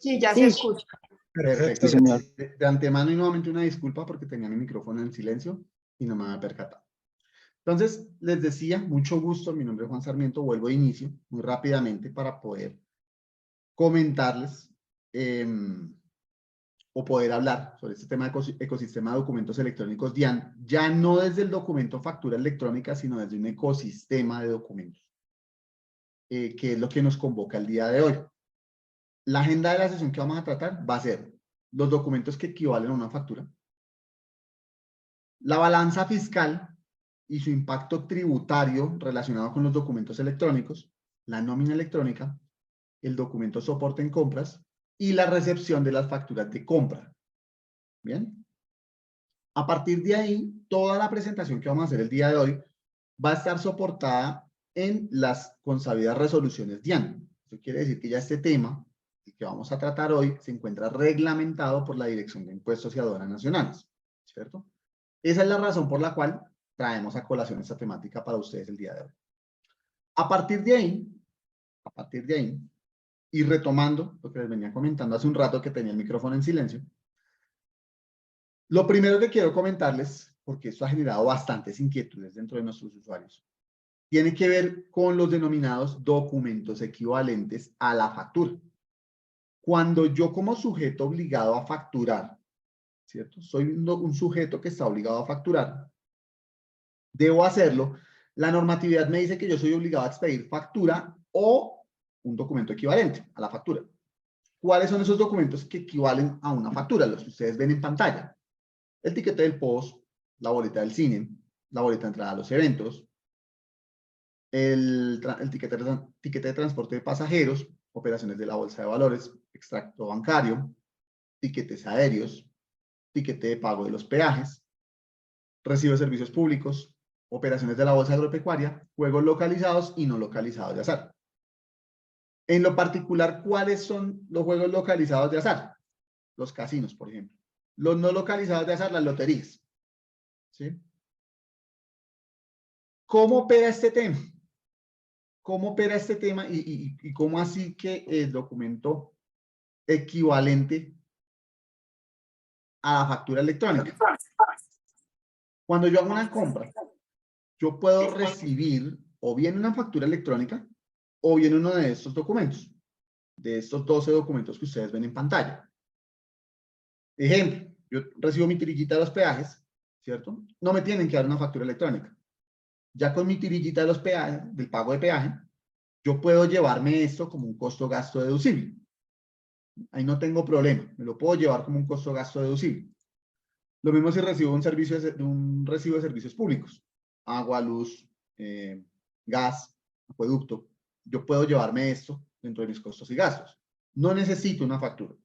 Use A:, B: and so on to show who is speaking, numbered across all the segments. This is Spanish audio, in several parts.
A: Sí, ya se escucha.
B: Perfecto.
C: Sí, señor.
B: De antemano y nuevamente una disculpa porque tenía mi micrófono en silencio y no me había percatado. Entonces, les decía, mucho gusto, mi nombre es Juan Sarmiento, vuelvo de inicio muy rápidamente para poder comentarles o poder hablar sobre este tema de ecosistema de documentos electrónicos DIAN, ya no desde el documento factura electrónica, sino desde un ecosistema de documentos, que es lo que nos convoca el día de hoy. La agenda de la sesión que vamos a tratar va a ser los documentos que equivalen a una factura, la balanza fiscal y su impacto tributario relacionado con los documentos electrónicos, la nómina electrónica, el documento soporte en compras y la recepción de las facturas de compra. ¿Bien? A partir de ahí, toda la presentación que vamos a hacer el día de hoy va a estar soportada en las consabidas resoluciones DIAN. Eso quiere decir que ya este tema que vamos a tratar hoy se encuentra reglamentado por la Dirección de Impuestos y Aduanas Nacionales, ¿cierto? Esa es la razón por la cual traemos a colación esta temática para ustedes el día de hoy. A partir de ahí, y retomando lo que les venía comentando hace un rato que tenía el micrófono en silencio, lo primero que quiero comentarles, porque esto ha generado bastantes inquietudes dentro de nuestros usuarios, tiene que ver con los denominados documentos equivalentes a la factura. Cuando yo como sujeto obligado a facturar, ¿cierto? Soy un sujeto que está obligado a facturar, debo hacerlo. La normatividad me dice que yo soy obligado a expedir factura o un documento equivalente a la factura. ¿Cuáles son esos documentos que equivalen a una factura? Los que ustedes ven en pantalla. El tiquete del POS, la boleta del cine, la boleta de entrada a los eventos, el tiquete de transporte de pasajeros, operaciones de la bolsa de valores, extracto bancario, tiquetes aéreos, tiquete de pago de los peajes, recibo de servicios públicos, operaciones de la bolsa agropecuaria, juegos localizados y no localizados de azar. En lo particular, ¿cuáles son los juegos localizados de azar? Los casinos, por ejemplo. Los no localizados de azar, las loterías. ¿Sí? ¿Cómo opera este tema? ¿Cómo opera este tema y cómo así que el documento equivalente a la factura electrónica? Cuando yo hago una compra, yo puedo recibir o bien una factura electrónica o bien uno de estos documentos, de estos 12 documentos que ustedes ven en pantalla. Ejemplo, yo recibo mi tirillita de los peajes, ¿cierto? No me tienen que dar una factura electrónica. Ya con mi tirillita de los peajes, del pago de peaje, yo puedo llevarme esto como un costo-gasto deducible. Ahí no tengo problema, me lo puedo llevar como un costo-gasto deducible. Lo mismo si recibo un recibo de servicios públicos, agua, luz, gas, acueducto. Yo puedo llevarme esto dentro de mis costos y gastos. No necesito una factura.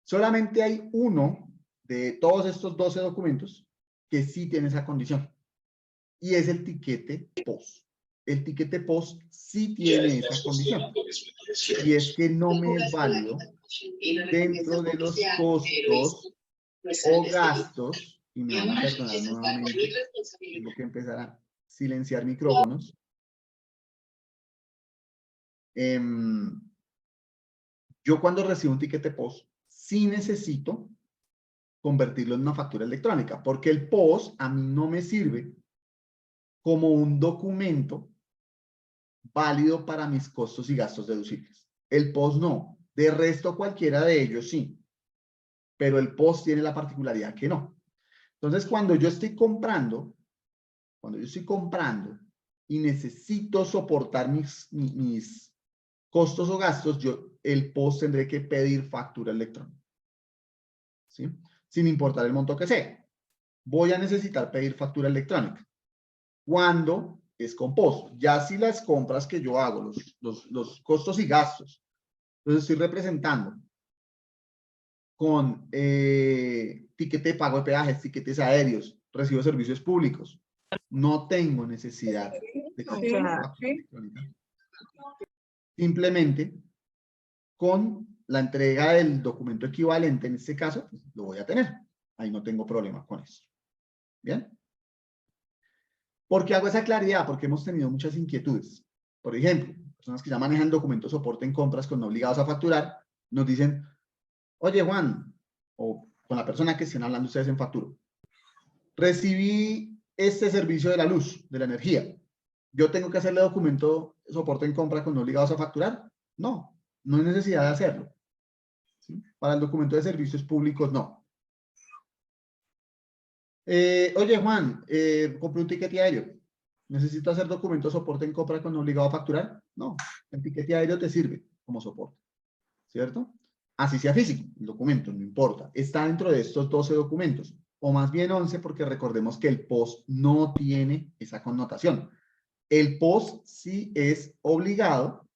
B: Solamente hay uno de todos estos 12 documentos que sí tiene esa condición. Y es el tiquete POS. El tiquete POS sí tiene esa condición. Y es que no me es válido dentro de los costos o gastos, y me van a perdonar nuevamente, tengo que empezar a silenciar micrófonos. Yo cuando recibo un tiquete POS, sí necesito convertirlo en una factura electrónica, porque el POS a mí no me sirve como un documento válido para mis costos y gastos deducibles. El POS no. De resto, cualquiera de ellos sí. Pero el POS tiene la particularidad que no. Entonces, cuando yo estoy comprando y necesito soportar mis costos o gastos, el POS tendré que pedir factura electrónica. ¿Sí? Sin importar el monto que sea. Voy a necesitar pedir factura electrónica. Cuando es con POS. Ya si las compras que yo hago, los costos y gastos, los estoy representando con tiquete de pago de peajes, tiquetes aéreos, recibo de servicios públicos. No tengo necesidad de factura electrónica. Simplemente con la entrega del documento equivalente, en este caso, pues, lo voy a tener. Ahí no tengo problema con eso. ¿Bien? ¿Por qué hago esa claridad? Porque hemos tenido muchas inquietudes. Por ejemplo, personas que ya manejan documentos soporte en compras con no obligados a facturar, nos dicen, oye Juan, o con la persona que estén hablando ustedes en Facturo, recibí este servicio de la luz, de la energía. ¿Yo tengo que hacerle documento soporte en compra con obligados a facturar? No, no hay necesidad de hacerlo. ¿Sí? Para el documento de servicios públicos, no. Oye, Juan, compré un tiquete aéreo. ¿Necesito hacer documento soporte en compra con obligado a facturar? No, el tiquete aéreo te sirve como soporte, ¿cierto? Así sea físico, el documento, no importa. Está dentro de estos 12 documentos, o más bien 11, porque recordemos que el POS no tiene esa connotación. El POS sí es obligado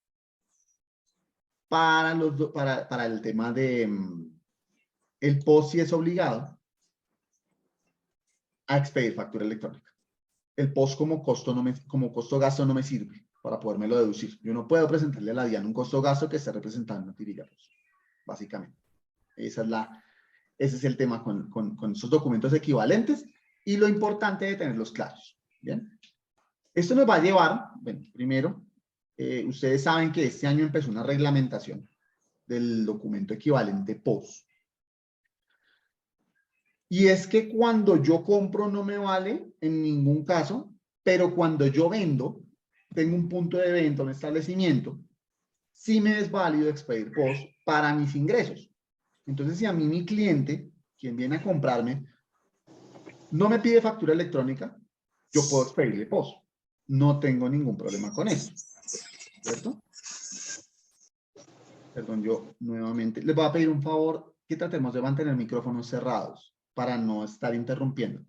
B: para el tema de... el POS sí es obligado a expedir factura electrónica. El POS como costo gasto no me sirve para podérmelo deducir. Yo no puedo presentarle a la DIAN un costo gasto que esté representando una tirilla POS, básicamente. Ese es el tema con esos documentos equivalentes y lo importante de tenerlos claros. ¿Bien? Esto nos va a llevar, bueno, primero, ustedes saben que este año empezó una reglamentación del documento equivalente POS. Y es que cuando yo compro no me vale en ningún caso, pero cuando yo vendo, tengo un punto de venta, un establecimiento, sí me es válido expedir POS para mis ingresos. Entonces, si a mí mi cliente, quien viene a comprarme, no me pide factura electrónica, yo puedo expedirle POS. No tengo ningún problema con eso. ¿Cierto? Perdón, yo nuevamente les voy a pedir un favor que tratemos de mantener micrófonos cerrados para no estar interrumpiendo.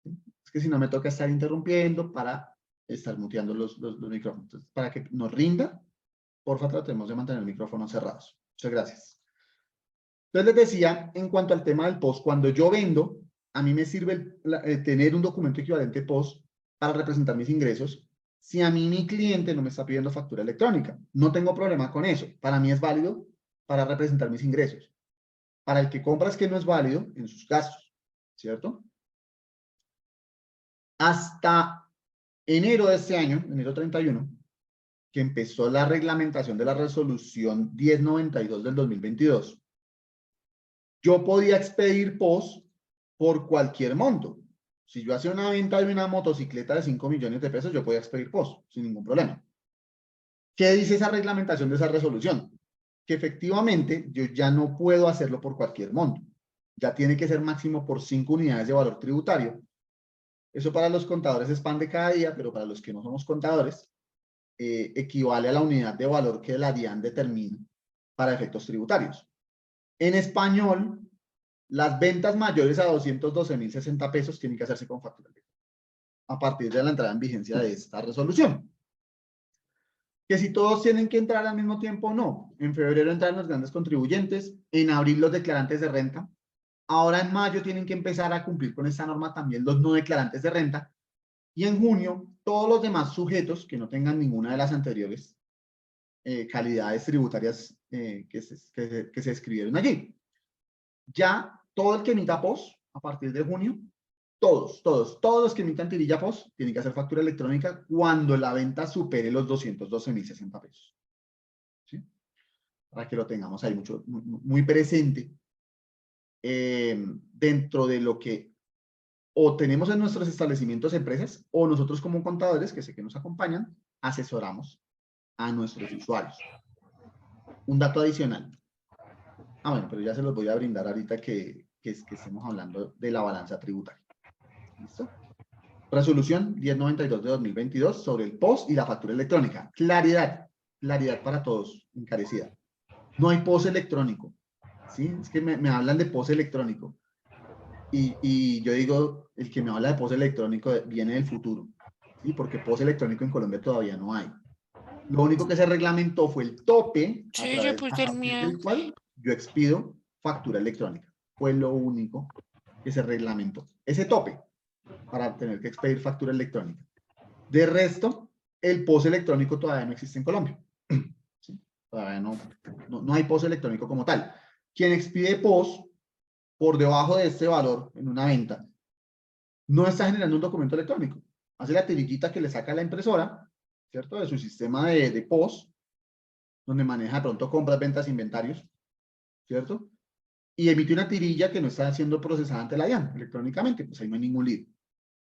B: Es que si no me toca estar interrumpiendo para estar muteando los micrófonos. Entonces, para que nos rinda, porfa, tratemos de mantener micrófonos cerrados. Muchas gracias. Entonces les decía, en cuanto al tema del POS, cuando yo vendo, a mí me sirve tener un documento equivalente POS para representar mis ingresos. Si a mí mi cliente no me está pidiendo factura electrónica, no tengo problema con eso. Para mí es válido para representar mis ingresos. Para el que compra es que no es válido en sus gastos, ¿cierto? Hasta enero de este año, enero 31, que empezó la reglamentación de la resolución 1092 del 2022, yo podía expedir POS por cualquier monto. Si yo hacía una venta de una motocicleta de 5 millones de pesos, yo podía expedir POS sin ningún problema. ¿Qué dice esa reglamentación de esa resolución? Que efectivamente yo ya no puedo hacerlo por cualquier monto. Ya tiene que ser máximo por 5 unidades de valor tributario. Eso para los contadores es pan de cada día, pero para los que no somos contadores, equivale a la unidad de valor que la DIAN determina para efectos tributarios. En español, las ventas mayores a 212.060 pesos tienen que hacerse con factura a partir de la entrada en vigencia de esta resolución. Que si todos tienen que entrar al mismo tiempo, no. En febrero entran los grandes contribuyentes, en abril los declarantes de renta. Ahora en mayo tienen que empezar a cumplir con esta norma también los no declarantes de renta. Y en junio, todos los demás sujetos que no tengan ninguna de las anteriores calidades tributarias que se escribieron allí. Ya todo el que emita POS, a partir de junio, todos los que emitan tirilla POS tienen que hacer factura electrónica cuando la venta supere los 212.060 pesos. ¿Sí? Para que lo tengamos ahí muy presente dentro de lo que o tenemos en nuestros establecimientos empresas o nosotros como contadores, que sé que nos acompañan, asesoramos a nuestros usuarios. Un dato adicional. Bueno, pero ya se los voy a brindar ahorita que estemos hablando de la balanza tributaria. ¿Listo? Resolución 1092 de 2022 sobre el POS y la factura electrónica. Claridad para todos, encarecida. No hay POS electrónico. ¿Sí? Es que me hablan de POS electrónico. Y yo digo, el que me habla de POS electrónico viene del futuro. ¿Sí? Porque POS electrónico en Colombia todavía no hay. Lo único que se reglamentó fue el tope a partir del cual yo expido factura electrónica. Fue lo único que se reglamentó. Ese tope para tener que expedir factura electrónica. De resto, el POS electrónico todavía no existe en Colombia. ¿Sí? Todavía no hay POS electrónico como tal. Quien expide POS por debajo de este valor en una venta no está generando un documento electrónico. Hace la tirillita que le saca la impresora, ¿cierto? De su sistema de POS, donde maneja de pronto compras, ventas, inventarios. ¿cierto? Y emite una tirilla que no está siendo procesada ante la DIAN electrónicamente, pues ahí no hay ningún lío.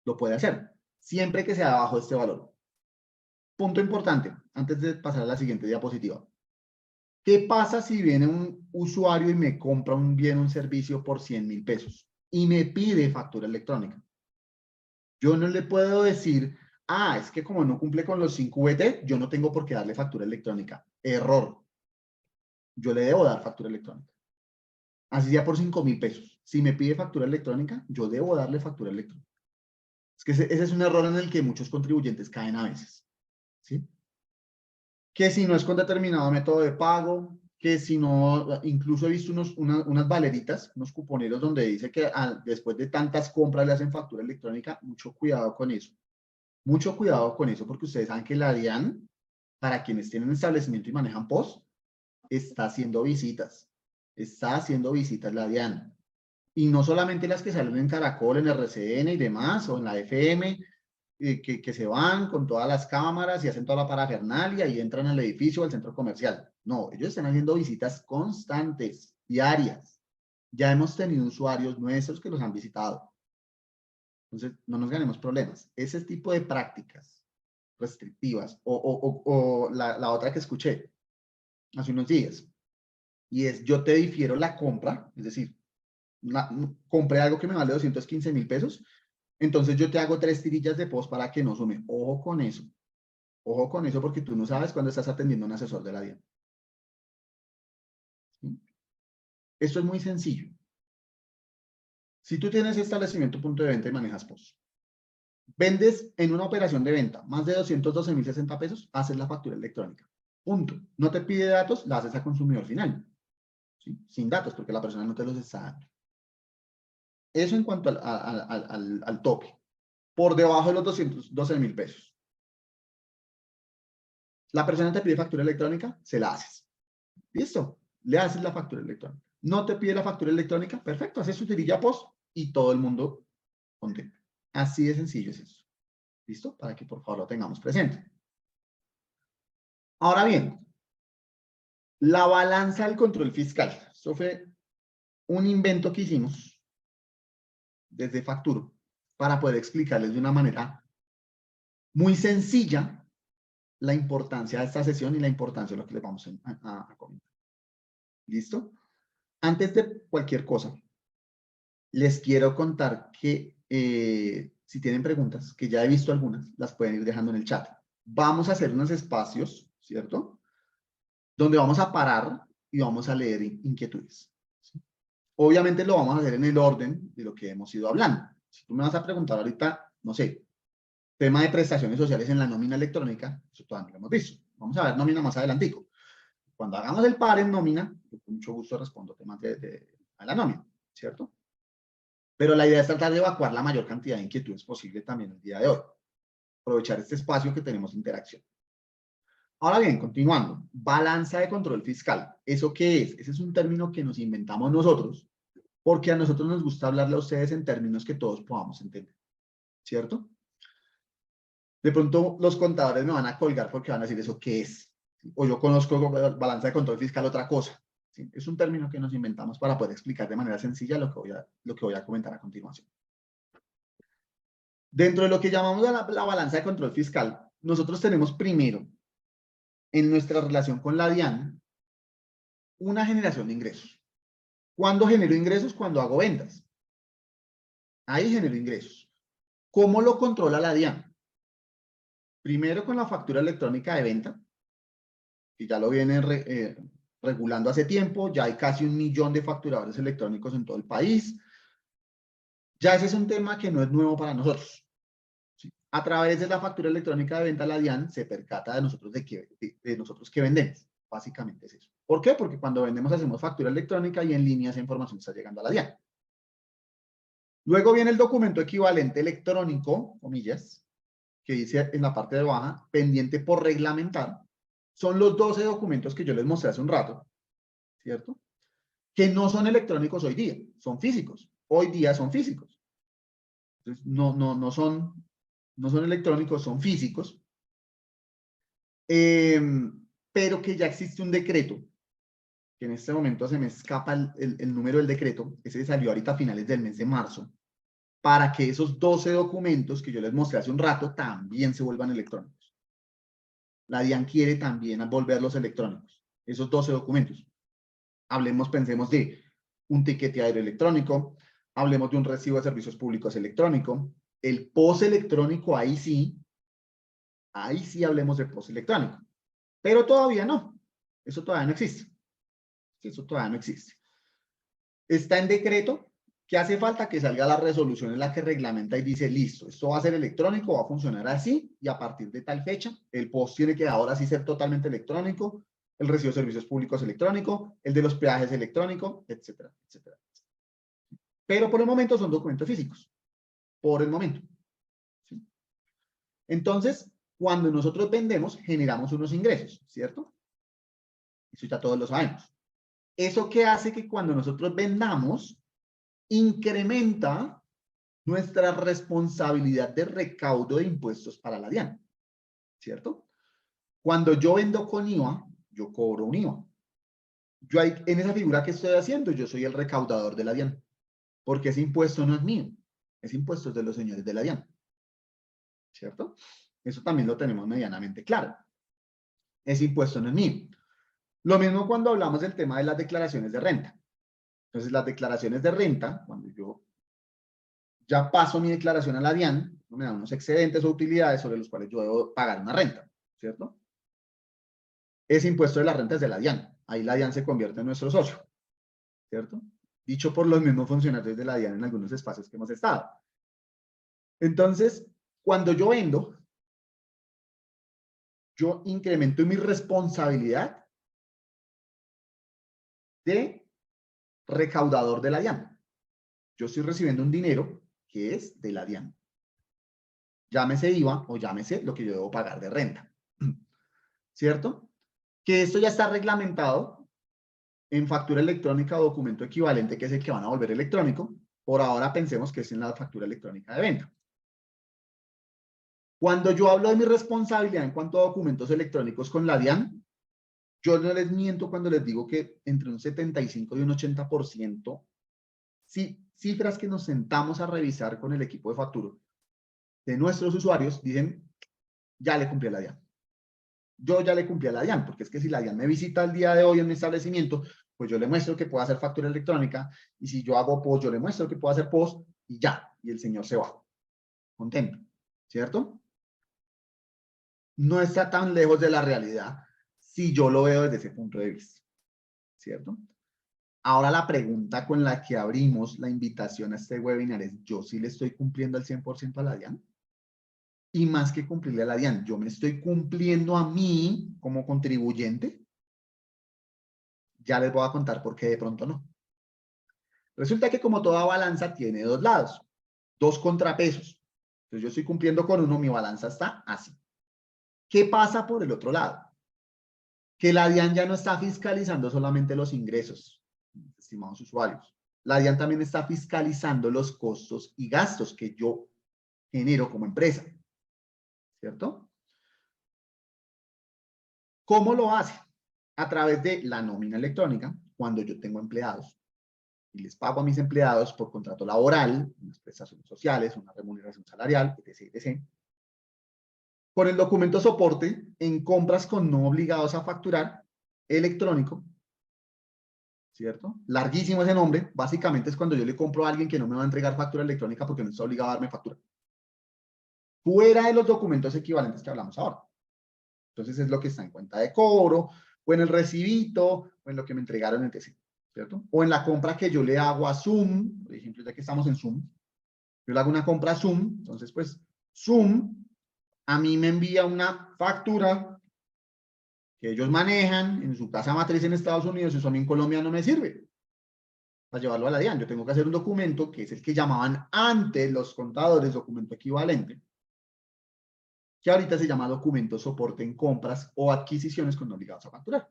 B: Lo puede hacer, siempre que sea bajo este valor. Punto importante, antes de pasar a la siguiente diapositiva. ¿Qué pasa si viene un usuario y me compra un bien o un servicio por 100.000 pesos y me pide factura electrónica? Yo no le puedo decir, es que como no cumple con los 5 VT, yo no tengo por qué darle factura electrónica. Error. Yo le debo dar factura electrónica. Así sea por 5.000 pesos. Si me pide factura electrónica, yo debo darle factura electrónica. Es que ese es un error en el que muchos contribuyentes caen a veces. ¿Sí? Que si no es con determinado método de pago, que si no, incluso he visto unas valeritas, unos cuponeros donde dice que después de tantas compras le hacen factura electrónica. Mucho cuidado con eso. Mucho cuidado con eso, porque ustedes saben que la DIAN, para quienes tienen establecimiento y manejan POS, está haciendo visitas. Está haciendo visitas la DIAN. Y no solamente las que salen en Caracol, en RCN y demás, o en la FM, que se van con todas las cámaras y hacen toda la parafernalia y entran al edificio o al centro comercial. No, ellos están haciendo visitas constantes, diarias. Ya hemos tenido usuarios nuestros que los han visitado. Entonces, no nos ganemos problemas. Ese tipo de prácticas restrictivas, o la otra que escuché hace unos días, y es yo te difiero la compra, es decir, compré algo que me vale 215.000 pesos, entonces yo te hago 3 tirillas de post para que no sume. Ojo con eso porque tú no sabes cuándo estás atendiendo a un asesor de la DIAN. ¿Sí? Esto es muy sencillo. Si tú tienes establecimiento punto de venta y manejas post, vendes en una operación de venta más de 212.060 pesos, haces la factura electrónica. Punto. No te pide datos, la haces a consumidor final. ¿Sí? Sin datos, porque la persona no te los está dando. Eso en cuanto al tope. Por debajo de los 212.000 pesos. La persona te pide factura electrónica, se la haces. Listo. Le haces la factura electrónica. No te pide la factura electrónica, perfecto. Haces su tirilla post y todo el mundo contento. Así de sencillo es eso. ¿Listo? Para que por favor lo tengamos presente. Ahora bien, la balanza del control fiscal. Esto fue un invento que hicimos desde Facturo para poder explicarles de una manera muy sencilla la importancia de esta sesión y la importancia de lo que les vamos a comentar. ¿Listo? Antes de cualquier cosa, les quiero contar que si tienen preguntas, que ya he visto algunas, las pueden ir dejando en el chat. Vamos a hacer unos espacios, ¿cierto? Donde vamos a parar y vamos a leer inquietudes. ¿Sí? Obviamente lo vamos a hacer en el orden de lo que hemos ido hablando. Si tú me vas a preguntar ahorita, no sé, tema de prestaciones sociales en la nómina electrónica, eso todavía no lo hemos visto. Vamos a ver nómina más adelantico. Cuando hagamos el par en nómina, yo con mucho gusto respondo temas de la nómina, ¿cierto? Pero la idea es tratar de evacuar la mayor cantidad de inquietudes posible también el día de hoy. Aprovechar este espacio que tenemos de interacción. Ahora bien, continuando. Balanza de control fiscal. ¿Eso qué es? Ese es un término que nos inventamos nosotros, porque a nosotros nos gusta hablarle a ustedes en términos que todos podamos entender. ¿Cierto? De pronto los contadores me van a colgar porque van a decir, ¿eso qué es? O yo conozco balanza de control fiscal, otra cosa. ¿Sí? Es un término que nos inventamos para poder explicar de manera sencilla lo que voy a comentar a continuación. Dentro de lo que llamamos la balanza de control fiscal, nosotros tenemos primero, en nuestra relación con la DIAN, una generación de ingresos. ¿Cuándo genero ingresos? Cuando hago ventas. Ahí genero ingresos. ¿Cómo lo controla la DIAN? Primero con la factura electrónica de venta, que ya lo viene regulando hace tiempo, ya hay casi 1 millón de facturadores electrónicos en todo el país. Ya ese es un tema que no es nuevo para nosotros. ¿Sí? A través de la factura electrónica de venta, la DIAN se percata de nosotros de nosotros que vendemos. Básicamente es eso. ¿Por qué? Porque cuando vendemos hacemos factura electrónica y en línea esa información está llegando a la DIAN. Luego viene el documento equivalente electrónico, comillas, que dice en la parte de abajo, pendiente por reglamentar. Son los 12 documentos que yo les mostré hace un rato, ¿cierto? Que no son electrónicos hoy día, son físicos. Hoy día son físicos. Entonces, no son electrónicos, son físicos. Pero que ya existe un decreto que en este momento se me escapa el número del decreto, ese salió ahorita a finales del mes de marzo, para que esos 12 documentos que yo les mostré hace un rato también se vuelvan electrónicos. La DIAN quiere también volverlos electrónicos, esos 12 documentos. Hablemos, pensemos de un ticket aéreo electrónico, hablemos de un recibo de servicios públicos electrónico, el POS electrónico, ahí sí hablemos de POS electrónico, pero todavía no, eso todavía no existe, eso todavía no existe. Está en decreto, que hace falta que salga la resolución en la que reglamenta y dice, listo, esto va a ser electrónico, va a funcionar así, y a partir de tal fecha, el POS tiene que ahora sí ser totalmente electrónico, el recibo de servicios públicos electrónico, el de los peajes electrónico, etcétera, etcétera. Pero por el momento son documentos físicos, por el momento. ¿Sí? Entonces, cuando nosotros vendemos, generamos unos ingresos, ¿cierto? Eso ya todos lo sabemos. ¿Eso qué hace? Que cuando nosotros vendamos, incrementa nuestra responsabilidad de recaudo de impuestos para la DIAN, ¿cierto? Cuando yo vendo con IVA, yo cobro un IVA. Yo en esa figura que estoy haciendo, yo soy el recaudador de la DIAN, porque ese impuesto no es mío, ese impuesto es de los señores de la DIAN, ¿cierto? Eso también lo tenemos medianamente claro. Ese impuesto no es mío. Lo mismo cuando hablamos del tema de las declaraciones de renta. Entonces, las declaraciones de renta, cuando yo ya paso mi declaración a la DIAN, me dan unos excedentes o utilidades sobre los cuales yo debo pagar una renta, ¿cierto? Ese impuesto de la renta es de la DIAN. Ahí la DIAN se convierte en nuestro socio, ¿cierto? Dicho por los mismos funcionarios de la DIAN en algunos espacios que hemos estado. Entonces, cuando yo vendo, yo incremento mi responsabilidad de recaudador de la DIAN. Yo estoy recibiendo un dinero que es de la DIAN. Llámese IVA o llámese lo que yo debo pagar de renta. ¿Cierto? Que esto ya está reglamentado en factura electrónica o documento equivalente, que es el que van a volver electrónico. Por ahora pensemos que es en la factura electrónica de venta. Cuando yo hablo de mi responsabilidad en cuanto a documentos electrónicos con la DIAN, yo no les miento cuando les digo que entre un 75 y un 80%, cifras que nos sentamos a revisar con el equipo de facturo de nuestros usuarios, dicen, ya le cumplí a la DIAN. Yo ya le cumplí a la DIAN, porque es que si la DIAN me visita el día de hoy en mi establecimiento, pues yo le muestro que puedo hacer factura electrónica, y si yo hago POS, yo le muestro que puedo hacer POS, y ya, y el señor se va. Contento, ¿cierto? No está tan lejos de la realidad si yo lo veo desde ese punto de vista, ¿cierto? Ahora la pregunta con la que abrimos la invitación a este webinar es, ¿yo sí le estoy cumpliendo al 100% a la DIAN? Y más que cumplirle a la DIAN, ¿yo me estoy cumpliendo a mí como contribuyente? Ya les voy a contar por qué de pronto no. Resulta que como toda balanza tiene dos lados, dos contrapesos. Entonces yo estoy cumpliendo con uno, mi balanza está así. ¿Qué pasa por el otro lado? Que la DIAN ya no está fiscalizando solamente los ingresos, estimados usuarios. La DIAN también está fiscalizando los costos y gastos que yo genero como empresa, ¿cierto? ¿Cómo lo hace? A través de la nómina electrónica, cuando yo tengo empleados y les pago a mis empleados por contrato laboral, unas prestaciones sociales, una remuneración salarial, etc., etc. Con el documento soporte en compras con no obligados a facturar electrónico, ¿cierto? Larguísimo ese nombre. Básicamente es cuando yo le compro a alguien que no me va a entregar factura electrónica porque no está obligado a darme factura. Fuera de los documentos equivalentes que hablamos ahora. Entonces es lo que está en cuenta de cobro, o en el recibito, o en lo que me entregaron en TC, ¿cierto? O en la compra que yo le hago a Zoom, por ejemplo, ya que estamos en Zoom, yo le hago una compra a Zoom, entonces pues Zoom a mí me envía una factura que ellos manejan en su casa matriz en Estados Unidos, y eso a mí en Colombia no me sirve para llevarlo a la DIAN. Yo tengo que hacer un documento que es el que llamaban antes los contadores documento equivalente, que ahorita se llama documento soporte en compras o adquisiciones con no obligados a facturar.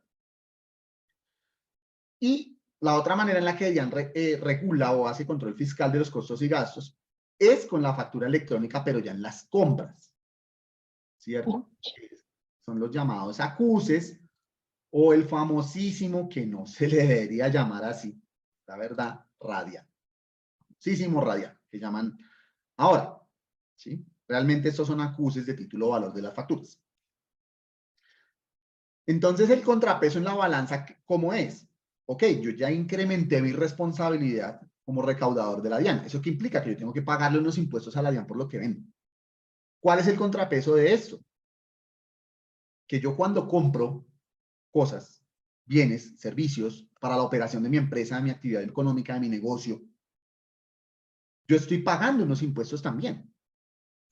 B: Y la otra manera en la que DIAN regula o hace control fiscal de los costos y gastos es con la factura electrónica, pero ya en las compras, ¿cierto? Son los llamados acuses o el famosísimo, que no se le debería llamar así, la verdad, radian. Famosísimo radian, que llaman ahora, ¿sí? Realmente estos son acuses de título o valor de las facturas. Entonces, el contrapeso en la balanza, ¿cómo es? Ok, yo ya incrementé mi responsabilidad como recaudador de la DIAN. ¿Eso qué implica? Que yo tengo que pagarle unos impuestos a la DIAN por lo que vendo. ¿Cuál es el contrapeso de esto? Que yo cuando compro cosas, bienes, servicios para la operación de mi empresa, de mi actividad económica, de mi negocio, yo estoy pagando unos impuestos también,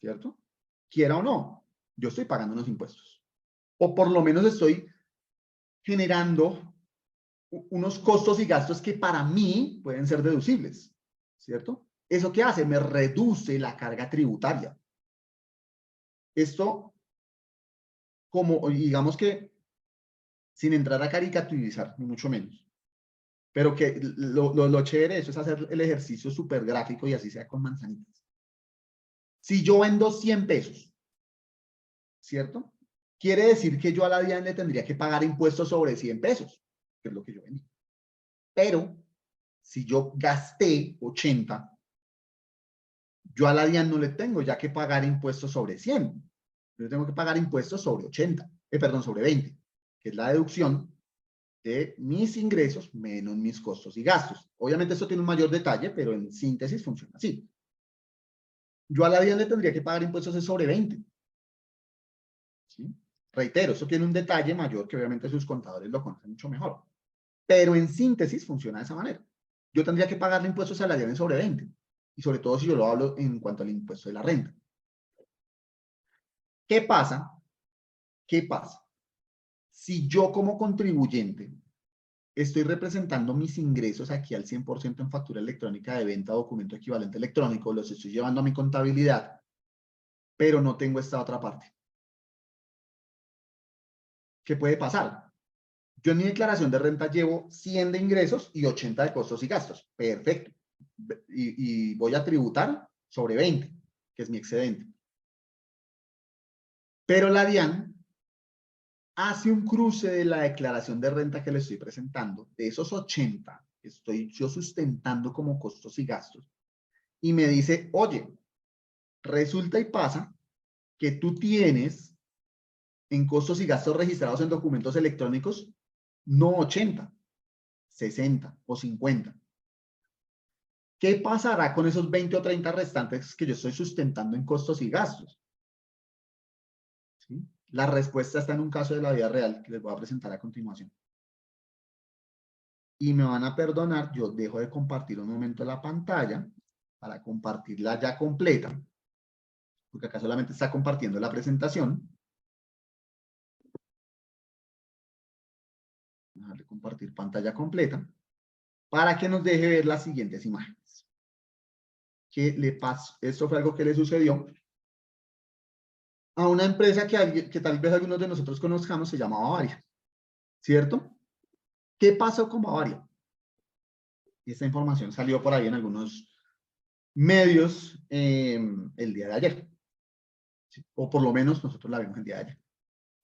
B: ¿cierto? Quiera o no, yo estoy pagando unos impuestos. O por lo menos estoy generando unos costos y gastos que para mí pueden ser deducibles, ¿cierto? ¿Eso qué hace? Me reduce la carga tributaria. Esto, como digamos que, sin entrar a caricaturizar, ni mucho menos, pero que lo chévere de eso es hacer el ejercicio súper gráfico y así sea con manzanitas. Si yo vendo 100 pesos, ¿cierto? Quiere decir que yo a la DIAN le tendría que pagar impuestos sobre 100 pesos, que es lo que yo vendí. Pero, si yo gasté 80, yo a la DIAN no le tengo ya que pagar impuestos sobre 100. Yo tengo que pagar impuestos sobre 80, perdón, sobre 20, que es la deducción de mis ingresos menos mis costos y gastos. Obviamente esto tiene un mayor detalle, pero en síntesis funciona así. Yo a la DIAN le tendría que pagar impuestos de sobre 20. ¿Sí? Reitero, esto tiene un detalle mayor que obviamente sus contadores lo conocen mucho mejor. Pero en síntesis funciona de esa manera. Yo tendría que pagarle impuestos a la DIAN sobre 20. Y sobre todo si yo lo hablo en cuanto al impuesto de la renta. ¿Qué pasa? ¿Qué pasa? Si yo como contribuyente estoy representando mis ingresos aquí al 100% en factura electrónica de venta, documento equivalente electrónico, los estoy llevando a mi contabilidad, pero no tengo esta otra parte. ¿Qué puede pasar? Yo en mi declaración de renta llevo 100 de ingresos y 80 de costos y gastos. Perfecto. Y voy a tributar sobre 20, que es mi excedente. Pero la DIAN hace un cruce de la declaración de renta que le estoy presentando, de esos 80 que estoy yo sustentando como costos y gastos, y me dice, oye, resulta y pasa que tú tienes en costos y gastos registrados en documentos electrónicos no 80, 60 o 50. ¿Qué pasará con esos 20 o 30 restantes que yo estoy sustentando en costos y gastos? ¿Sí? La respuesta está en un caso de la vida real que les voy a presentar a continuación. Y me van a perdonar, yo dejo de compartir un momento la pantalla para compartirla ya completa, porque acá solamente está compartiendo la presentación. Voy a darle compartir pantalla completa para que nos deje ver las siguientes imágenes. ¿Qué le pasó? Esto fue algo que le sucedió a una empresa que tal vez algunos de nosotros conozcamos, se llama Bavaria, ¿cierto? ¿Qué pasó con Bavaria? Esta información salió por ahí en algunos medios el día de ayer, ¿sí? O por lo menos nosotros la vimos el día de ayer,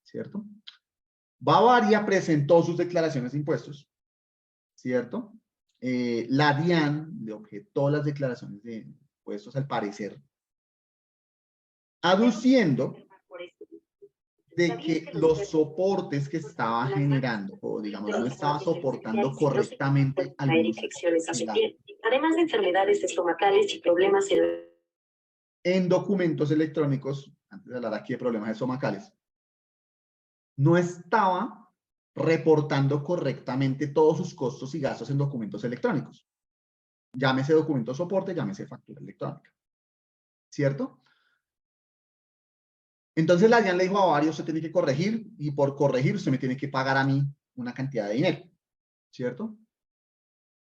B: ¿cierto? Bavaria presentó sus declaraciones de impuestos, ¿cierto? La DIAN le objetó las declaraciones de impuestos al parecer, aduciendo de que los soportes que estaba generando, o digamos, no estaba soportando correctamente algunos
A: además de enfermedades estomacales y problemas
B: en documentos electrónicos, antes de hablar aquí de problemas estomacales, no estaba reportando correctamente todos sus costos y gastos en documentos electrónicos. Llámese documento soporte, llámese factura electrónica. ¿Cierto? Entonces la DIAN le dijo a Bavaria, usted tiene que corregir, y por corregir usted me tiene que pagar a mí una cantidad de dinero. ¿Cierto?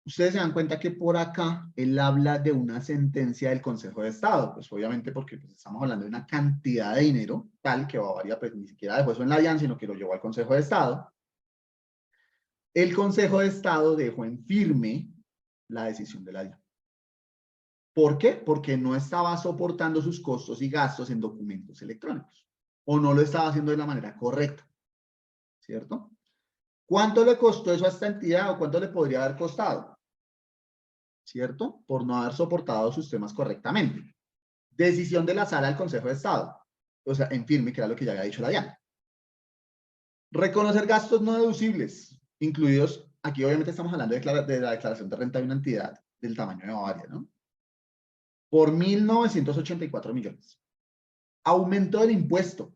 B: Ustedes se dan cuenta que por acá él habla de una sentencia del Consejo de Estado, pues obviamente porque pues, estamos hablando de una cantidad de dinero tal que Bavaria pues ni siquiera dejó eso en la DIAN, sino que lo llevó al Consejo de Estado. El Consejo de Estado dejó en firme la decisión de la DIAN. ¿Por qué? Porque no estaba soportando sus costos y gastos en documentos electrónicos, o no lo estaba haciendo de la manera correcta, ¿cierto? ¿Cuánto le costó eso a esta entidad o cuánto le podría haber costado? ¿Cierto? Por no haber soportado sus temas correctamente. Decisión de la Sala del Consejo de Estado. O sea, en firme, que era lo que ya había dicho la DIAN. Reconocer gastos no deducibles, incluidos, aquí obviamente estamos hablando de la declaración de renta de una entidad del tamaño de Bavaria, ¿no? Por 1.984 millones. Aumento del impuesto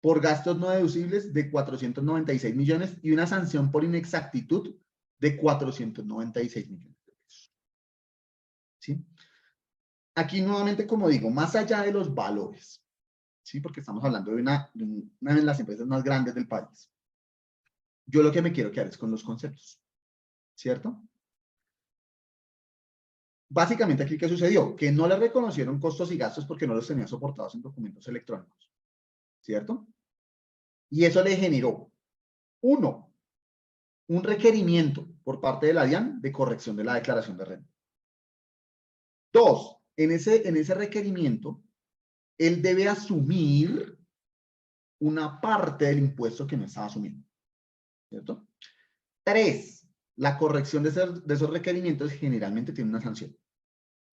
B: por gastos no deducibles de 496 millones y una sanción por inexactitud de 496 millones de pesos. ¿Sí? Aquí nuevamente, como digo, más allá de los valores, ¿sí? Porque estamos hablando de una de las empresas más grandes del país. Yo lo que me quiero quedar es con los conceptos, ¿cierto? Básicamente aquí, ¿qué sucedió? Que no le reconocieron costos y gastos porque no los tenía soportados en documentos electrónicos, ¿cierto? Y eso le generó, uno, un requerimiento por parte de la DIAN de corrección de la declaración de renta. Dos, en ese requerimiento, él debe asumir una parte del impuesto que no estaba asumiendo, ¿cierto? Tres, la corrección de esos requerimientos generalmente tiene una sanción.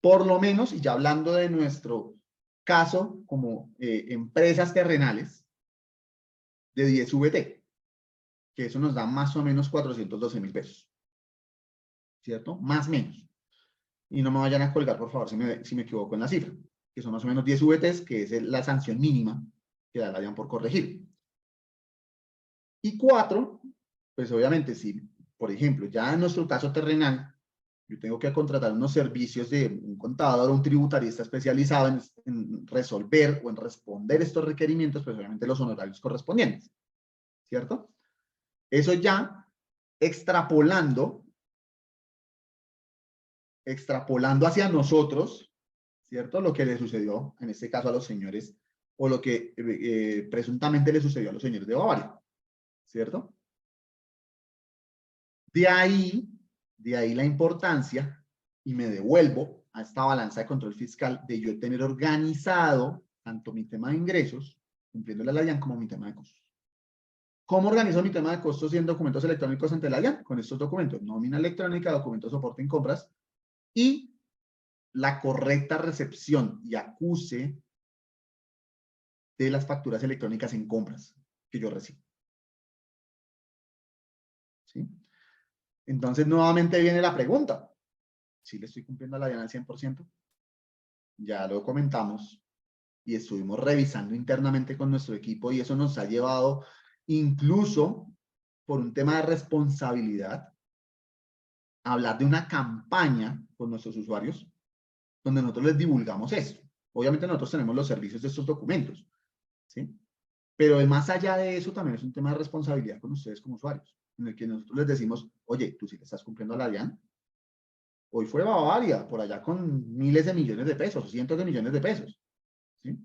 B: Por lo menos, y ya hablando de nuestro caso como empresas terrenales, de 10 VT, que eso nos da más o menos 412.000 pesos, ¿cierto? Más o menos. Y no me vayan a colgar, por favor, si me equivoco en la cifra, que son más o menos 10 VTs, que es la sanción mínima que da la DIAN por corregir. Y cuatro, pues obviamente, si, por ejemplo, ya en nuestro caso terrenal, yo tengo que contratar unos servicios de un contador o un tributarista especializado en resolver o en responder estos requerimientos, pues obviamente los honorarios correspondientes, ¿cierto? Eso ya extrapolando hacia nosotros, ¿cierto? Lo que le sucedió, en este caso, a los señores, o lo que presuntamente le sucedió a los señores de Bavaria, ¿cierto? De ahí la importancia, y me devuelvo a esta balanza de control fiscal, de yo tener organizado tanto mi tema de ingresos, cumpliendo la DIAN, como mi tema de costos. ¿Cómo organizo mi tema de costos y en documentos electrónicos ante la DIAN? Con estos documentos: nómina electrónica, documento de soporte en compras y la correcta recepción y acuse de las facturas electrónicas en compras que yo recibo. ¿Sí? Entonces, nuevamente viene la pregunta: ¿sí le estoy cumpliendo a la DIAN al 100%? Ya lo comentamos y estuvimos revisando internamente con nuestro equipo, y eso nos ha llevado, incluso por un tema de responsabilidad, a hablar de una campaña con nuestros usuarios donde nosotros les divulgamos esto. Obviamente nosotros tenemos los servicios de estos documentos, ¿sí? Pero más allá de eso, también es un tema de responsabilidad con ustedes como usuarios, en el que nosotros les decimos: oye, tú sí le estás cumpliendo a la DIAN. Hoy fue Bavaria, por allá con miles de millones de pesos, cientos de millones de pesos, ¿sí?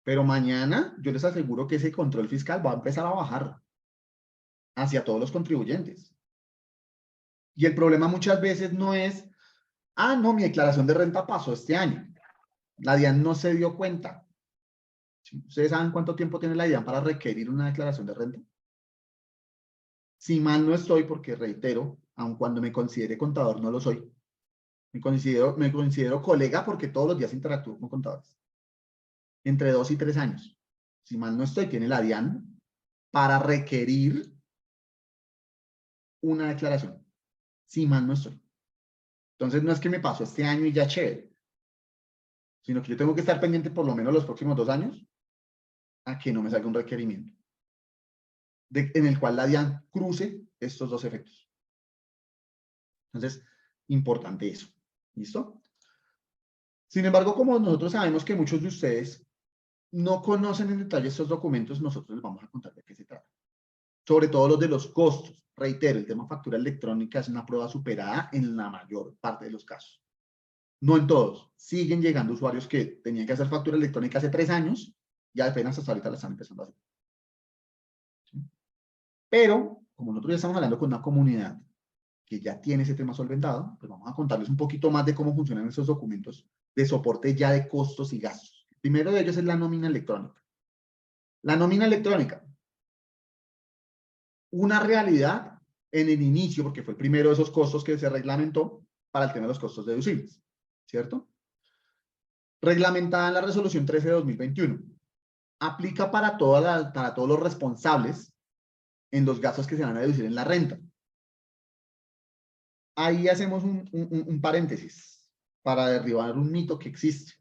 B: Pero mañana yo les aseguro que ese control fiscal va a empezar a bajar hacia todos los contribuyentes. Y el problema muchas veces no es: ah, no, mi declaración de renta pasó este año. La DIAN no se dio cuenta. ¿Ustedes saben cuánto tiempo tiene la DIAN para requerir una declaración de renta? Si mal no estoy, porque reitero, aun cuando me considere contador, no lo soy. Me considero colega porque todos los días interactúo con contadores. Entre 2 y 3 años. Si mal no estoy, tiene la DIAN para requerir una declaración. Si mal no estoy. Entonces, no es que me pasó este año y ya chévere, sino que yo tengo que estar pendiente por lo menos los próximos 2 años a que no me salga un requerimiento en el cual la DIAN cruce estos dos efectos. Entonces, importante eso. ¿Listo? Sin embargo, como nosotros sabemos que muchos de ustedes no conocen en detalle estos documentos, nosotros les vamos a contar de qué se trata. Sobre todo los de los costos. Reitero, el tema factura electrónica es una prueba superada en la mayor parte de los casos. No en todos. Siguen llegando usuarios que tenían que hacer factura electrónica hace 3 años y apenas hasta ahorita la están empezando a hacer. ¿Sí? Pero, como nosotros ya estamos hablando con una comunidad que ya tiene ese tema solventado, pues vamos a contarles un poquito más de cómo funcionan esos documentos de soporte ya de costos y gastos. El primero de ellos es la nómina electrónica. La nómina electrónica una realidad en el inicio, porque fue el primero de esos costos que se reglamentó para el tema de los costos deducibles, ¿cierto? Reglamentada en la resolución 13 de 2021. Aplica para todos los responsables en los gastos que se van a deducir en la renta. Ahí hacemos un paréntesis para derribar un mito que existe.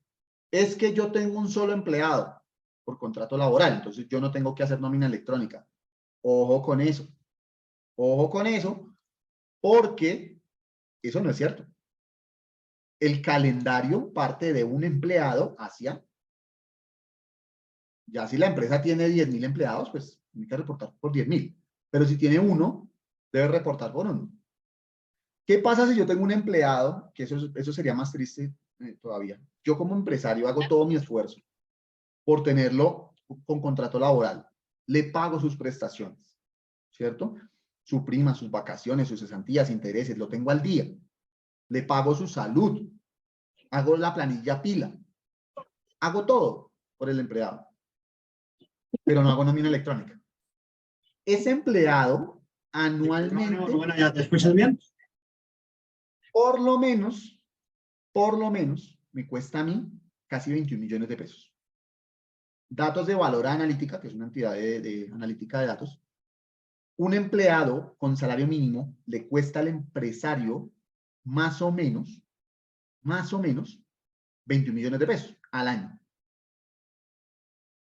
B: Es que yo tengo un solo empleado por contrato laboral, entonces yo no tengo que hacer nómina electrónica. Ojo con eso. Ojo con eso, porque eso no es cierto. El calendario parte de un empleado hacia, ya si la empresa tiene 10.000 empleados, pues tiene que reportar por 10.000. Pero si tiene uno, debe reportar por uno. ¿Qué pasa si yo tengo un empleado? Que eso sería más triste todavía. Yo como empresario hago todo mi esfuerzo por tenerlo con contrato laboral. Le pago sus prestaciones, ¿cierto? Su prima, sus vacaciones, sus cesantías, intereses, lo tengo al día. Le pago su salud. Hago la planilla pila. Hago todo por el empleado. Pero no hago nómina electrónica. Ese empleado anualmente...
C: Bueno, ¿ya te escuchas bien?
B: Por lo menos, me cuesta a mí casi 21 millones de pesos. Datos de Valora Analítica, que es una entidad de analítica de datos. Un empleado con salario mínimo le cuesta al empresario más o menos, 21 millones de pesos al año.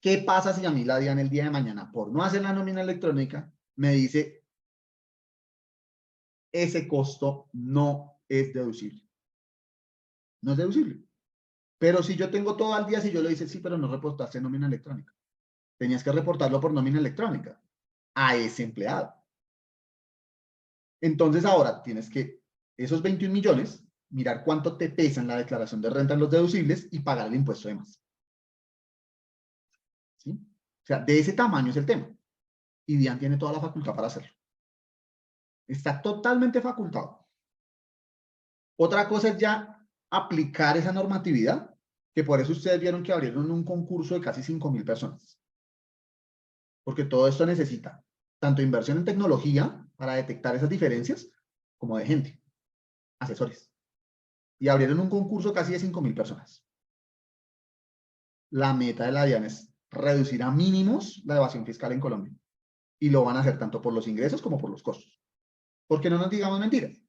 B: ¿Qué pasa si a mí la DIAN el día de mañana, por no hacer la nómina electrónica, me dice ese costo no es deducible? No es deducible. Pero si yo tengo todo al día, si yo le dice, sí, pero no reportaste nómina electrónica. Tenías que reportarlo por nómina electrónica a ese empleado. Entonces ahora tienes que, esos 21 millones, mirar cuánto te pesa en la declaración de renta en los deducibles y pagar el impuesto de más. ¿Sí? O sea, de ese tamaño es el tema. Y DIAN tiene toda la facultad para hacerlo. Está totalmente facultado. Otra cosa es ya aplicar esa normatividad, que por eso ustedes vieron que abrieron un concurso de casi 5.000 personas. Porque todo esto necesita tanto inversión en tecnología para detectar esas diferencias, como de gente, asesores. Y abrieron un concurso casi de 5.000 personas. La meta de la DIAN es reducir a mínimos la evasión fiscal en Colombia. Y lo van a hacer tanto por los ingresos como por los costos. Porque no nos digamos mentiras.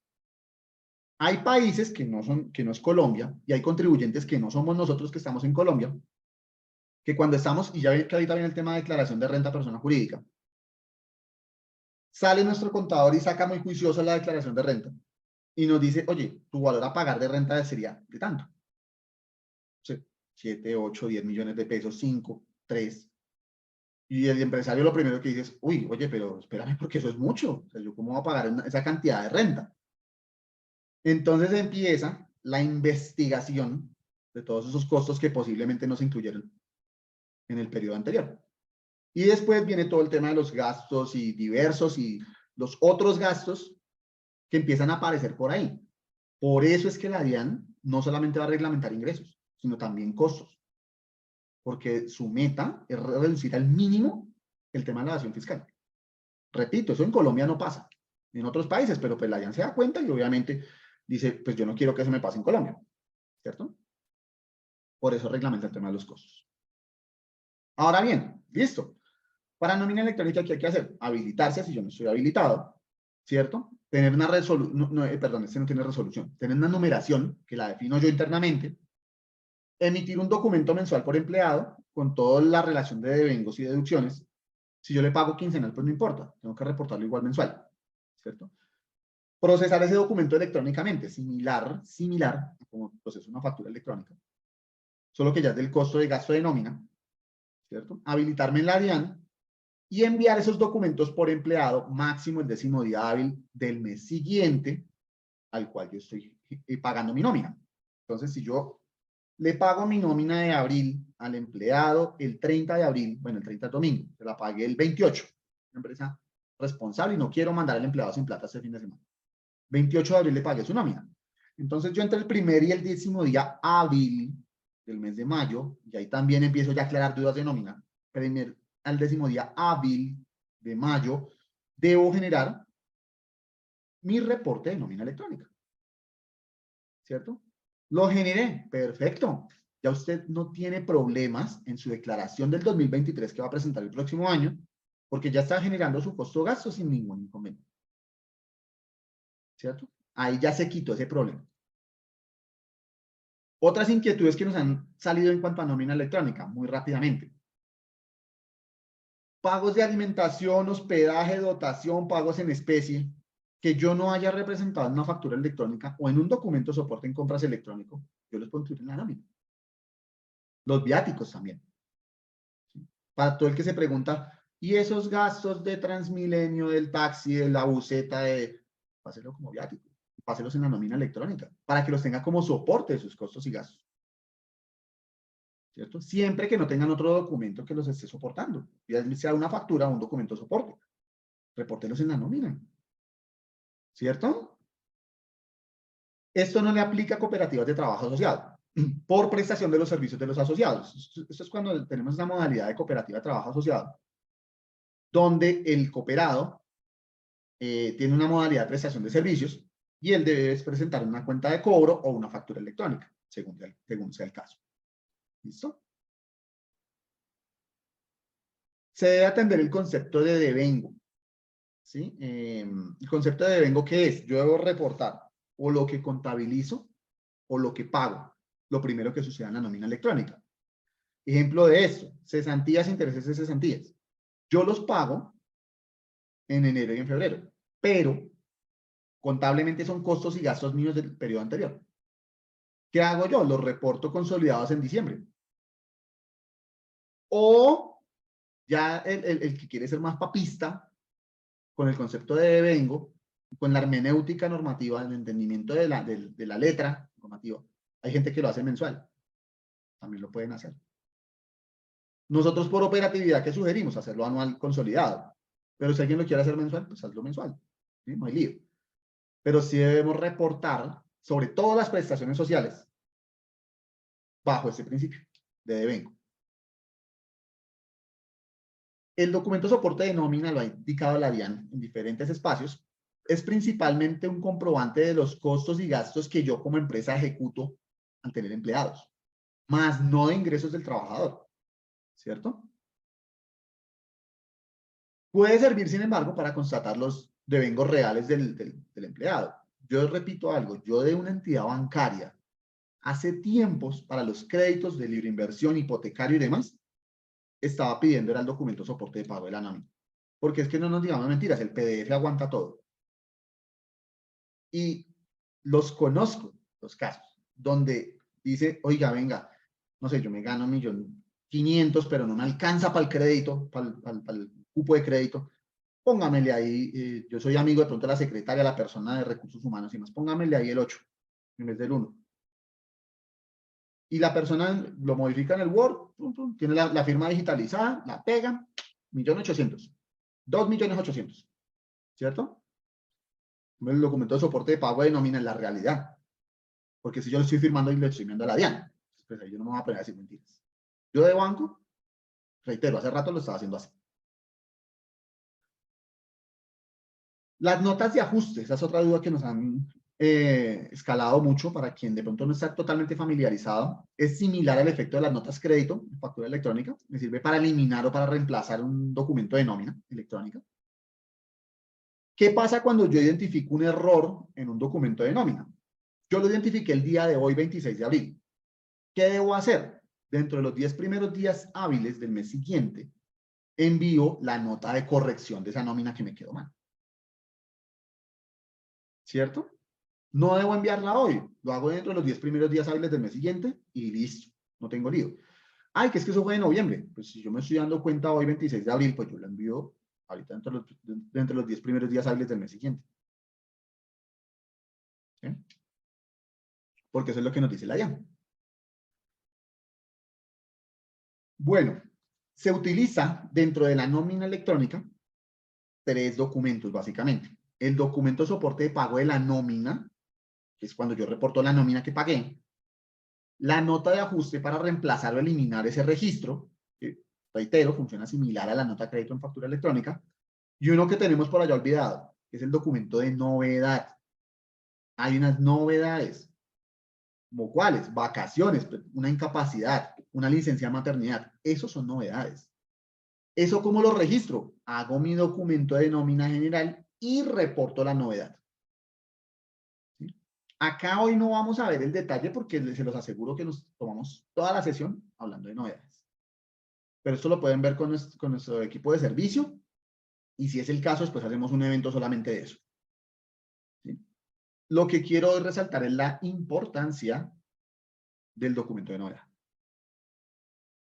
B: Hay países que no es Colombia, y hay contribuyentes que no somos nosotros que estamos en Colombia, que cuando estamos, y ya ve que ahorita viene el tema de declaración de renta persona jurídica, sale nuestro contador y saca muy juicioso la declaración de renta y nos dice, oye, tu valor a pagar de renta sería de tanto. 7, 8, 10 millones de pesos, 5, 3. Y el empresario lo primero que dice es, uy, oye, pero espérame porque eso es mucho. O sea, ¿yo cómo voy a pagar esa cantidad de renta? Entonces empieza la investigación de todos esos costos que posiblemente no se incluyeron en el periodo anterior. Y después viene todo el tema de los gastos y diversos y los otros gastos que empiezan a aparecer por ahí. Por eso es que la DIAN no solamente va a reglamentar ingresos, sino también costos. Porque su meta es reducir al mínimo el tema de la evasión fiscal. Repito, eso en Colombia no pasa. En otros países, pero pues la DIAN se da cuenta y obviamente dice, pues yo no quiero que eso me pase en Colombia. ¿Cierto? Por eso reglamenta el tema de los costos. Ahora bien, listo. Para nómina electrónica, ¿qué hay que hacer? Habilitarse si yo no estoy habilitado, ¿cierto? Tener una resolución, perdón, este no tiene resolución. Tener una numeración, que la defino yo internamente. Emitir un documento mensual por empleado, con toda la relación de devengos y deducciones. Si yo le pago quincenal, pues no importa. Tengo que reportarlo igual mensual, ¿cierto? Procesar ese documento electrónicamente, similar a como proceso una factura electrónica. Solo que ya es del costo de gasto de nómina, ¿cierto? Habilitarme en la DIAN y enviar esos documentos por empleado máximo el 10º día hábil del mes siguiente al cual yo estoy pagando mi nómina. Entonces, si yo le pago mi nómina de abril al empleado el 30 de abril, bueno, el 30 es domingo, se la pagué el 28, una empresa responsable y no quiero mandar al empleado sin plata este fin de semana. 28 de abril le pagué su nómina. Entonces, yo entre el primer y el 10º día hábil del mes de mayo, y ahí también empiezo ya a aclarar dudas de nómina, al 10º día hábil de mayo debo generar mi reporte de nómina electrónica. ¿Cierto? Lo generé, perfecto. Ya usted no tiene problemas en su declaración del 2023 que va a presentar el próximo año, porque ya está generando su costo-gasto sin ningún inconveniente. ¿Cierto? Ahí ya se quitó ese problema. Otras inquietudes que nos han salido en cuanto a nómina electrónica, muy rápidamente. Pagos de alimentación, hospedaje, dotación, pagos en especie, que yo no haya representado en una factura electrónica o en un documento de soporte en compras electrónico, yo los puedo incluir en la nómina. Los viáticos también. ¿Sí? Para todo el que se pregunta, ¿y esos gastos de Transmilenio, del taxi, de la buseta, páselo como viático, páselos en la nómina electrónica, para que los tenga como soporte de sus costos y gastos. ¿Cierto? Siempre que no tengan otro documento que los esté soportando, ya sea una factura o un documento de soporte. Repórtelos en la nómina. ¿Cierto? Esto no le aplica a cooperativas de trabajo asociado por prestación de los servicios de los asociados. Esto es cuando tenemos una modalidad de cooperativa de trabajo asociado, donde el cooperado tiene una modalidad de prestación de servicios y él debe presentar una cuenta de cobro o una factura electrónica, según sea el caso. ¿Listo? Se debe atender el concepto de devengo. ¿Sí? El concepto de devengo, ¿qué es? Yo debo reportar o lo que contabilizo o lo que pago, lo primero que suceda en la nómina electrónica. Ejemplo de esto, cesantías, intereses de cesantías. Yo los pago en enero y en febrero, pero contablemente son costos y gastos míos del periodo anterior. ¿Qué hago yo? Los reporto consolidados en diciembre. O ya el que quiere ser más papista, con el concepto de devengo, con la hermenéutica normativa, el entendimiento de la letra normativa. Hay gente que lo hace mensual. También lo pueden hacer. Nosotros por operatividad, ¿qué sugerimos? Hacerlo anual consolidado. Pero si alguien lo quiere hacer mensual, pues hazlo mensual. ¿Sí? No hay lío. Pero sí debemos reportar sobre todas las prestaciones sociales bajo ese principio de devengo. El documento soporte de nómina, lo ha indicado la DIAN en diferentes espacios, es principalmente un comprobante de los costos y gastos que yo como empresa ejecuto al tener empleados, más no de ingresos del trabajador, ¿cierto? Puede servir, sin embargo, para constatar los devengos reales del empleado. Yo repito algo, yo de una entidad bancaria, hace tiempos, para los créditos de libre inversión, hipotecario y demás, estaba pidiendo era el documento soporte de pago de la nómina. Porque es que no nos digamos mentiras, el PDF aguanta todo. Y los conozco, los casos, donde dice, oiga, venga, no sé, yo me gano 1.500.000, pero no me alcanza para el crédito, para el cupo de crédito. Póngamele ahí, yo soy amigo de pronto de la secretaria, la persona de recursos humanos y más, póngamele ahí el 8 en vez del 1. Y la persona lo modifica en el Word, tiene la firma digitalizada, la pega, 1.800.000, 2.800.000, ¿cierto? El documento de soporte de pago de nómina en la realidad. Porque si yo lo estoy firmando y le estoy enviando a la DIAN, pues ahí yo no me voy a poner a decir mentiras. Yo de banco, reitero, hace rato lo estaba haciendo así. Las notas de ajuste, esa es otra duda que nos han escalado mucho para quien de pronto no está totalmente familiarizado. Es similar al efecto de las notas crédito en factura electrónica. Me sirve para eliminar o para reemplazar un documento de nómina electrónica. ¿Qué pasa cuando yo identifico un error en un documento de nómina? Yo lo identifiqué el día de hoy, 26 de abril. ¿Qué debo hacer? Dentro de los 10 primeros días hábiles del mes siguiente, envío la nota de corrección de esa nómina que me quedó mal. ¿Cierto? No debo enviarla hoy, lo hago dentro de los 10 primeros días hábiles del mes siguiente y listo, no tengo lío. Ay, que es que eso fue en noviembre. Pues si yo me estoy dando cuenta hoy, 26 de abril, pues yo la envío ahorita dentro de los 10 primeros días hábiles del mes siguiente. ¿Sí? Porque eso es lo que nos dice la DIAN. Bueno, se utiliza dentro de la nómina electrónica 3 documentos, básicamente. El documento soporte de pago de la nómina, que es cuando yo reporto la nómina que pagué. La nota de ajuste para reemplazar o eliminar ese registro, que, reitero, funciona similar a la nota de crédito en factura electrónica. Y uno que tenemos por allá olvidado, que es el documento de novedad. Hay unas novedades. ¿Como cuáles? Vacaciones, una incapacidad, una licencia de maternidad. Esos son novedades. ¿Eso cómo lo registro? Hago mi documento de nómina general y reporto la novedad. ¿Sí? Acá hoy no vamos a ver el detalle porque se los aseguro que nos tomamos toda la sesión hablando de novedades. Pero esto lo pueden ver con nuestro equipo de servicio y si es el caso, después hacemos un evento solamente de eso. ¿Sí? Lo que quiero resaltar es la importancia del documento de novedad.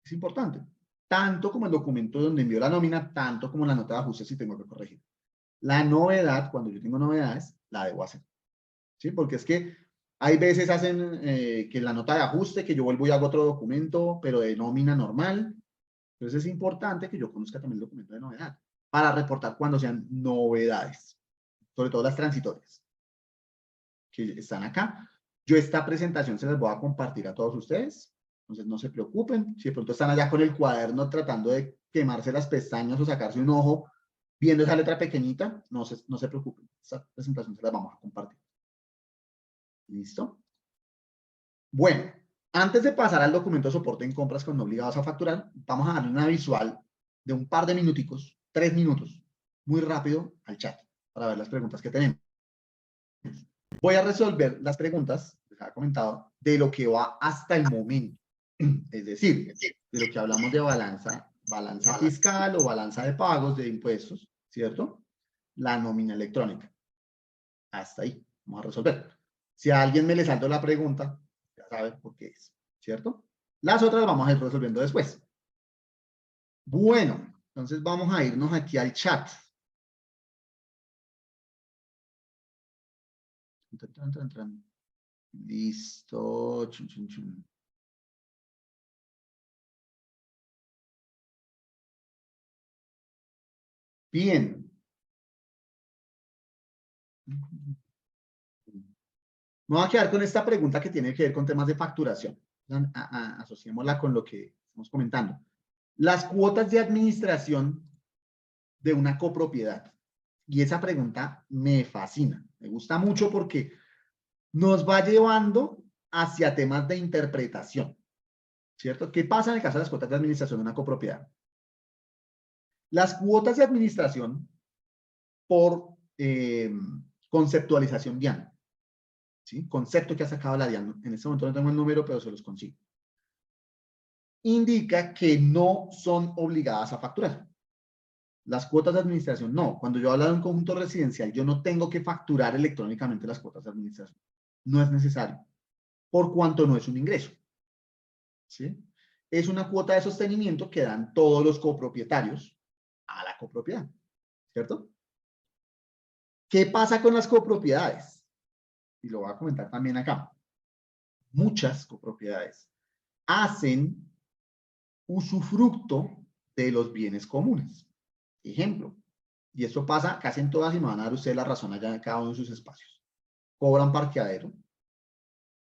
B: Es importante. Tanto como el documento donde envío la nómina, tanto como la nota de ajuste si tengo que corregir. La novedad, cuando yo tengo novedades, la debo hacer. ¿Sí? Porque es que hay veces hacen que la nota de ajuste, que yo vuelvo y hago otro documento, pero de nómina normal. Entonces es importante que yo conozca también el documento de novedad para reportar cuando sean novedades, sobre todo las transitorias que están acá. Yo esta presentación se las voy a compartir a todos ustedes, entonces no se preocupen. Si de pronto están allá con el cuaderno tratando de quemarse las pestañas o sacarse un ojo viendo esa letra pequeñita, no se preocupen. Esta presentación se las vamos a compartir. ¿Listo? Bueno, antes de pasar al documento de soporte en compras con no obligados a facturar, vamos a darle una visual de un par de minuticos, 3 minutos, muy rápido al chat para ver las preguntas que tenemos. Voy a resolver las preguntas, les había comentado, de lo que va hasta el momento. Es decir, de lo que hablamos de balanza fiscal o balanza de pagos de impuestos, ¿cierto? La nómina electrónica. Hasta ahí, vamos a resolver. Si a alguien me le saltó la pregunta, ya sabe por qué es, ¿cierto? Las otras vamos a ir resolviendo después. Bueno, entonces vamos a irnos aquí al chat. Listo. Chun, chun, chun. Bien. Me voy a quedar con esta pregunta que tiene que ver con temas de facturación. Asociémosla con lo que estamos comentando. Las cuotas de administración de una copropiedad. Y esa pregunta me fascina. Me gusta mucho porque nos va llevando hacia temas de interpretación. ¿Cierto? ¿Qué pasa en el caso de las cuotas de administración de una copropiedad? Las cuotas de administración por conceptualización DIAN. ¿Sí? Concepto que ha sacado la DIAN. En este momento no tengo el número, pero se los consigo. Indica que no son obligadas a facturar. Las cuotas de administración no. Cuando yo hablo de un conjunto residencial, yo no tengo que facturar electrónicamente las cuotas de administración. No es necesario, por cuanto no es un ingreso. ¿Sí? Es una cuota de sostenimiento que dan todos los copropietarios a la copropiedad. ¿Cierto? ¿Qué pasa con las copropiedades? Y lo voy a comentar también acá. Muchas copropiedades hacen usufructo de los bienes comunes. Ejemplo, y esto pasa casi en todas y me van a dar ustedes la razón allá en cada uno de sus espacios. Cobran parqueadero,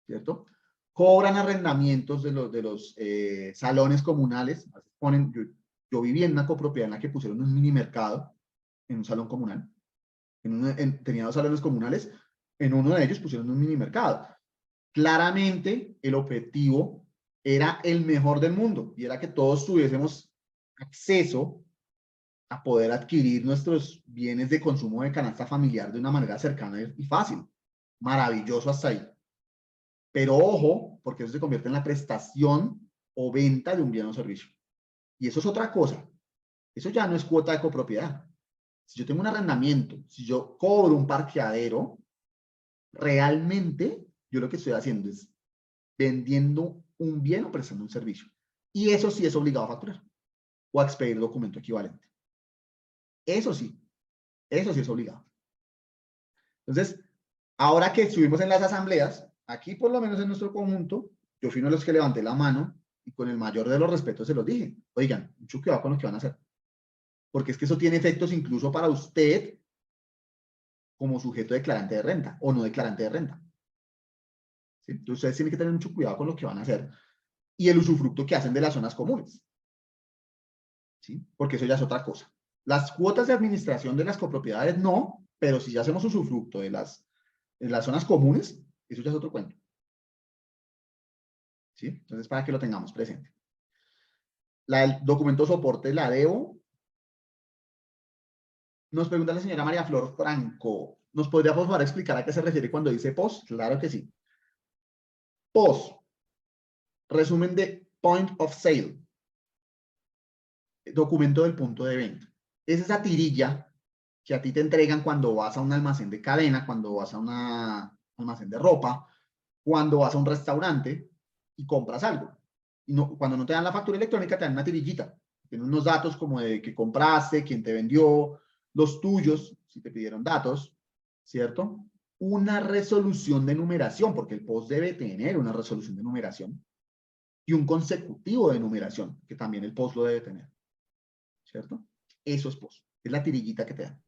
B: ¿cierto? Cobran arrendamientos de los salones comunales. Ponen, yo viví en una copropiedad en la que pusieron un mini mercado en un salón comunal. Tenía 2 salones comunales, en uno de ellos pusieron un mini mercado. Claramente el objetivo era el mejor del mundo y era que todos tuviésemos acceso a poder adquirir nuestros bienes de consumo de canasta familiar de una manera cercana y fácil. Maravilloso hasta ahí. Pero ojo, porque eso se convierte en la prestación o venta de un bien o servicio. Y eso es otra cosa. Eso ya no es cuota de copropiedad. Si yo tengo un arrendamiento, si yo cobro un parqueadero, realmente yo lo que estoy haciendo es vendiendo un bien o prestando un servicio. Y eso sí es obligado a facturar o a expedir documento equivalente. Eso sí es obligado. Entonces, ahora que estuvimos en las asambleas, aquí por lo menos en nuestro conjunto, yo fui uno de los que levanté la mano y con el mayor de los respetos se los dije. Oigan, mucho cuidado con lo que van a hacer. Porque es que eso tiene efectos incluso para usted como sujeto declarante de renta o no declarante de renta. ¿Sí? Entonces, ustedes tienen que tener mucho cuidado con lo que van a hacer y el usufructo que hacen de las zonas comunes. ¿Sí? Porque eso ya es otra cosa. Las cuotas de administración de las copropiedades no, pero si ya hacemos usufructo de las zonas comunes, eso ya es otro cuento. ¿Sí? Entonces, para que lo tengamos presente. El documento soporte la debo. Nos pregunta la señora María Flor Franco. ¿Nos podría, por favor, explicar a qué se refiere cuando dice POS? Claro que sí. POS. Resumen de Point of Sale. Documento del punto de venta. Es esa tirilla que a ti te entregan cuando vas a un almacén de cadena, cuando vas a un almacén de ropa, cuando vas a un restaurante y compras algo. Y no, cuando no te dan la factura electrónica, te dan una tirillita. Tiene unos datos como de que compraste, quién te vendió, los tuyos, si te pidieron datos, ¿cierto? Una resolución de numeración, porque el POS debe tener una resolución de numeración, y un consecutivo de numeración, que también el POS lo debe tener, ¿cierto? Eso es POS, es la tirillita que te dan.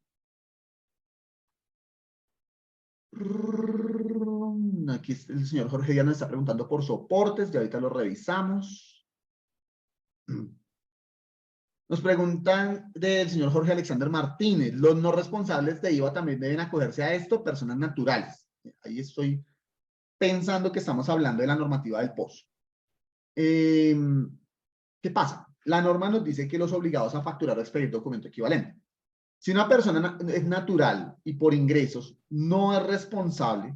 B: Aquí el señor Jorge ya nos está preguntando por soportes, ya ahorita lo revisamos. Nos preguntan del señor Jorge Alexander Martínez, los no responsables de IVA también deben acogerse a esto, personas naturales. Ahí estoy pensando que estamos hablando de la normativa del POS. ¿Qué pasa? La norma nos dice que los obligados a facturar o expedir documento equivalente. Si una persona es natural y por ingresos no es responsable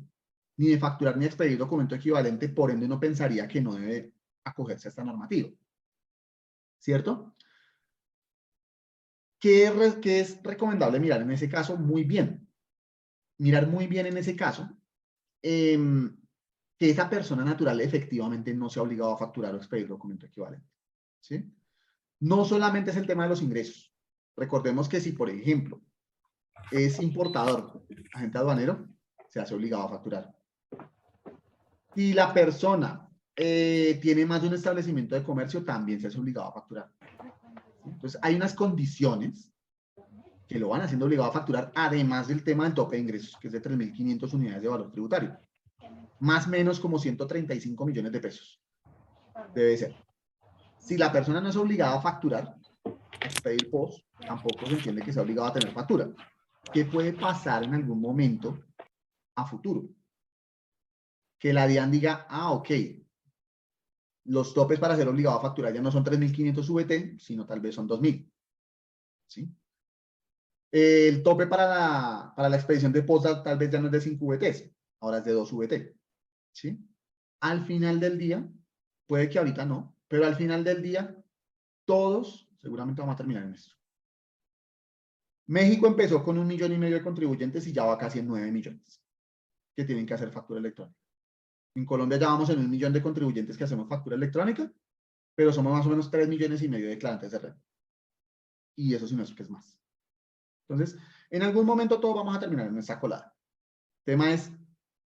B: ni de facturar ni de expedir documento equivalente, por ende uno pensaría que no debe acogerse a esta normativa. ¿Cierto? ¿Qué es recomendable mirar en ese caso? Muy bien. Mirar muy bien en ese caso que esa persona natural efectivamente no sea obligado a facturar o expedir documento equivalente. ¿Sí? No solamente es el tema de los ingresos. Recordemos que si, por ejemplo, es importador, agente aduanero, se hace obligado a facturar. Si la persona tiene más de un establecimiento de comercio, también se hace obligado a facturar. ¿Sí? Entonces, hay unas condiciones que lo van haciendo obligado a facturar, además del tema del tope de ingresos, que es de 3.500 unidades de valor tributario. Más o menos como 135 millones de pesos. Debe ser. Si la persona no es obligada a facturar, a expedir POS, tampoco se entiende que sea obligado a tener factura. ¿Qué puede pasar en algún momento a futuro? Que la DIAN diga, ok, los topes para ser obligado a facturar ya no son 3.500 VT, sino tal vez son 2.000. ¿Sí? El tope para la expedición de POS tal vez ya no es de 5 VTs, ahora es de 2 VT. ¿Sí? Al final del día, puede que ahorita no, pero al final del día, todos seguramente vamos a terminar en esto. México empezó con 1,5 millones de contribuyentes y ya va casi en 9 millones que tienen que hacer factura electrónica. En Colombia ya vamos en 1 millón de contribuyentes que hacemos factura electrónica, pero somos más o menos 3,5 millones de declarantes de red. Y eso sí no es que es más. Entonces, en algún momento todos vamos a terminar en esa colada. El tema es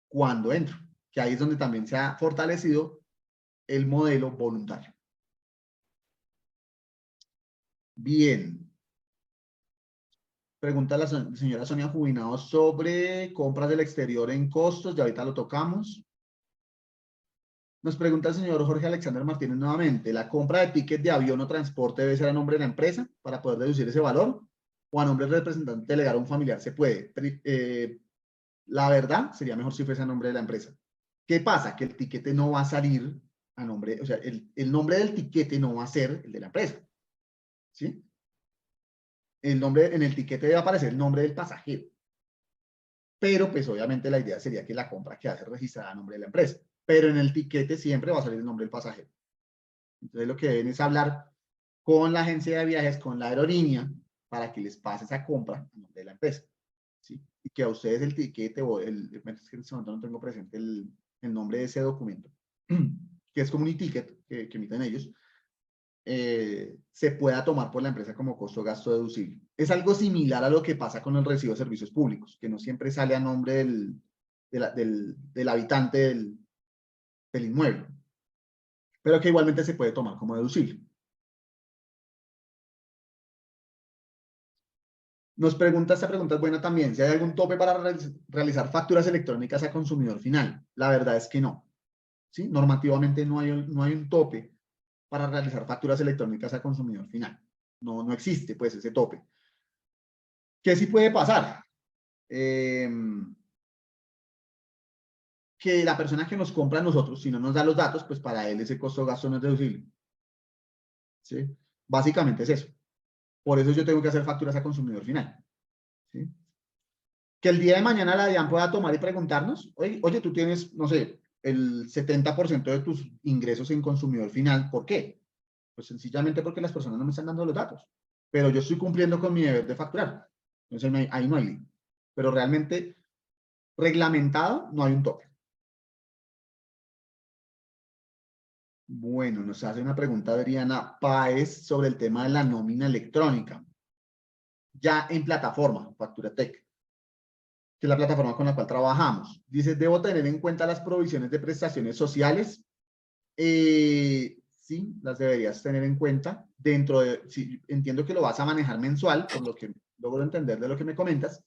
B: cuándo entro, que ahí es donde también se ha fortalecido el modelo voluntario. Bien. Pregunta la señora Sonia Jubinado sobre compras del exterior en costos, ya ahorita lo tocamos. Nos pregunta el señor Jorge Alexander Martínez nuevamente, ¿la compra de ticket de avión o transporte debe ser a nombre de la empresa para poder deducir ese valor? ¿O a nombre del representante legal o un familiar se puede? La verdad, sería mejor si fuese a nombre de la empresa. ¿Qué pasa? Que el tiquete no va a salir a nombre, o sea, el nombre del tiquete no va a ser el de la empresa. ¿Sí? El nombre, en el tiquete debe aparecer el nombre del pasajero. Pero, pues, obviamente la idea sería que la compra quedase registrada a nombre de la empresa. Pero en el tiquete siempre va a salir el nombre del pasajero. Entonces, lo que deben es hablar con la agencia de viajes, con la aerolínea, para que les pase esa compra a nombre de la empresa. ¿Sí? Y que a ustedes el tiquete o es que en este momento no tengo presente el nombre de ese documento, que es como un ticket que emiten ellos, se pueda tomar por la empresa como costo gasto deducible. Es algo similar a lo que pasa con el recibo de servicios públicos, que no siempre sale a nombre del habitante del inmueble, pero que igualmente se puede tomar como deducible. Nos pregunta, esta pregunta es buena también, si hay algún tope para realizar facturas electrónicas a consumidor final. La verdad es que no. ¿Sí? Normativamente no hay un tope para realizar facturas electrónicas a consumidor final. No existe, pues, ese tope. ¿Qué sí puede pasar? Que la persona que nos compra a nosotros, si no nos da los datos, pues para él ese costo de gasto no es deducible. ¿Sí? Básicamente es eso. Por eso yo tengo que hacer facturas a consumidor final. ¿Sí? Que el día de mañana la DIAN pueda tomar y preguntarnos, oye, tú tienes, no sé, el 70% de tus ingresos en consumidor final, ¿por qué? Pues sencillamente porque las personas no me están dando los datos, pero yo estoy cumpliendo con mi deber de facturar. Entonces ahí no hay lío. Pero realmente reglamentado no hay un tope. Bueno, nos hace una pregunta Adriana Páez sobre el tema de la nómina electrónica. Ya en plataforma, FacturaTech, que es la plataforma con la cual trabajamos. Dice, ¿debo tener en cuenta las provisiones de prestaciones sociales? Sí, las deberías tener en cuenta. Dentro de, si entiendo que lo vas a manejar mensual, por lo que logro entender de lo que me comentas,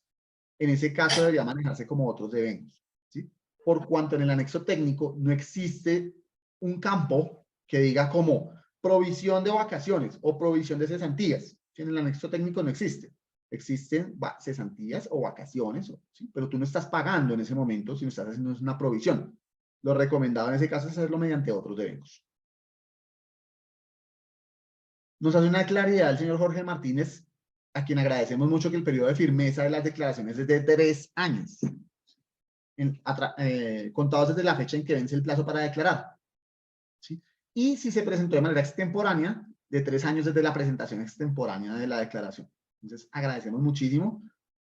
B: en ese caso debería manejarse como otros devengas, ¿sí? Por cuanto en el anexo técnico no existe un campo que diga como provisión de vacaciones o provisión de cesantías. En el anexo técnico no existe. Existen cesantías o vacaciones, ¿sí? Pero tú no estás pagando en ese momento, sino estás haciendo una provisión. Lo recomendado en ese caso es hacerlo mediante otros devengas. Nos hace una claridad el señor Jorge Martínez, a quien agradecemos mucho, que el periodo de firmeza de las declaraciones es de 3 años, contados desde la fecha en que vence el plazo para declarar. ¿Sí? Y si se presentó de manera extemporánea, de 3 años desde la presentación extemporánea de la declaración. Entonces, agradecemos muchísimo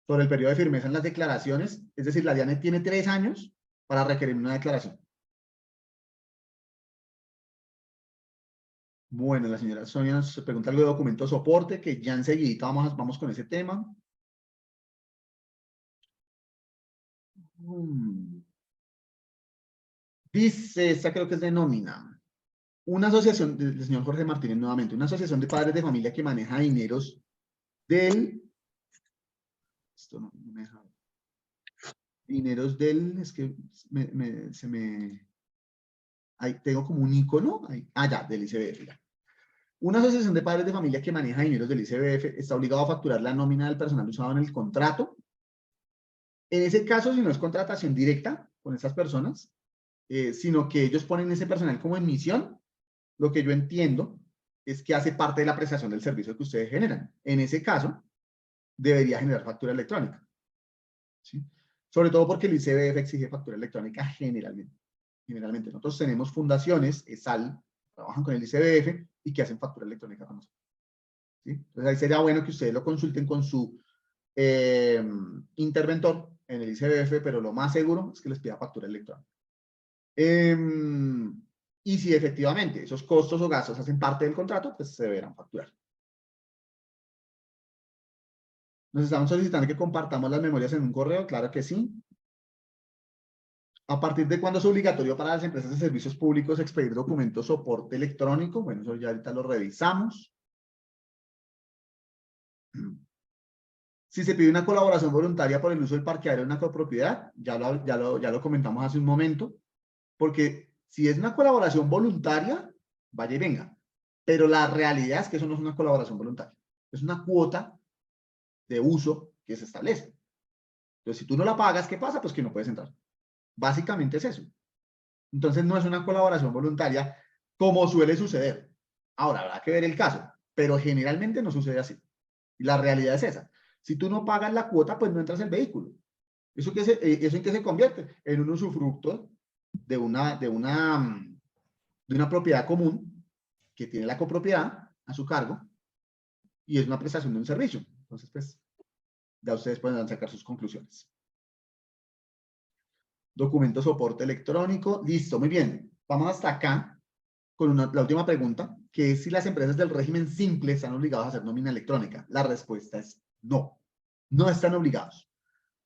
B: sobre el periodo de firmeza en las declaraciones, es decir, la DIANE tiene 3 años para requerir una declaración. Bueno, la señora Sonia nos pregunta algo de documento soporte, que ya enseguida vamos con ese tema. Dice, esta creo que es de nómina. Una asociación, del señor Jorge Martínez nuevamente, una asociación de padres de familia que maneja dineros del... Esto no me deja... Dineros del... Es que se me... Ahí tengo como un icono. Ahí, ya, del ICBF. Ya. Una asociación de padres de familia que maneja dineros del ICBF está obligado a facturar la nómina del personal usado en el contrato. En ese caso, si no es contratación directa con esas personas, sino que ellos ponen ese personal como en misión, lo que yo entiendo es que hace parte de la prestación del servicio que ustedes generan. En ese caso, debería generar factura electrónica. ¿Sí? Sobre todo porque el ICBF exige factura electrónica generalmente. Generalmente. Nosotros tenemos fundaciones, ESAL, trabajan con el ICBF y que hacen factura electrónica con nosotros. ¿Sí? Entonces ahí sería bueno que ustedes lo consulten con su interventor en el ICBF, pero lo más seguro es que les pida factura electrónica. Y si efectivamente esos costos o gastos hacen parte del contrato, pues se deberán facturar. Nos estamos solicitando que compartamos las memorias en un correo, claro que sí. ¿A partir de cuándo es obligatorio para las empresas de servicios públicos expedir documentos soporte electrónico? Bueno, eso ya ahorita lo revisamos. Si se pide una colaboración voluntaria por el uso del parqueadero en una copropiedad, ya lo comentamos hace un momento, porque si es una colaboración voluntaria, vaya y venga. Pero la realidad es que eso no es una colaboración voluntaria. Es una cuota de uso que se establece. Entonces, si tú no la pagas, ¿qué pasa? Pues que no puedes entrar. Básicamente es eso. Entonces, no es una colaboración voluntaria como suele suceder. Ahora, habrá que ver el caso, pero generalmente no sucede así. Y la realidad es esa. Si tú no pagas la cuota, pues no entras el vehículo. ¿Eso en qué se convierte? En un usufructo de una propiedad común que tiene la copropiedad a su cargo y es una prestación de un servicio. Entonces, pues, ya ustedes pueden sacar sus conclusiones. Documento soporte electrónico. Listo, muy bien. Vamos hasta acá con la última pregunta, que es si las empresas del régimen simple están obligadas a hacer nómina electrónica. La respuesta es no. No están obligados,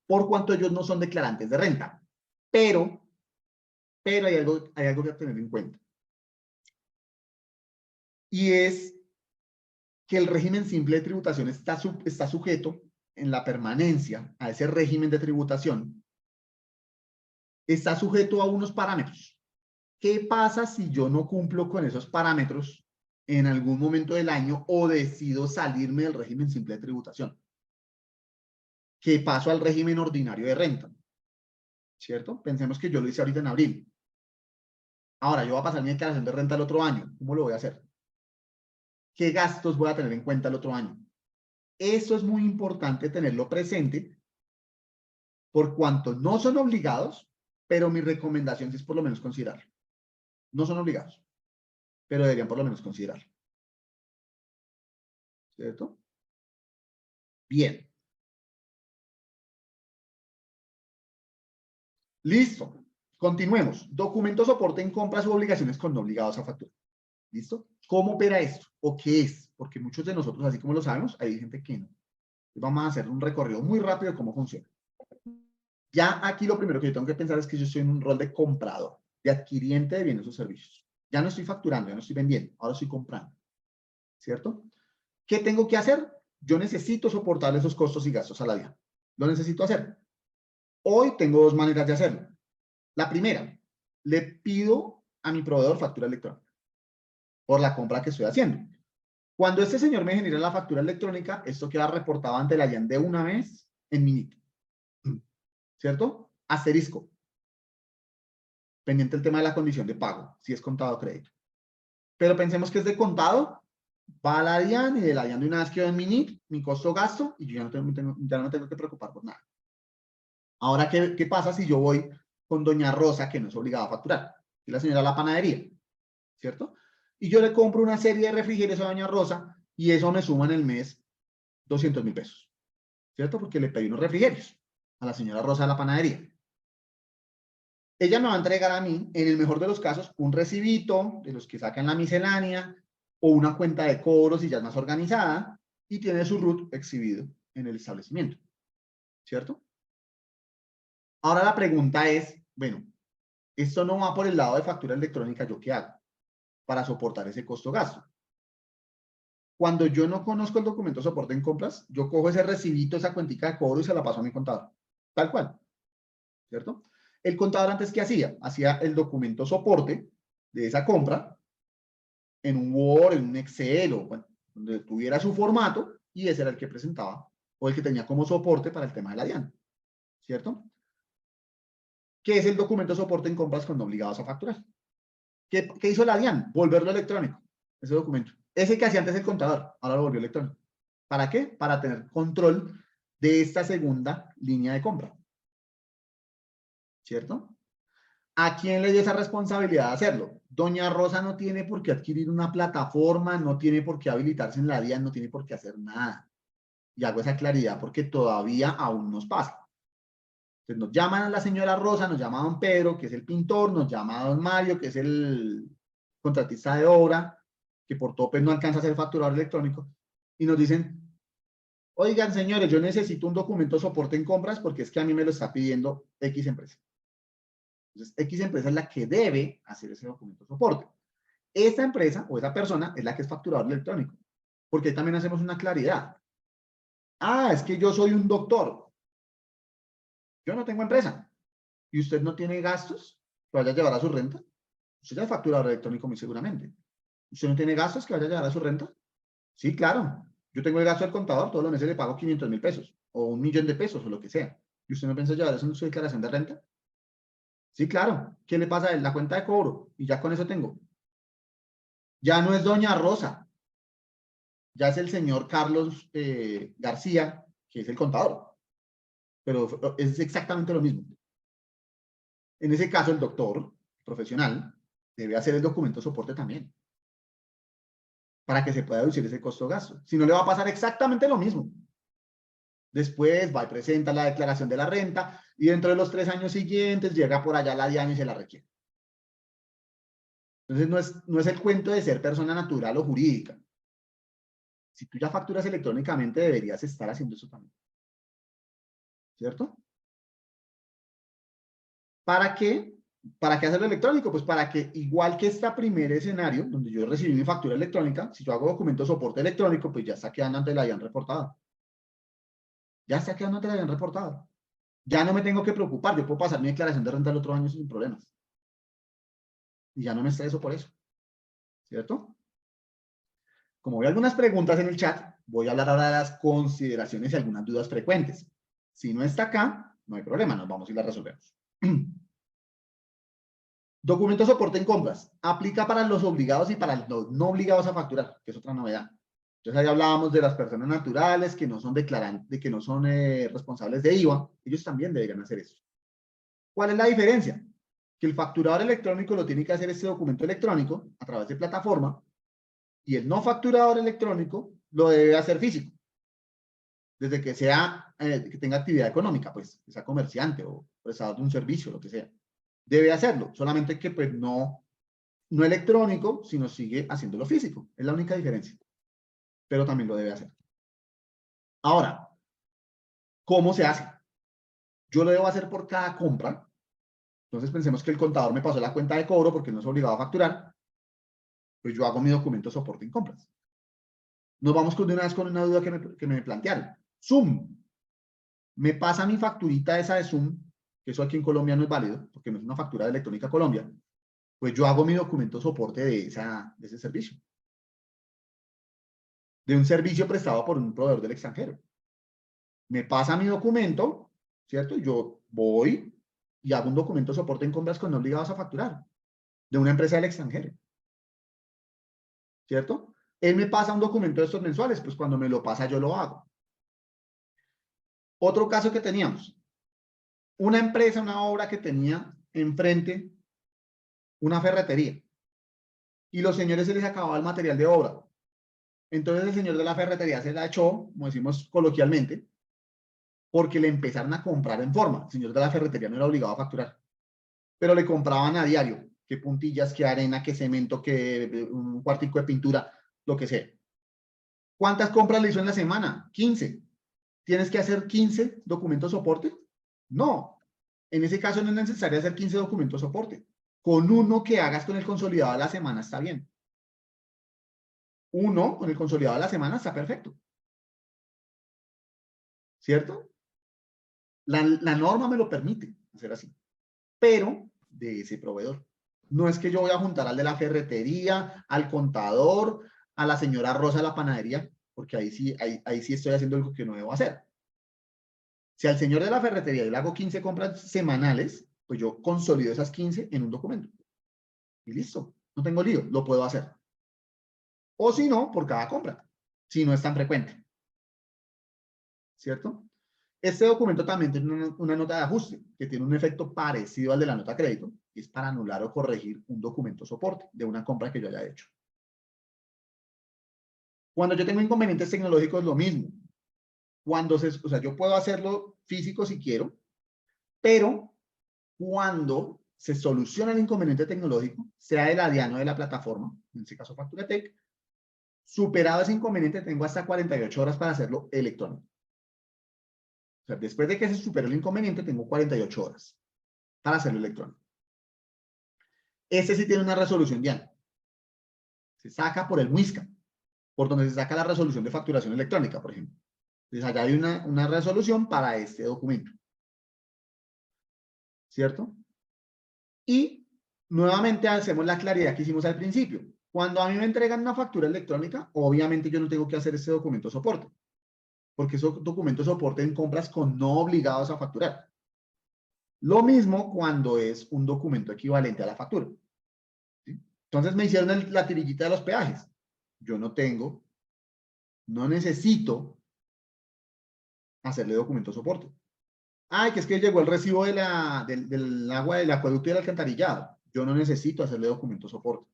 B: por cuanto ellos no son declarantes de renta. Pero hay algo que tener en cuenta. Y es que el régimen simple de tributación está sujeto en la permanencia a ese régimen de tributación, está sujeto a unos parámetros. ¿Qué pasa si yo no cumplo con esos parámetros en algún momento del año o decido salirme del régimen simple de tributación? que paso al régimen ordinario de renta. ¿Cierto? Pensemos que yo lo hice ahorita en abril. Ahora, yo voy a pasar mi declaración de renta el otro año. ¿Cómo lo voy a hacer? ¿Qué gastos voy a tener en cuenta el otro año? Eso es muy importante tenerlo presente, por cuanto no son obligados, pero mi recomendación es por lo menos considerarlo. No son obligados, pero deberían por lo menos considerarlo. ¿Cierto? Bien. Listo. Continuemos. Documento soporte en compras u obligaciones con no obligados a factura. ¿Listo? ¿Cómo opera esto? ¿O qué es? Porque muchos de nosotros, así como lo sabemos, hay gente que no. Vamos a hacer un recorrido muy rápido de cómo funciona. Ya aquí lo primero que yo tengo que pensar es que yo estoy en un rol de comprador, de adquiriente de bienes o servicios. Ya no estoy facturando, ya no estoy vendiendo, ahora estoy comprando. ¿Cierto? ¿Qué tengo que hacer? Yo necesito soportar esos costos y gastos a la DIAN. Lo necesito hacer. Hoy tengo dos maneras de hacerlo. La primera, le pido a mi proveedor factura electrónica por la compra que estoy haciendo. Cuando este señor me genera la factura electrónica, esto queda reportado ante la DIAN de una vez en Minit. ¿Cierto? Asterisco. Pendiente el tema de la condición de pago, si es contado o crédito. Pero pensemos que es de contado, va a la DIAN y de la DIAN de una vez quedó en Minit, mi costo-gasto, y yo ya no tengo que preocupar por nada. Ahora, ¿qué pasa si yo voy con doña Rosa, que no es obligada a facturar? Y la señora de la panadería, ¿cierto? Y yo le compro una serie de refrigerios a doña Rosa y eso me suma en el mes 200.000 pesos, ¿cierto? Porque le pedí unos refrigerios a la señora Rosa de la panadería. Ella me va a entregar a mí, en el mejor de los casos, un recibito de los que sacan la miscelánea o una cuenta de cobros y ya es más organizada y tiene su RUT exhibido en el establecimiento, ¿cierto? Ahora la pregunta es, bueno, esto no va por el lado de factura electrónica, ¿yo qué hago para soportar ese costo-gasto? Cuando yo no conozco el documento de soporte en compras, yo cojo ese recibito, esa cuentica de cobro y se la paso a mi contador, tal cual, ¿cierto? El contador antes, ¿qué hacía? Hacía el documento soporte de esa compra en un Word, en un Excel, o bueno, donde tuviera su formato, y ese era el que presentaba, o el que tenía como soporte para el tema de la DIAN, ¿cierto? ¿Qué es el documento de soporte en compras cuando obligados a facturar? ¿Qué hizo la DIAN? Volverlo electrónico, ese documento. Ese que hacía antes el contador, ahora lo volvió electrónico. ¿Para qué? Para tener control de esta segunda línea de compra, ¿cierto? ¿A quién le dio esa responsabilidad de hacerlo? Doña Rosa no tiene por qué adquirir una plataforma, no tiene por qué habilitarse en la DIAN, no tiene por qué hacer nada. Y hago esa claridad porque todavía aún nos pasa. Entonces nos llaman a la señora Rosa, nos llama a don Pedro, que es el pintor, nos llama a don Mario, que es el contratista de obra, que por tope no alcanza a hacer facturador electrónico, y nos dicen, oigan señores, yo necesito un documento de soporte en compras porque es que a mí me lo está pidiendo X empresa. Entonces, X empresa es la que debe hacer ese documento de soporte. Esta empresa o esa persona es la que es facturador electrónico, porque también hacemos una claridad. Ah, es que yo soy un doctor. Yo no tengo empresa. ¿Y usted no tiene gastos que vaya a llevar a su renta? Usted ya es facturador electrónico muy seguramente. ¿Usted no tiene gastos que vaya a llevar a su renta? Sí, claro. Yo tengo el gasto del contador, todos los meses le pago 500.000 pesos o 1.000.000 de pesos o lo que sea. ¿Y usted no piensa llevar eso en su declaración de renta? Sí, claro. ¿Qué le pasa a él? La cuenta de cobro. Y ya con eso tengo. Ya no es doña Rosa. Ya es el señor Carlos García, que es el contador. Pero es exactamente lo mismo. En ese caso, el doctor profesional debe hacer el documento de soporte también, para que se pueda deducir ese costo-gasto. Si no, le va a pasar exactamente lo mismo. Después va y presenta la declaración de la renta y dentro de los 3 años siguientes llega por allá la DIAN y se la requiere. Entonces no es el cuento de ser persona natural o jurídica. Si tú ya facturas electrónicamente, deberías estar haciendo eso también. ¿Cierto? ¿Para qué? ¿Para qué hacerlo electrónico? Pues para que, igual que este primer escenario, donde yo recibí mi factura electrónica, si yo hago documento de soporte electrónico, pues ya está quedando ante la DIAN reportada. Ya está quedando ante la DIAN reportada. Ya no me tengo que preocupar, yo puedo pasar mi declaración de renta el otro año sin problemas. Y ya no me estreso por eso. ¿Cierto? Como veo algunas preguntas en el chat, voy a hablar ahora de las consideraciones y algunas dudas frecuentes. Si no está acá, no hay problema, nos vamos y la resolvemos. Documento soporte en compras. Aplica para los obligados y para los no obligados a facturar, que es otra novedad. Entonces ahí hablábamos de las personas naturales que no son declarantes, que no son responsables de IVA. Ellos también deberían hacer eso. ¿Cuál es la diferencia? Que el facturador electrónico lo tiene que hacer este documento electrónico a través de plataforma y el no facturador electrónico lo debe hacer físico. Desde que sea, que tenga actividad económica, pues, que sea comerciante o prestador de un servicio, lo que sea. Debe hacerlo, solamente que pues no electrónico, sino sigue haciéndolo físico. Es la única diferencia. Pero también lo debe hacer. Ahora, ¿cómo se hace? Yo lo debo hacer por cada compra. Entonces pensemos que el contador me pasó la cuenta de cobro porque no es obligado a facturar. Pues yo hago mi documento de soporte en compras. Nos vamos de una vez con una duda que me plantearon. Zoom. Me pasa mi facturita esa de Zoom, que eso aquí en Colombia no es válido, porque no es una factura de Electrónica Colombia. Pues yo hago mi documento de soporte de ese servicio. De un servicio prestado por un proveedor del extranjero. Me pasa mi documento, ¿cierto? Yo voy y hago un documento de soporte en compras con no obligados a facturar. De una empresa del extranjero. ¿Cierto? Él me pasa un documento de estos mensuales, pues cuando me lo pasa yo lo hago. Otro caso que teníamos. Una empresa, una obra que tenía enfrente una ferretería. Y los señores se les acababa el material de obra. Entonces el señor de la ferretería se la echó, como decimos coloquialmente, porque le empezaron a comprar en forma. El señor de la ferretería no era obligado a facturar. Pero le compraban a diario. Que puntillas, que arena, que cemento, que un cuartico de pintura, lo que sea. ¿Cuántas compras le hizo en la semana? 15. ¿Tienes que hacer 15 documentos soporte? No. En ese caso no es necesario hacer 15 documentos soporte. Con uno que hagas con el consolidado de la semana está bien. Uno con el consolidado de la semana está perfecto. ¿Cierto? La norma me lo permite hacer así. Pero de ese proveedor. No es que yo voy a juntar al de la ferretería, al contador, a la señora Rosa de la panadería, porque ahí sí estoy haciendo algo que no debo hacer. Si al señor de la ferretería le hago 15 compras semanales, pues yo consolido esas 15 en un documento. Y listo, no tengo lío, lo puedo hacer. O si no, por cada compra, si no es tan frecuente. ¿Cierto? Este documento también tiene una nota de ajuste, que tiene un efecto parecido al de la nota de crédito, y es para anular o corregir un documento soporte de una compra que yo haya hecho. Cuando yo tengo inconvenientes tecnológicos, lo mismo. O sea, yo puedo hacerlo físico si quiero, pero cuando se soluciona el inconveniente tecnológico, sea el adiano de la plataforma, en este caso FacturaTech, superado ese inconveniente, tengo hasta 48 horas para hacerlo electrónico. O sea, después de que se superó el inconveniente, tengo 48 horas para hacerlo electrónico. Este sí tiene una resolución diana. Se saca por el MUISCA, por donde se saca la resolución de facturación electrónica, por ejemplo. Entonces, allá hay una resolución para este documento. ¿Cierto? Y nuevamente hacemos la claridad que hicimos al principio. Cuando a mí me entregan una factura electrónica, obviamente yo no tengo que hacer este documento de soporte, porque esos documentos de soporte en compras con no obligados a facturar. Lo mismo cuando es un documento equivalente a la factura. ¿Sí? Entonces me hicieron la tirillita de los peajes. Yo no necesito hacerle documento de soporte. Ay, que es que llegó el recibo del agua del acueducto y del alcantarillado. Yo no necesito hacerle documento de soporte.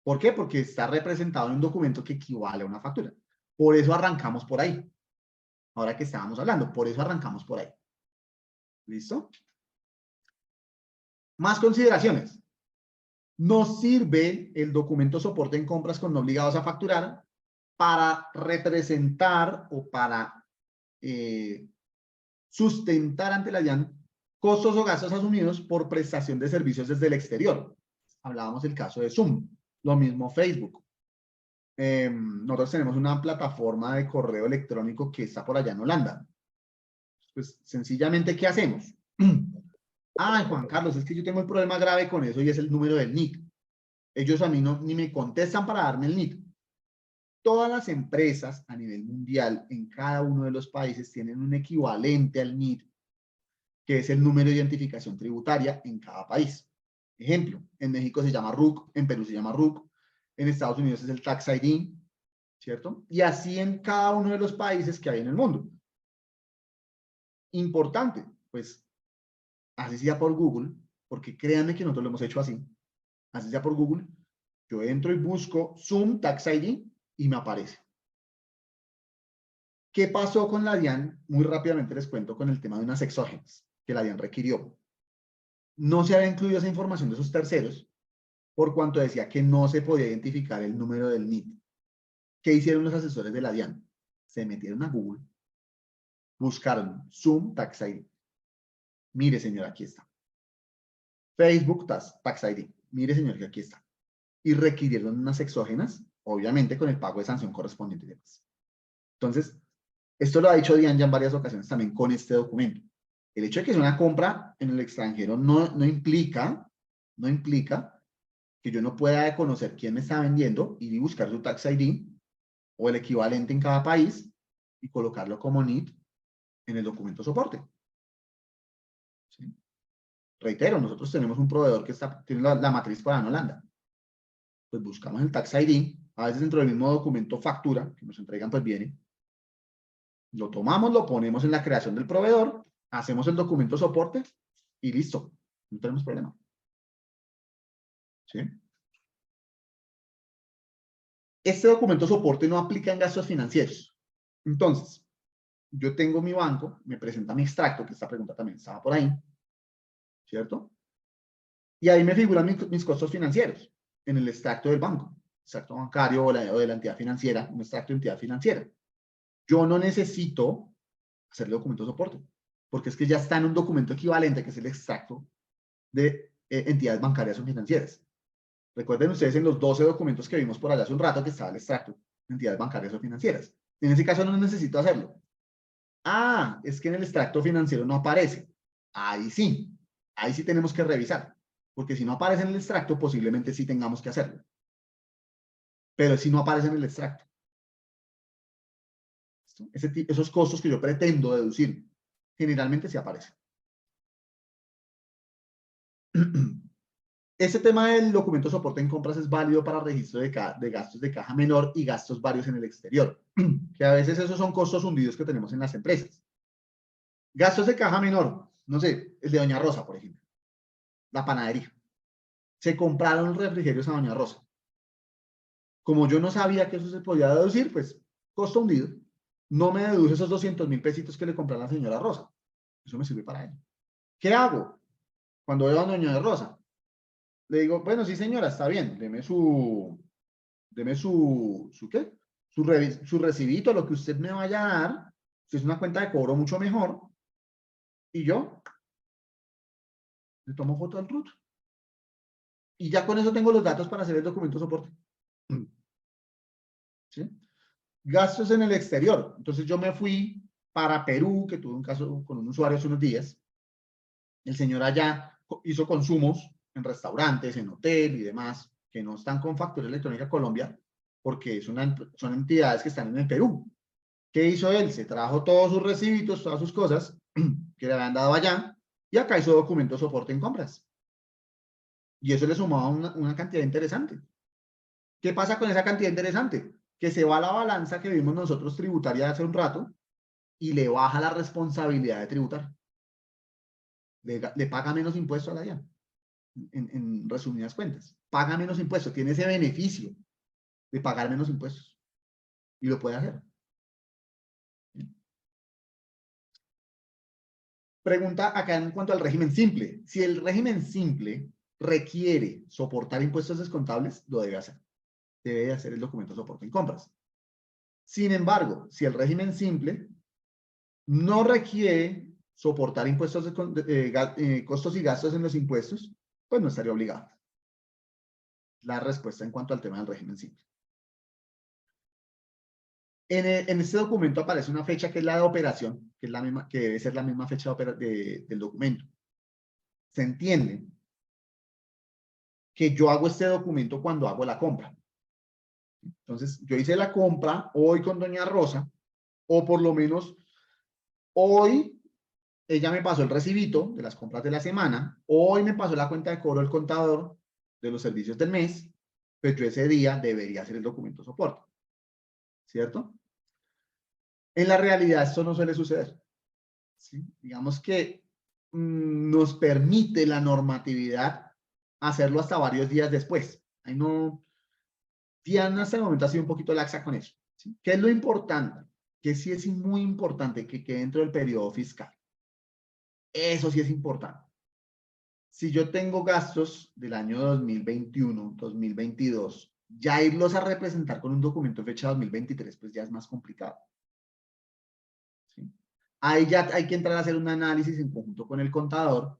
B: ¿Por qué? Porque está representado en un documento que equivale a una factura. Por eso arrancamos por ahí. Ahora que estábamos hablando, por eso arrancamos por ahí. ¿Listo? Más consideraciones. No sirve el documento soporte en compras con no obligados a facturar para representar o para sustentar ante la DIAN costos o gastos asumidos por prestación de servicios desde el exterior. Hablábamos del caso de Zoom. Lo mismo Facebook. Nosotros tenemos una plataforma de correo electrónico que está por allá en Holanda. Pues sencillamente, ¿qué hacemos? Ay, Juan Carlos, es que yo tengo un problema grave con eso y es el número del NIC. Ellos a mí ni me contestan para darme el NIC. todas las empresas a nivel mundial en cada uno de los países tienen un equivalente al NID, que es el número de identificación tributaria en cada país. Ejemplo, en México se llama RUC, en Perú se llama RUC, en Estados Unidos es el Tax ID, ¿cierto? Y así en cada uno de los países que hay en el mundo. Importante, pues, así sea por Google, porque créanme que nosotros lo hemos hecho así, así sea por Google, yo entro y busco Zoom Tax ID y me aparece. ¿Qué pasó con la DIAN? Muy rápidamente les cuento con el tema de unas exógenas que la DIAN requirió. No se había incluido esa información de esos terceros por cuanto decía que no se podía identificar el número del NIT. ¿Qué hicieron los asesores de la DIAN? Se metieron a Google, buscaron Zoom Tax ID. Mire, señor, aquí está. Facebook Tax ID. Mire, señor, que aquí está. Y requirieron unas exógenas, obviamente con el pago de sanción correspondiente y demás. Entonces, esto lo ha dicho Diane ya en varias ocasiones también con este documento. El hecho de que sea una compra en el extranjero no implica que yo no pueda conocer quién me está vendiendo y buscar su Tax ID o el equivalente en cada país y colocarlo como NID en el documento soporte. ¿Sí? Reitero, nosotros tenemos un proveedor que tiene la matriz para en Holanda. Pues buscamos el Tax ID, a veces dentro del mismo documento factura que nos entregan, pues viene. Lo tomamos, lo ponemos en la creación del proveedor, hacemos el documento soporte y listo. No tenemos problema. ¿Sí? Este documento soporte no aplica en gastos financieros. Entonces, yo tengo mi banco, me presenta mi extracto, que esta pregunta también estaba por ahí, ¿cierto? Y ahí me figuran mis costos financieros en el extracto del banco, extracto bancario o de la entidad financiera, un extracto de entidad financiera. Yo no necesito hacer el documento soporte, porque es que ya está en un documento equivalente, que es el extracto de entidades bancarias o financieras. Recuerden ustedes en los 12 documentos que vimos por allá hace un rato que estaba el extracto de entidades bancarias o financieras. En ese caso no necesito hacerlo. Ah, es que en el extracto financiero no aparece. Ahí sí tenemos que revisar, porque si no aparece en el extracto, posiblemente sí tengamos que hacerlo. Pero si no aparece en el extracto. Esos costos que yo pretendo deducir, generalmente sí aparecen. Este tema del documento de soporte en compras es válido para registro de gastos de caja menor y gastos varios en el exterior, que a veces esos son costos hundidos que tenemos en las empresas. Gastos de caja menor, no sé, el de Doña Rosa, por ejemplo, la panadería. Se compraron refrigerios a Doña Rosa. Como yo no sabía que eso se podía deducir, pues, costo hundido. No me deduce esos 200.000 pesitos que le compré a la señora Rosa. Eso me sirve para ella. ¿Qué hago? Cuando veo a Doña Rosa, le digo, bueno, sí señora, está bien, deme su ¿qué? Su recibito, lo que usted me vaya a dar, si es una cuenta de cobro mucho mejor, y yo le tomo foto al RUT. Y ya con eso tengo los datos para hacer el documento de soporte. ¿Sí? Gastos en el exterior. Entonces yo me fui para Perú, que tuve un caso con un usuario hace unos días. El señor allá hizo consumos en restaurantes, en hotel y demás, que no están con factura electrónica Colombia, porque son entidades que están en el Perú. ¿Qué hizo él? Se trajo todos sus recibitos, todas sus cosas que le habían dado allá, y acá hizo documento de soporte en compras. Y eso le sumaba una cantidad interesante. ¿Qué pasa con esa cantidad interesante? Que se va a la balanza que vimos nosotros tributaria hace un rato y le baja la responsabilidad de tributar. Le paga menos impuestos a la DIAN. En resumidas cuentas, paga menos impuestos, tiene ese beneficio de pagar menos impuestos y lo puede hacer. Pregunta acá en cuanto al régimen simple. Si el régimen simple requiere soportar impuestos descontables, lo debe hacer. Debe hacer el documento de soporte en compras. Sin embargo, si el régimen simple no requiere soportar impuestos costos y gastos en los impuestos, pues no estaría obligado. La respuesta en cuanto al tema del régimen simple. En este documento aparece una fecha que es la de operación, que es la misma, que debe ser la misma fecha del documento. Se entiende que yo hago este documento cuando hago la compra. Entonces, yo hice la compra hoy con doña Rosa, o por lo menos hoy ella me pasó el recibito de las compras de la semana, hoy me pasó la cuenta de cobro del contador de los servicios del mes, pues yo ese día debería hacer el documento soporte, ¿cierto? En la realidad esto no suele suceder, ¿sí? Digamos que nos permite la normatividad hacerlo hasta varios días después. Ahí no, Diana hasta el momento ha sido un poquito laxa con eso, ¿sí? ¿Qué es lo importante? Que sí es muy importante que quede dentro del periodo fiscal. Eso sí es importante. Si yo tengo gastos del año 2021, 2022, ya irlos a representar con un documento de fecha 2023, pues ya es más complicado, ¿sí? Ahí ya hay que entrar a hacer un análisis en conjunto con el contador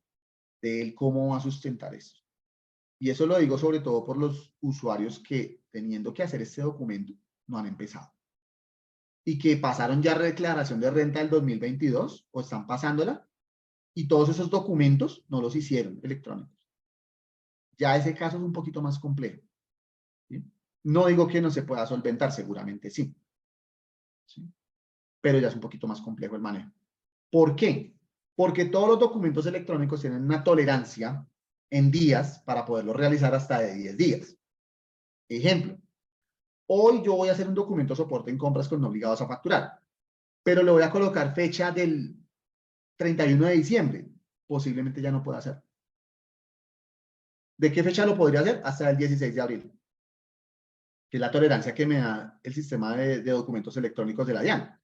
B: de él cómo va a sustentar esto. Y eso lo digo sobre todo por los usuarios que, teniendo que hacer este documento, no han empezado. Y que pasaron ya declaración de renta del 2022 o están pasándola y todos esos documentos no los hicieron electrónicos. Ya ese caso es un poquito más complejo, ¿sí? No digo que no se pueda solventar, seguramente sí, ¿sí? Pero ya es un poquito más complejo el manejo. ¿Por qué? Porque todos los documentos electrónicos tienen una tolerancia en días para poderlo realizar hasta de 10 días. Ejemplo, hoy yo voy a hacer un documento soporte en compras con no obligados a facturar, pero le voy a colocar fecha del 31 de diciembre. Posiblemente ya no pueda hacer. ¿De qué fecha lo podría hacer? Hasta el 16 de abril, que es la tolerancia que me da el sistema de documentos electrónicos de la DIAN.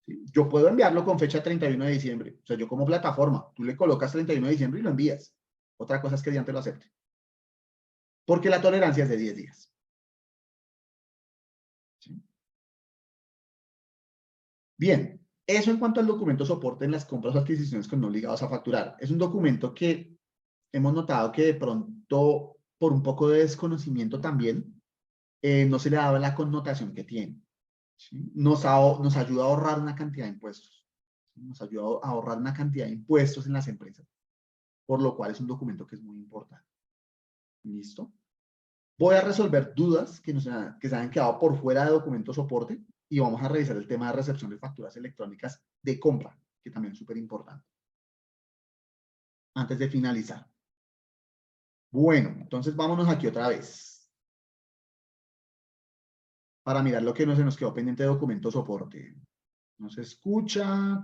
B: ¿Sí? Yo puedo enviarlo con fecha 31 de diciembre. O sea, yo como plataforma, tú le colocas 31 de diciembre y lo envías. Otra cosa es que DIAN te lo acepte. Porque la tolerancia es de 10 días. ¿Sí? Bien, eso en cuanto al documento soporte en las compras o adquisiciones con no obligados a facturar. Es un documento que hemos notado que de pronto, por un poco de desconocimiento también, no se le daba la connotación que tiene, ¿sí? Nos ayuda a ahorrar una cantidad de impuestos, ¿sí? Nos ayuda a ahorrar una cantidad de impuestos en las empresas, por lo cual es un documento que es muy importante. ¿Listo? Voy a resolver dudas que se han quedado por fuera de documento soporte y vamos a revisar el tema de recepción de facturas electrónicas de compra, que también es súper importante. Antes de finalizar. Bueno, entonces vámonos aquí otra vez para mirar lo que no se nos quedó pendiente de documento soporte. No se escucha.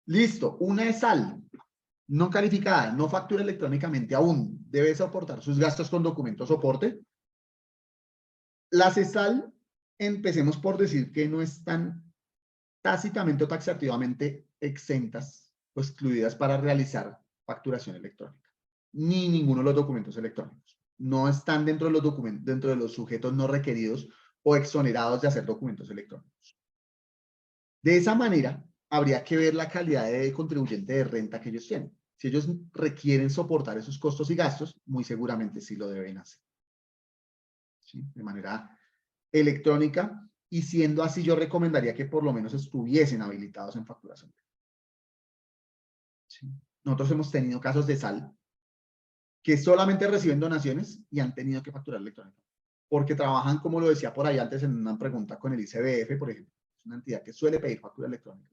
B: Listo, una es sal, no calificada, no factura electrónicamente aún, debe soportar sus gastos con documento soporte. Las CESAL, empecemos por decir que no están tácitamente o taxativamente exentas o excluidas para realizar facturación electrónica, ni ninguno de los documentos electrónicos. No están dentro de los documentos, dentro de los sujetos no requeridos o exonerados de hacer documentos electrónicos. De esa manera, habría que ver la calidad de contribuyente de renta que ellos tienen. Si ellos requieren soportar esos costos y gastos, muy seguramente sí lo deben hacer, ¿sí? De manera electrónica, y siendo así, yo recomendaría que por lo menos estuviesen habilitados en facturación. ¿Sí? Nosotros hemos tenido casos de sal que solamente reciben donaciones y han tenido que facturar electrónicamente, porque trabajan, como lo decía por ahí antes en una pregunta con el ICBF, por ejemplo, es una entidad que suele pedir factura electrónica.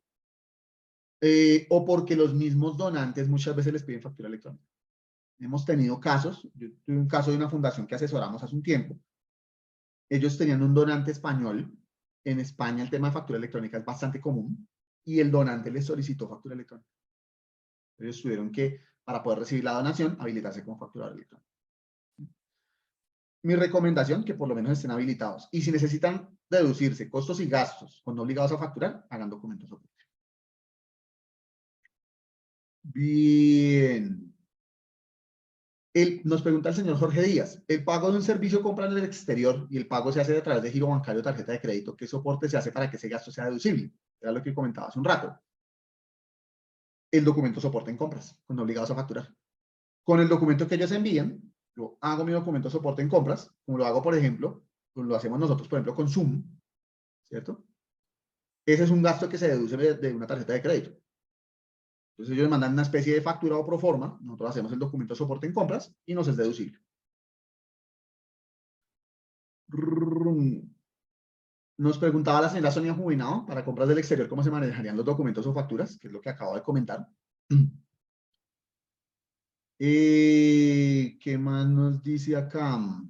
B: O porque los mismos donantes muchas veces les piden factura electrónica. Hemos tenido casos, yo tuve un caso de una fundación que asesoramos hace un tiempo. Ellos tenían un donante español. En España el tema de factura electrónica es bastante común y el donante les solicitó factura electrónica. Ellos tuvieron que, para poder recibir la donación, habilitarse como facturador electrónico. Mi recomendación, que por lo menos estén habilitados. Y si necesitan deducirse costos y gastos cuando obligados a facturar, hagan documentos soporte. Bien. Nos pregunta el señor Jorge Díaz, el pago de un servicio compra en el exterior y el pago se hace a través de giro bancario o tarjeta de crédito. ¿Qué soporte se hace para que ese gasto sea deducible? Era lo que comentaba hace un rato. El documento soporte en compras, cuando obligados a facturar. Con el documento que ellos envían, yo hago mi documento soporte en compras, como lo hago, por ejemplo, como lo hacemos nosotros, por ejemplo, con Zoom, ¿cierto? Ese es un gasto que se deduce de una tarjeta de crédito. Entonces ellos mandan una especie de factura o proforma, nosotros hacemos el documento de soporte en compras y nos es deducible. Nos preguntaba la señora Sonia Jubinao, para compras del exterior, ¿cómo se manejarían los documentos o facturas? Que es lo que acabo de comentar. ¿Qué más nos dice acá?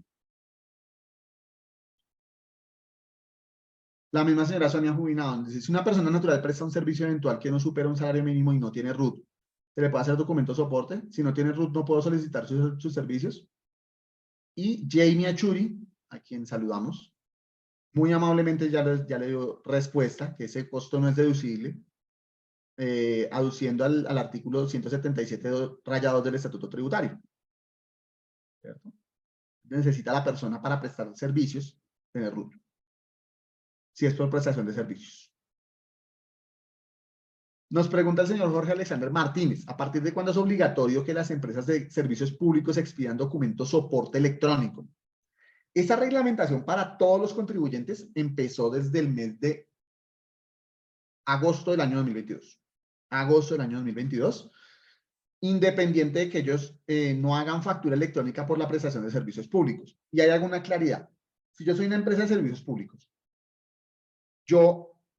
B: La misma señora Sonia Jubinao dice, si una persona natural presta un servicio eventual que no supera un salario mínimo y no tiene RUT, ¿se le puede hacer documento de soporte? Si no tiene RUT, no puedo solicitar sus servicios. Y Jamie Achuri, a quien saludamos, muy amablemente ya le dio respuesta, que ese costo no es deducible, aduciendo al artículo 177 rayado del Estatuto Tributario. ¿Cierto? Necesita la persona para prestar servicios tener RUT, si es por prestación de servicios. Nos pregunta el señor Jorge Alexander Martínez, ¿a partir de cuándo es obligatorio que las empresas de servicios públicos expidan documentos soporte electrónico? Esa reglamentación para todos los contribuyentes empezó desde el mes de agosto del año 2022. Agosto del año 2022, independiente de que ellos no hagan factura electrónica por la prestación de servicios públicos. Y hay alguna claridad. Si yo soy una empresa de servicios públicos,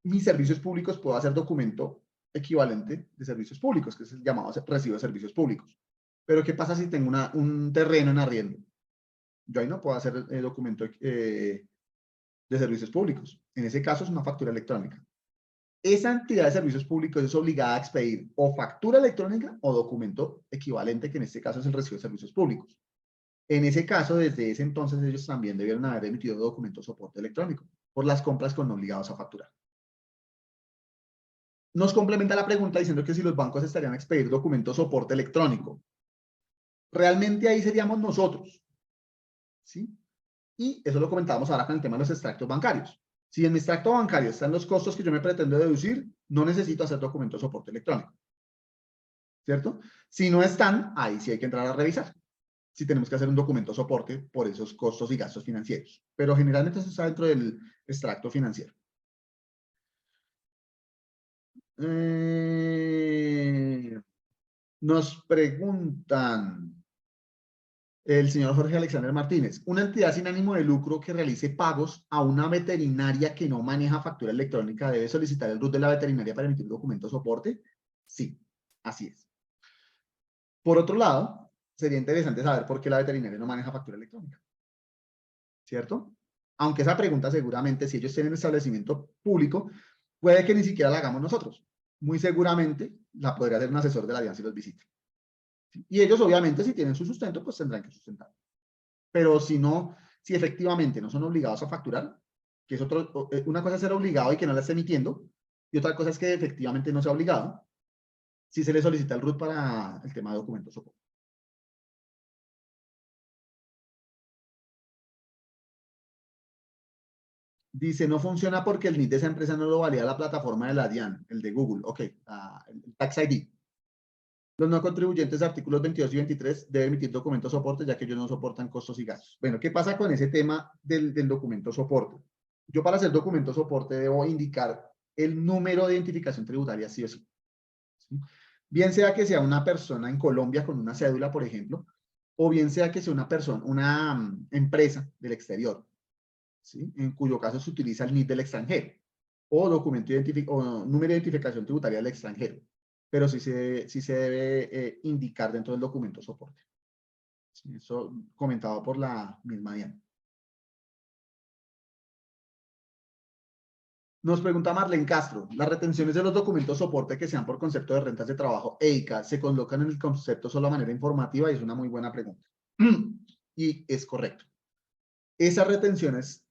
B: mis servicios públicos puedo hacer documento equivalente de servicios públicos, que es el llamado recibo de servicios públicos. Pero ¿qué pasa si tengo un terreno en arriendo? Yo ahí no puedo hacer documento de servicios públicos. En ese caso es una factura electrónica. Esa entidad de servicios públicos es obligada a expedir o factura electrónica o documento equivalente, que en este caso es el recibo de servicios públicos. En ese caso, desde ese entonces, ellos también debieron haber emitido documento de soporte electrónico por las compras con obligados a facturar. Nos complementa la pregunta diciendo que si los bancos estarían a expedir documento de soporte electrónico. Realmente ahí seríamos nosotros, ¿sí? Y eso lo comentábamos ahora con el tema de los extractos bancarios. Si en mi extracto bancario están los costos que yo me pretendo deducir, no necesito hacer documento de soporte electrónico. ¿Cierto? Si no están, ahí sí hay que entrar a revisar. Si tenemos que hacer un documento de soporte por esos costos y gastos financieros. Pero generalmente eso está dentro del extracto financiero. Nos preguntan el señor Jorge Alexander Martínez, una entidad sin ánimo de lucro que realice pagos a una veterinaria que no maneja factura electrónica debe solicitar el RUT de la veterinaria para emitir documento de soporte. Sí, así es. Por otro lado, sería interesante saber por qué la veterinaria no maneja factura electrónica. ¿Cierto? Aunque esa pregunta seguramente, si ellos tienen establecimiento público, puede que ni siquiera la hagamos nosotros. Muy seguramente la podría hacer un asesor de la DIAN si los visita. Y ellos, obviamente, si tienen su sustento, pues tendrán que sustentar. Pero si no, si efectivamente no son obligados a facturar, que es una cosa es ser obligado y que no la esté emitiendo, y otra cosa es que efectivamente no sea obligado, si se le solicita el RUT para el tema de documentos soporte. Dice, no funciona porque el NID de esa empresa no lo valida la plataforma de la DIAN, el de Google. Ok, el Tax ID. Los no contribuyentes, artículos 22 y 23, deben emitir documentos soporte, ya que ellos no soportan costos y gastos. Bueno, ¿qué pasa con ese tema del documento soporte? Yo para hacer documento soporte debo indicar el número de identificación tributaria, sí o sí. ¿Sí? Bien sea que sea una persona en Colombia con una cédula, por ejemplo, o bien sea que sea una persona, una empresa del exterior, ¿sí? En cuyo caso se utiliza el NID del extranjero o documento o número de identificación tributaria del extranjero, pero sí se debe indicar dentro del documento soporte. ¿Sí? Eso comentado por la misma Diana. Nos pregunta Marlene Castro, ¿las retenciones de los documentos soporte que sean por concepto de rentas de trabajo EICA se colocan en el concepto solo de manera informativa? Y es una muy buena pregunta. Y es correcto. Esas retenciones,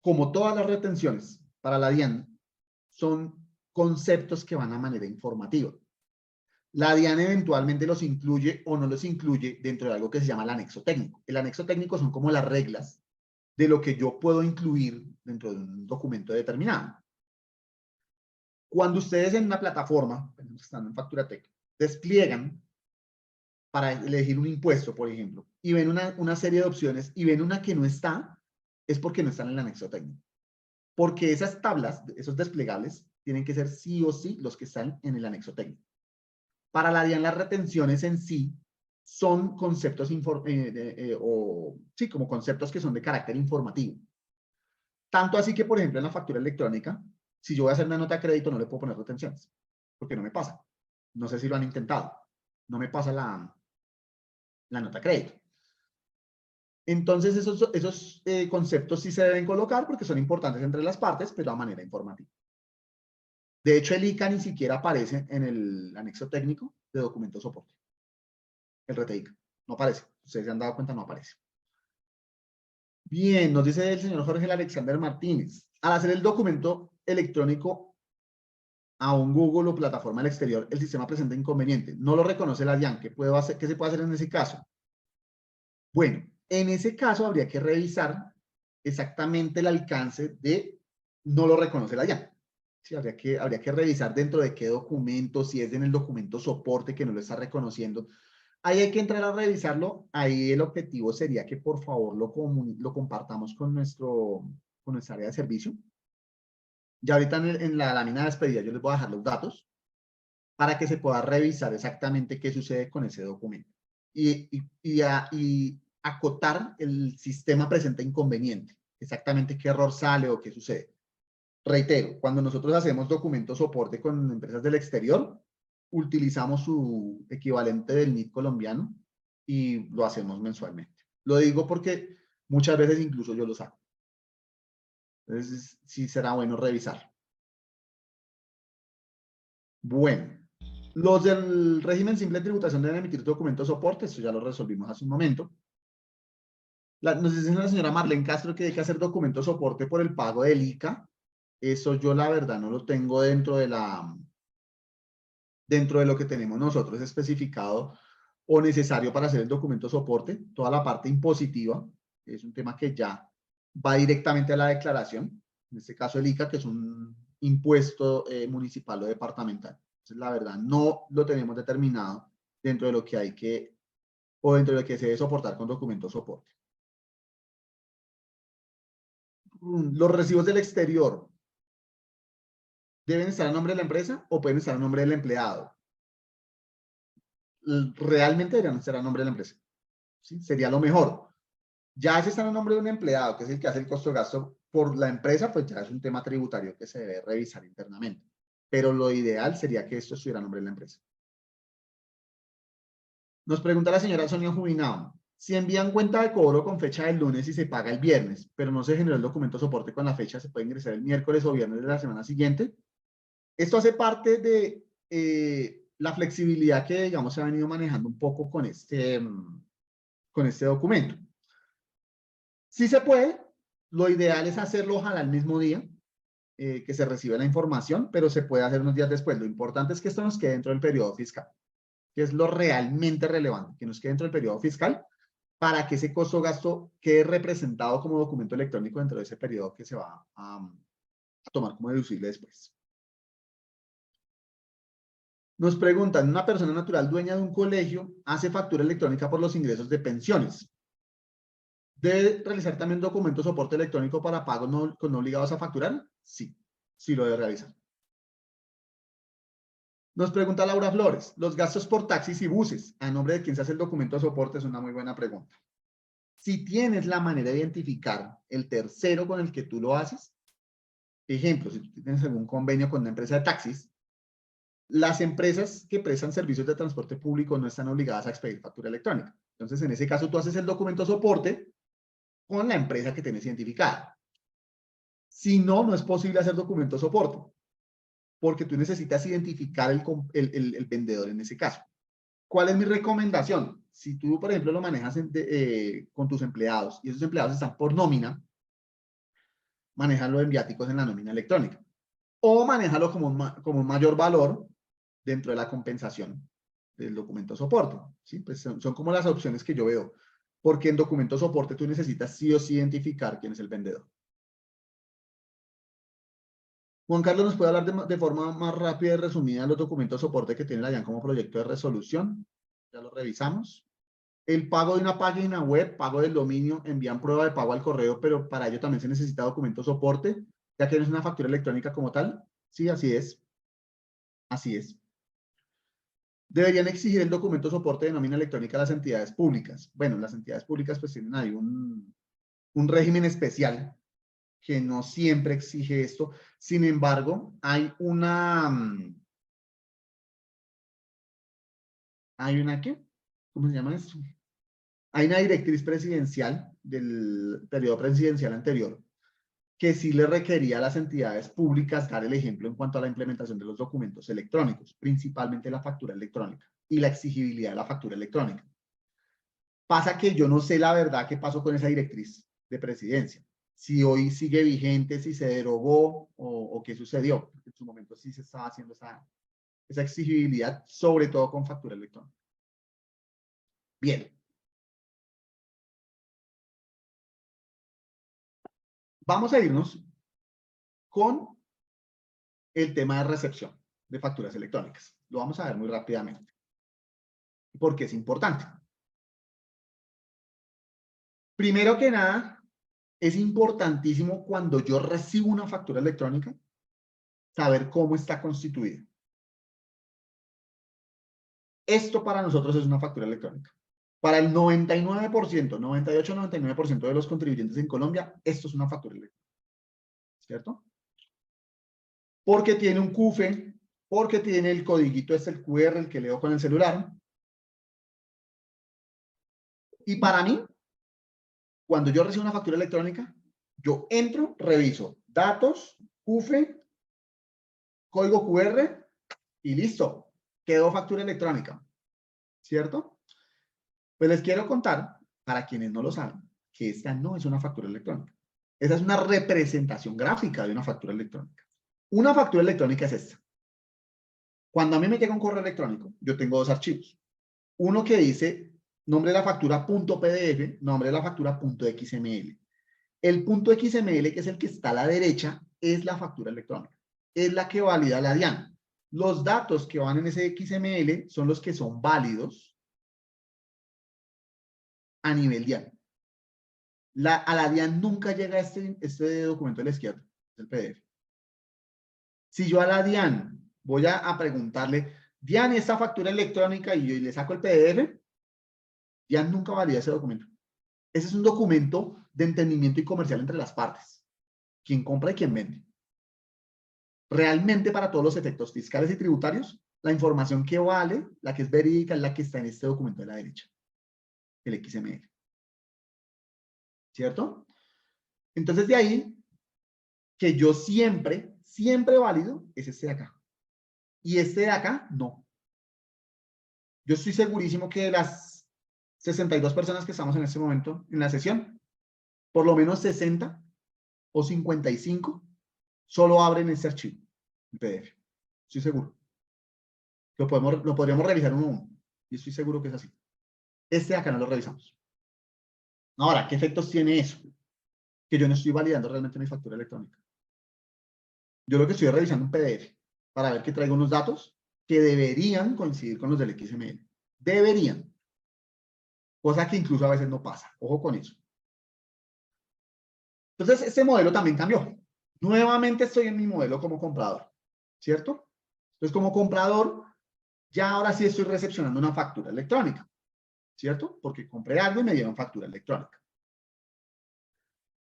B: como todas las retenciones para la DIAN, son conceptos que van a manera informativa. La DIAN eventualmente los incluye o no los incluye dentro de algo que se llama el anexo técnico. El anexo técnico son como las reglas de lo que yo puedo incluir dentro de un documento determinado. Cuando ustedes en una plataforma, estando en Facturatec, despliegan para elegir un impuesto, por ejemplo, y ven una serie de opciones y ven una que no está, es porque no están en el anexo técnico. Porque esas tablas, esos desplegables, tienen que ser sí o sí los que están en el anexo técnico. Para la DIAN, las retenciones en sí son conceptos, como conceptos que son de carácter informativo. Tanto así que, por ejemplo, en la factura electrónica, si yo voy a hacer una nota de crédito, no le puedo poner retenciones, porque no me pasa. No sé si lo han intentado. No me pasa la nota de crédito. Entonces, esos conceptos sí se deben colocar porque son importantes entre las partes, pero a manera informativa. De hecho, el ICA ni siquiera aparece en el anexo técnico de documento soporte. El RTICA. No aparece. Ustedes se han dado cuenta, no aparece. Bien, nos dice el señor Jorge Alexander Martínez. Al hacer el documento electrónico a un Google o plataforma al exterior, el sistema presenta inconveniente. No lo reconoce la DIAN. ¿Qué se puede hacer en ese caso? Bueno, en ese caso habría que revisar exactamente el alcance de no lo reconoce la DIAN. Sí, habría que revisar dentro de qué documento, si es en el documento soporte que no lo está reconociendo. Ahí hay que entrar a revisarlo. Ahí el objetivo sería que por favor lo compartamos con nuestra área de servicio. Ya ahorita en la lámina de despedida yo les voy a dejar los datos para que se pueda revisar exactamente qué sucede con ese documento. Y acotar el sistema presenta inconveniente. Exactamente qué error sale o qué sucede. Reitero, cuando nosotros hacemos documento soporte con empresas del exterior, utilizamos su equivalente del NIT colombiano y lo hacemos mensualmente. Lo digo porque muchas veces incluso yo lo saco. Entonces, sí será bueno revisar. Bueno, los del régimen simple de tributación deben emitir documentos soporte, eso ya lo resolvimos hace un momento. Nos dice la señora Marlene Castro que hay que hacer documento soporte por el pago del ICA. Eso yo la verdad no lo tengo dentro de lo que tenemos nosotros especificado o necesario para hacer el documento soporte. Toda la parte impositiva es un tema que ya va directamente a la declaración, en este caso el ICA, que es un impuesto municipal o departamental. Entonces, la verdad, no lo tenemos determinado dentro de lo que dentro de lo que se debe soportar con documento soporte. Los recibos del exterior, ¿deben estar a nombre de la empresa o pueden estar a nombre del empleado? Realmente deberían estar a nombre de la empresa. ¿Sí? Sería lo mejor. Ya si están a nombre de un empleado, que es el que hace el costo-gasto por la empresa, pues ya es un tema tributario que se debe revisar internamente. Pero lo ideal sería que esto estuviera a nombre de la empresa. Nos pregunta la señora Sonia Jubinao. Si envían cuenta de cobro con fecha del lunes y se paga el viernes, pero no se generó el documento soporte con la fecha, ¿se puede ingresar el miércoles o viernes de la semana siguiente? Esto hace parte de la flexibilidad que, digamos, se ha venido manejando un poco con este documento. Sí se puede, lo ideal es hacerlo ojalá el mismo día que se recibe la información, pero se puede hacer unos días después. Lo importante es que esto nos quede dentro del periodo fiscal, que es lo realmente relevante, que nos quede dentro del periodo fiscal para que ese costo-gasto quede representado como documento electrónico dentro de ese periodo que se va a tomar como deducible después. Nos preguntan, una persona natural dueña de un colegio hace factura electrónica por los ingresos de pensiones. ¿Debe realizar también documento soporte electrónico para pagos no obligados a facturar? Sí, sí lo debe realizar. Nos pregunta Laura Flores, ¿los gastos por taxis y buses, a nombre de quién se hace el documento de soporte? Es una muy buena pregunta. Si tienes la manera de identificar el tercero con el que tú lo haces, ejemplo, si tú tienes algún convenio con una empresa de taxis, las empresas que prestan servicios de transporte público no están obligadas a expedir factura electrónica. Entonces, en ese caso, tú haces el documento de soporte con la empresa que tienes identificada. Si no, no es posible hacer documento de soporte, porque tú necesitas identificar el vendedor en ese caso. ¿Cuál es mi recomendación? Si tú, por ejemplo, lo manejas con tus empleados y esos empleados están por nómina, manéjalo en viáticos en la nómina electrónica. O manéjalo como un mayor valor dentro de la compensación del documento soporte. ¿Sí? Pues son como las opciones que yo veo. Porque en documento soporte tú necesitas sí o sí identificar quién es el vendedor. Juan Carlos, ¿nos puede hablar de forma más rápida y resumida los documentos de soporte que tiene la DIAN como proyecto de resolución? Ya lo revisamos. El pago de una página web, pago del dominio, envían prueba de pago al correo, pero para ello también se necesita documento de soporte, ya que no es una factura electrónica como tal. Sí, así es. Así es. deberían exigir el documento soporte de nómina electrónica a las entidades públicas. Bueno, las entidades públicas pues tienen ahí un régimen especial que no siempre exige esto. Sin embargo, hay ¿qué? ¿Cómo se llama esto? Hay una directriz presidencial del periodo presidencial anterior que sí le requería a las entidades públicas dar el ejemplo en cuanto a la implementación de los documentos electrónicos, principalmente la factura electrónica y la exigibilidad de la factura electrónica. Pasa que yo no sé la verdad qué pasó con esa directriz de presidencia. Si hoy sigue vigente, si se derogó o qué sucedió. En su momento sí se estaba haciendo esa exigibilidad, sobre todo con factura electrónica. Bien. Vamos a irnos con el tema de recepción de facturas electrónicas. Lo vamos a ver muy rápidamente. Porque es importante. Primero que nada, es importantísimo cuando yo recibo una factura electrónica, saber cómo está constituida. Esto para nosotros es una factura electrónica. Para el 99%, 98-99% de los contribuyentes en Colombia, esto es una factura electrónica. ¿Cierto? Porque tiene un CUFE, porque tiene el codiguito, es el QR, el que leo con el celular. Y para mí, cuando yo recibo una factura electrónica, yo entro, reviso datos, CUFE, código QR y listo. Quedó factura electrónica. ¿Cierto? Pues les quiero contar, para quienes no lo saben, que esta no es una factura electrónica. Esa es una representación gráfica de una factura electrónica. Una factura electrónica es esta. Cuando a mí me llega un correo electrónico, yo tengo dos archivos. Uno que dice nombre de la factura .pdf, nombre de la factura .xml. El .xml, que es el que está a la derecha, es la factura electrónica. Es la que valida la DIAN. Los datos que van en ese XML son los que son válidos a nivel DIAN. A la DIAN nunca llega este documento de la izquierda, el PDF. Si yo a la DIAN voy a preguntarle, DIAN, esta factura electrónica, y yo le saco el PDF, DIAN nunca valida ese documento. Ese es un documento de entendimiento y comercial entre las partes. Quien compra y quien vende. Realmente, para todos los efectos fiscales y tributarios, la información que vale, la que es verídica, es la que está en este documento de la derecha, el XML. ¿Cierto? Entonces, de ahí que yo siempre válido es este de acá. Y este de acá, no. Yo estoy segurísimo que de las 62 personas que estamos en este momento en la sesión, por lo menos 60 o 55 solo abren este archivo, el PDF. Estoy seguro. Lo podríamos revisar uno a uno. Y estoy seguro que es así. Este de acá no lo revisamos. Ahora, ¿qué efectos tiene eso? Que yo no estoy validando realmente mi factura electrónica. Yo lo que estoy revisando un PDF para ver que traigo unos datos que deberían coincidir con los del XML. Deberían. Cosa que incluso a veces no pasa. Ojo con eso. Entonces, este modelo también cambió. Nuevamente estoy en mi modelo como comprador. ¿Cierto? Entonces, como comprador, ya ahora sí estoy recepcionando una factura electrónica. ¿Cierto? Porque compré algo y me dieron factura electrónica.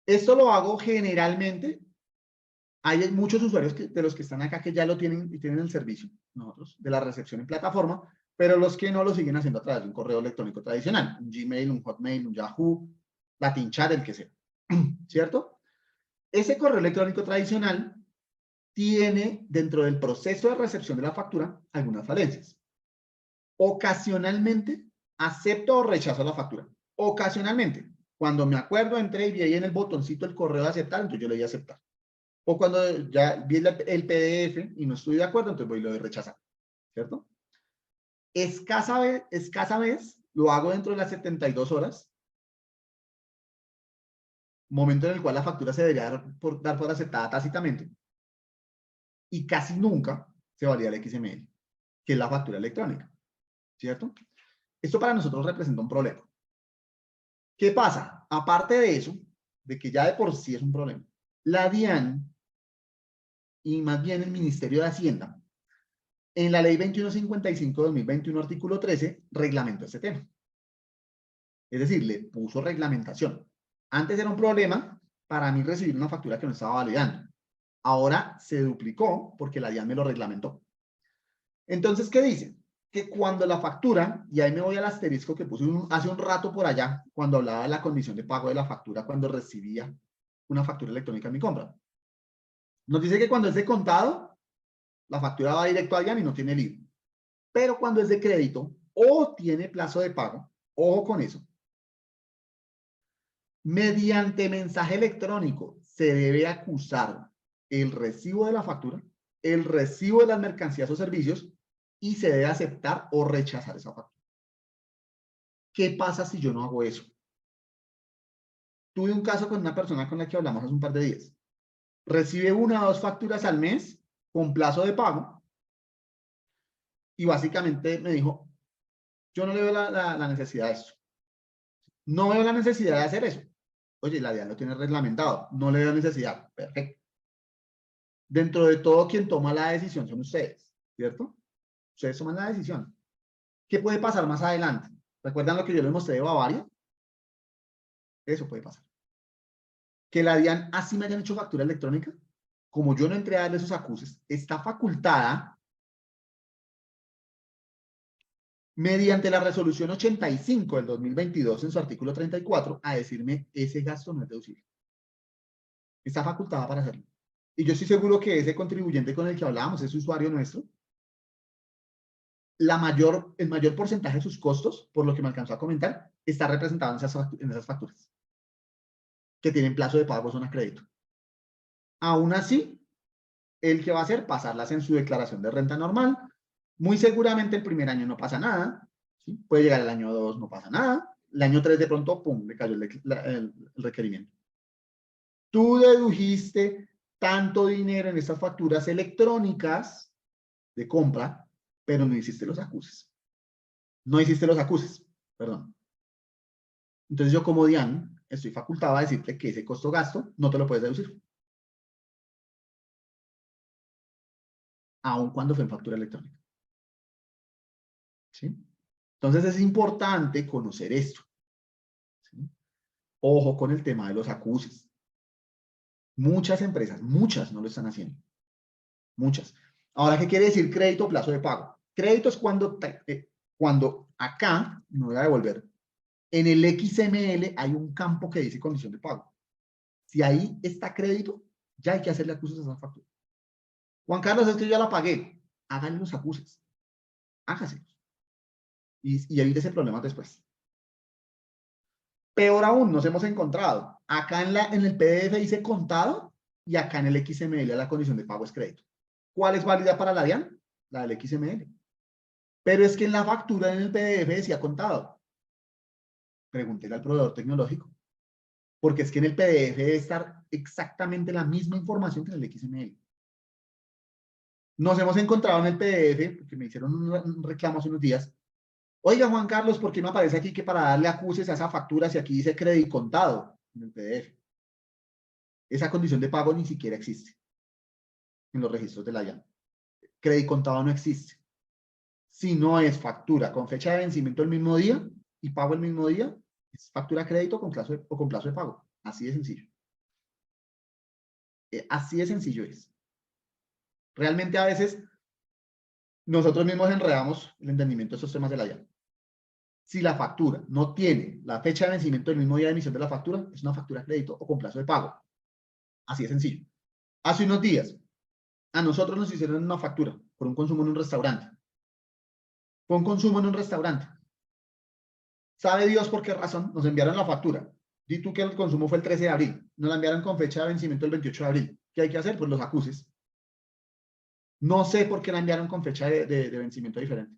B: Esto lo hago generalmente. Hay muchos usuarios de los que están acá que ya lo tienen y tienen el servicio, nosotros, de la recepción en plataforma, pero los que no lo siguen haciendo a través de un correo electrónico tradicional, un Gmail, un Hotmail, un Yahoo, Latin Chat, el que sea. ¿Cierto? Ese correo electrónico tradicional tiene dentro del proceso de recepción de la factura algunas falencias. Ocasionalmente acepto o rechazo la factura. Ocasionalmente. Cuando me acuerdo, entré y vi ahí en el botoncito el correo de aceptar, entonces yo le di a aceptar. O cuando ya vi el PDF y no estoy de acuerdo, entonces voy y lo de rechazar. ¿Cierto? Escasa vez lo hago dentro de las 72 horas, momento en el cual la factura se debería dar por aceptada tácitamente, y casi nunca se valida el XML, que es la factura electrónica. ¿Cierto? Esto para nosotros representa un problema. ¿Qué pasa? Aparte de eso, de que ya de por sí es un problema, la DIAN y más bien el Ministerio de Hacienda En la ley 2155/2021, artículo 13, reglamentó este tema. Es decir, le puso reglamentación. Antes era un problema para mí recibir una factura que no estaba validando. Ahora se duplicó porque la DIAN me lo reglamentó. Entonces, ¿qué dice? Que cuando la factura, y ahí me voy al asterisco que puse hace un rato por allá, cuando hablaba de la condición de pago de la factura, cuando recibía una factura electrónica en mi compra. Nos dice que cuando es de contado, la factura va directo a DIAN y no tiene libro. Pero cuando es de crédito o tiene plazo de pago, ojo con eso, mediante mensaje electrónico se debe acusar el recibo de la factura, el recibo de las mercancías o servicios y se debe aceptar o rechazar esa factura. ¿Qué pasa si yo no hago eso? Tuve un caso con una persona con la que hablamos hace un par de días. Recibe 1 o 2 facturas al mes con plazo de pago y básicamente me dijo, yo no le veo la necesidad de esto. No veo la necesidad de hacer eso. Oye, la DIAN lo tiene reglamentado. No le veo necesidad. Perfecto. Dentro de todo, quien toma la decisión son ustedes, ¿cierto? Ustedes toman la decisión. ¿Qué puede pasar más adelante? ¿Recuerdan lo que yo les mostré de Bavaria? Eso puede pasar. Que la DIAN así me hayan hecho factura electrónica, como yo no entré a darle esos acuses, está facultada mediante la resolución 85 del 2022 en su artículo 34 a decirme ese gasto no es deducible. Está facultada para hacerlo. Y yo estoy seguro que ese contribuyente con el que hablábamos, ese usuario nuestro, el mayor porcentaje de sus costos, por lo que me alcanzó a comentar, está representado en esas facturas que tienen plazo de pago son a crédito. Aún así, el que va a hacer, pasarlas en su declaración de renta normal. Muy seguramente el primer año no pasa nada, ¿sí? Puede llegar el año 2, no pasa nada. El año 3 de pronto, pum, le cayó el requerimiento. Tú dedujiste tanto dinero en estas facturas electrónicas de compra, pero no hiciste los acuses. No hiciste los acuses, perdón. Entonces yo como DIAN estoy facultado a decirte que ese costo-gasto no te lo puedes deducir. Aun cuando fue en factura electrónica. ¿Sí? Entonces es importante conocer esto. ¿Sí? Ojo con el tema de los acuses. Muchas empresas, muchas no lo están haciendo. Muchas. Ahora, ¿qué quiere decir crédito o plazo de pago? Crédito es cuando acá, me voy a devolver, en el XML hay un campo que dice condición de pago. Si ahí está crédito, ya hay que hacerle acuses a esa factura. Juan Carlos, es que yo ya la pagué. Háganle los acuses. Hágaselos. Y evítese problemas después. Peor aún, nos hemos encontrado. Acá en el PDF dice contado y acá en el XML la condición de pago es crédito. ¿Cuál es válida para la DIAN? La del XML. Pero es que en la factura en el PDF decía contado. Pregúntele al proveedor tecnológico. Porque es que en el PDF debe estar exactamente la misma información que en el XML. Nos hemos encontrado en el PDF, porque me hicieron un reclamo hace unos días. Oiga, Juan Carlos, ¿por qué me aparece aquí que para darle acuses a esa factura si aquí dice crédito contado en el PDF? Esa condición de pago ni siquiera existe en los registros de la DIAN. Crédito contado no existe. Si no es factura con fecha de vencimiento el mismo día y pago el mismo día, es factura crédito con plazo o con plazo de pago. Así de sencillo. Así de sencillo es. Realmente a veces nosotros mismos enredamos el entendimiento de estos temas de la DIAN. Si la factura no tiene la fecha de vencimiento del mismo día de emisión de la factura, es una factura crédito o con plazo de pago. Así de sencillo. Hace unos días, a nosotros nos hicieron una factura por un consumo en un restaurante. Fue un consumo en un restaurante. ¿Sabe Dios por qué razón? Nos enviaron la factura. Di tú que el consumo fue el 13 de abril. Nos la enviaron con fecha de vencimiento el 28 de abril. ¿Qué hay que hacer? Pues los acuses. No sé por qué la enviaron con fecha de vencimiento diferente.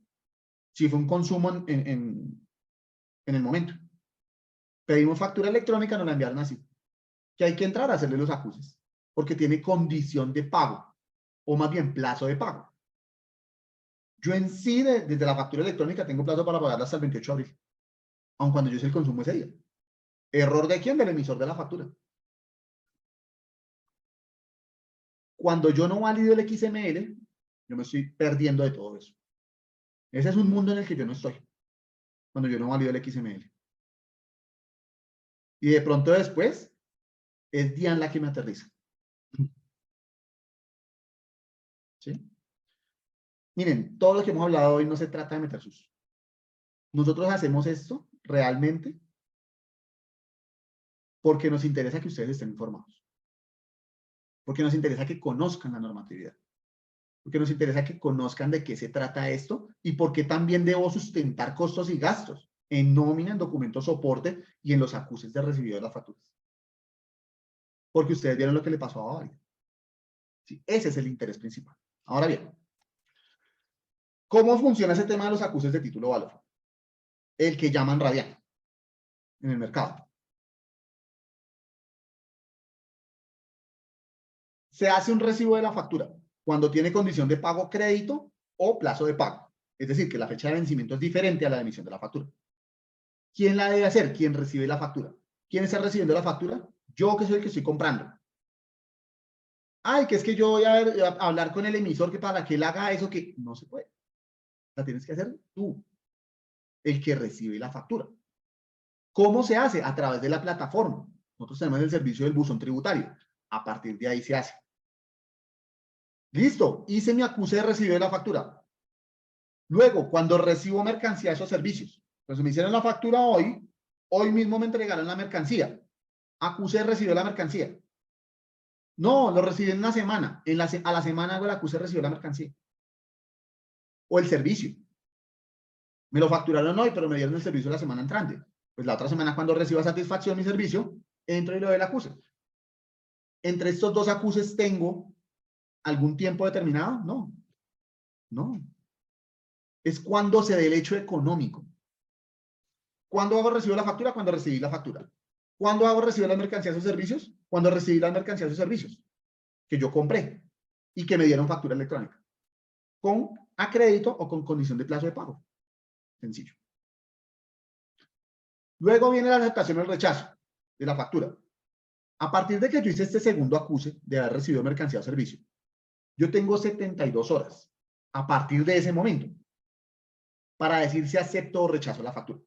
B: Si fue un consumo en el momento. Pedimos factura electrónica, nos la enviaron así. Que hay que entrar a hacerle los acuses. Porque tiene condición de pago. O más bien plazo de pago. Yo en sí, desde la factura electrónica, tengo plazo para pagarla hasta el 28 de abril. Aun cuando yo hice el consumo ese día. ¿Error de quién? Del emisor de la factura. Cuando yo no valido el XML, Yo me estoy perdiendo de todo eso. Ese es un mundo en el que yo no estoy, cuando yo no valido el XML. Y de pronto después, es Diane la que me aterriza. ¿Sí? Miren, todo lo que hemos hablado hoy no se trata de meter sus. Nosotros hacemos esto realmente porque nos interesa que ustedes estén informados. Porque nos interesa que conozcan la normatividad. Porque nos interesa que conozcan de qué se trata esto y por qué también debo sustentar costos y gastos en nómina, en documentos soporte y en los acuses de recibido de las facturas. Porque ustedes vieron lo que le pasó a Bavaria. Sí, ese es el interés principal. Ahora bien, ¿cómo funciona ese tema de los acuses de título valor? El que llaman radial en el mercado. Se hace un recibo de la factura cuando tiene condición de pago crédito o plazo de pago. Es decir, que la fecha de vencimiento es diferente a la de emisión de la factura. ¿Quién la debe hacer? ¿Quién recibe la factura? ¿Quién está recibiendo la factura? Yo, que soy el que estoy comprando. Ay, que es que yo voy a hablar con el emisor que para que él haga eso, que no se puede. La tienes que hacer tú, el que recibe la factura. ¿Cómo se hace? A través de la plataforma. Nosotros tenemos el servicio del buzón tributario. A partir de ahí se hace. Listo, hice mi acuse de recibo de la factura. Luego, cuando recibo mercancías o servicios, pues me hicieron la factura hoy, hoy mismo me entregaron la mercancía. Acuse de recibo de la mercancía. No, lo recibí en una semana. A la semana hago el acuse de recibo de la mercancía. O el servicio. Me lo facturaron hoy, pero me dieron el servicio la semana entrante. Pues la otra semana, cuando reciba satisfacción mi servicio, entro y lo doy el acuse. Entre estos dos acuses, ¿tengo algún tiempo determinado? No. No. Es cuando se dé el hecho económico. ¿Cuándo hago recibo de la factura? Cuando recibí la factura. ¿Cuándo hago recibo de las mercancías o servicios? Cuando recibí las mercancías o servicios que yo compré y que me dieron factura electrónica. Con a crédito o con condición de plazo de pago. Sencillo. Luego viene la aceptación o el rechazo de la factura. A partir de que yo hice este segundo acuse de haber recibido mercancía o servicio, yo tengo 72 horas a partir de ese momento para decir si acepto o rechazo la factura.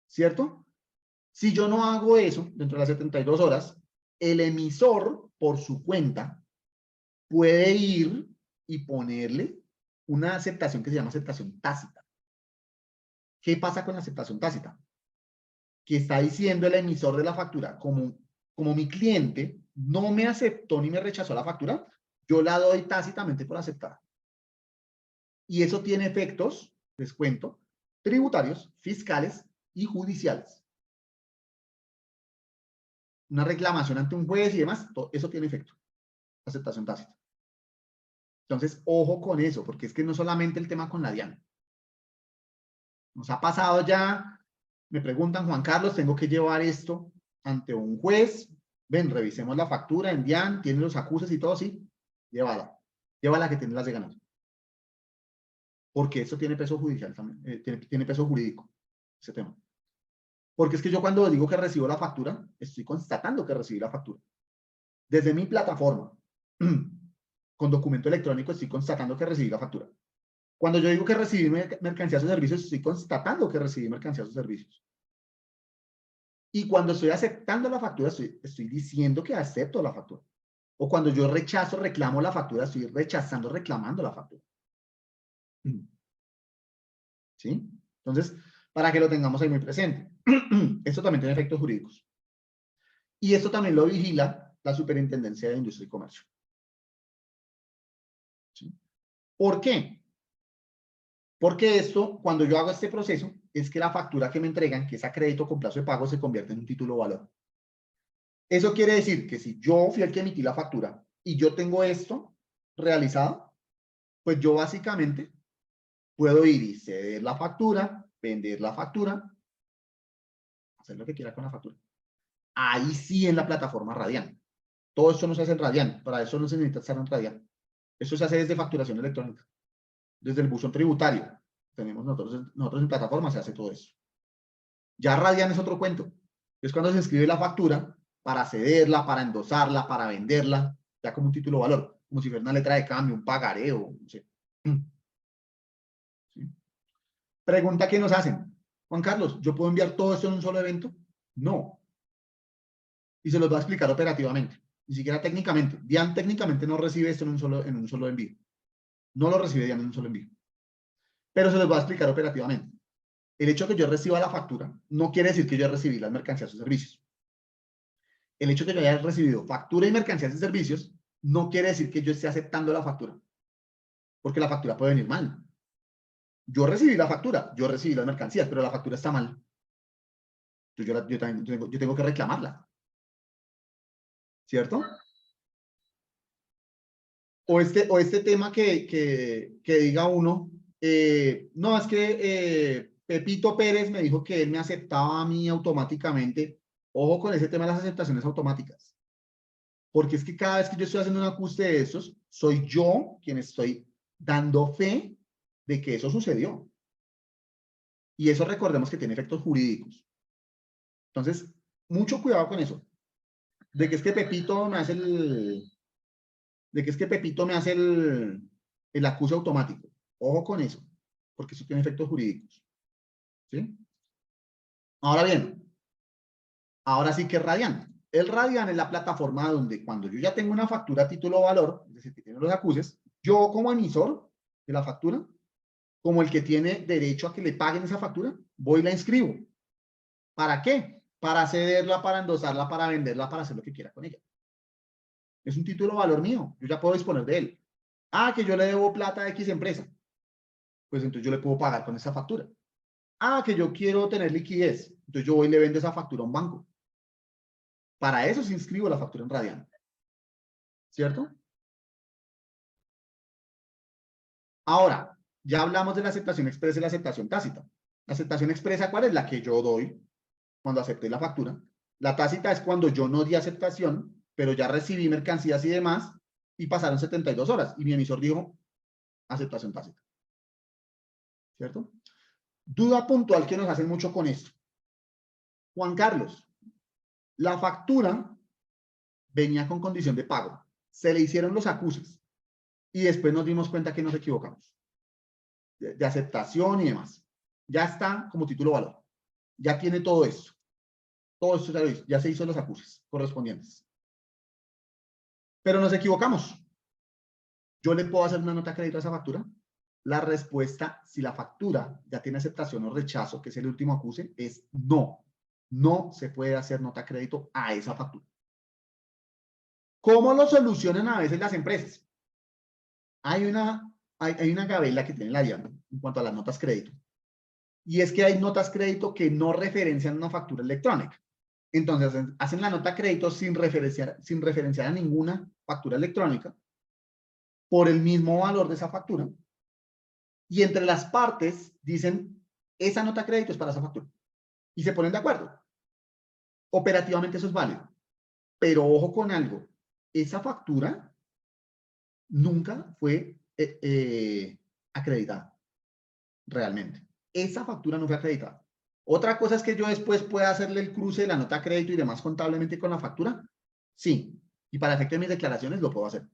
B: ¿Cierto? Si yo no hago eso dentro de las 72 horas, el emisor, por su cuenta, puede ir y ponerle una aceptación que se llama aceptación tácita. ¿Qué pasa con la aceptación tácita? Que está diciendo el emisor de la factura, como mi cliente no me aceptó ni me rechazó la factura, yo la doy tácitamente por aceptada. Y eso tiene efectos, les cuento, tributarios, fiscales y judiciales. Una reclamación ante un juez y demás, eso tiene efecto. Aceptación tácita. Entonces, ojo con eso, porque es que no solamente el tema con la DIAN. Nos ha pasado ya, me preguntan, Juan Carlos, tengo que llevar esto ante un juez. Ven, revisemos la factura en DIAN, tiene los acuses y todo, sí, llévala. Llévala que tiene las de ganar. Porque eso tiene peso judicial también, tiene peso jurídico, ese tema. Porque es que yo cuando digo que recibo la factura, estoy constatando que recibí la factura. Desde mi plataforma, con documento electrónico, estoy constatando que recibí la factura. Cuando yo digo que recibí mercancías o servicios, estoy constatando que recibí mercancías o servicios. Y cuando estoy aceptando la factura, estoy diciendo que acepto la factura. O cuando yo rechazo, reclamo la factura, estoy rechazando, reclamando la factura. ¿Sí? Entonces, para que lo tengamos ahí muy presente. Esto también tiene efectos jurídicos. Y esto también lo vigila la Superintendencia de Industria y Comercio. ¿Sí? ¿Por qué? Porque esto, cuando yo hago este proceso, es que la factura que me entregan, que es a crédito con plazo de pago, se convierte en un título valor. Eso quiere decir que si yo fui el que emití la factura y yo tengo esto realizado, pues yo básicamente puedo ir y ceder la factura, vender la factura, hacer lo que quiera con la factura. Ahí sí en la plataforma Radian. Todo esto no se hace en Radian, para eso no se necesita estar en Radian. Eso se hace desde facturación electrónica, desde el buzón tributario. Tenemos nosotros en plataforma se hace todo eso. Ya Radian es otro cuento. Es cuando se escribe la factura para cederla, para endosarla, para venderla, ya como un título valor. como si fuera una letra de cambio, un pagaré o no sé. ¿Sí? Pregunta que nos hacen. Juan Carlos, ¿yo puedo enviar todo esto en un solo evento? No. Y se los voy a explicar operativamente. Ni siquiera técnicamente. Dian técnicamente no recibe esto en un solo envío. No lo recibe Dian en un solo envío. Pero se los voy a explicar operativamente. El hecho de que yo reciba la factura no quiere decir que yo recibí las mercancías o servicios. El hecho de que yo haya recibido factura y mercancías y servicios no quiere decir que yo esté aceptando la factura. Porque la factura puede venir mal. Yo recibí la factura, yo recibí las mercancías, pero la factura está mal. Entonces yo tengo que reclamarla. ¿Cierto? O este tema que diga uno, no, es que Pepito Pérez me dijo que él me aceptaba a mí automáticamente. Ojo con ese tema de las aceptaciones automáticas. Porque es que cada vez que yo estoy haciendo un ajuste de esos, soy yo quien estoy dando fe de que eso sucedió. Y eso recordemos que tiene efectos jurídicos. Entonces, mucho cuidado con eso. De que es que Pepito me hace el acuse automático. Ojo con eso, porque eso tiene efectos jurídicos. ¿Sí? Ahora bien, ahora sí que es Radian. El Radian es la plataforma donde cuando yo ya tengo una factura a título valor, es decir, que tiene los acuses, yo como emisor de la factura, como el que tiene derecho a que le paguen esa factura, voy y la inscribo. ¿Para qué? Para cederla, para endosarla, para venderla, para hacer lo que quiera con ella. Es un título valor mío, yo ya puedo disponer de él. Ah, que yo le debo plata a X empresa. Pues entonces yo le puedo pagar con esa factura. Ah, que yo quiero tener liquidez. Entonces yo voy y le vendo esa factura a un banco. Para eso se inscribo la factura en Radian. ¿Cierto? Ahora, ya hablamos de la aceptación expresa y la aceptación tácita. La aceptación expresa, ¿cuál es? La que yo doy cuando acepté la factura. La tácita es cuando yo no di aceptación, pero ya recibí mercancías y demás, y pasaron 72 horas. Y mi emisor dijo, aceptación tácita. ¿Cierto? Duda puntual que nos hacen mucho con esto. Juan Carlos, la factura venía con condición de pago. Se le hicieron los acuses. Y después nos dimos cuenta que nos equivocamos. De aceptación y demás. Ya está como título valor. Ya tiene todo esto. Todo esto ya se hizo los acuses correspondientes. Pero nos equivocamos. ¿Yo le puedo hacer una nota de crédito a esa factura? La respuesta, si la factura ya tiene aceptación o rechazo, que es el último acuse, es no. No se puede hacer nota de crédito a esa factura. ¿Cómo lo solucionan a veces las empresas? Hay una gabela que tiene la DIAN en cuanto a las notas crédito. Y es que hay notas crédito que no referencian una factura electrónica. Entonces, hacen la nota crédito sin referenciar a ninguna factura electrónica por el mismo valor de esa factura. Y entre las partes dicen, esa nota crédito es para esa factura. Y se ponen de acuerdo. Operativamente eso es válido. Pero ojo con algo. Esa factura nunca fue acreditada. Realmente. Esa factura no fue acreditada. Otra cosa es que yo después pueda hacerle el cruce de la nota crédito y demás contablemente con la factura. Sí. Y para efecto de mis declaraciones lo puedo hacer.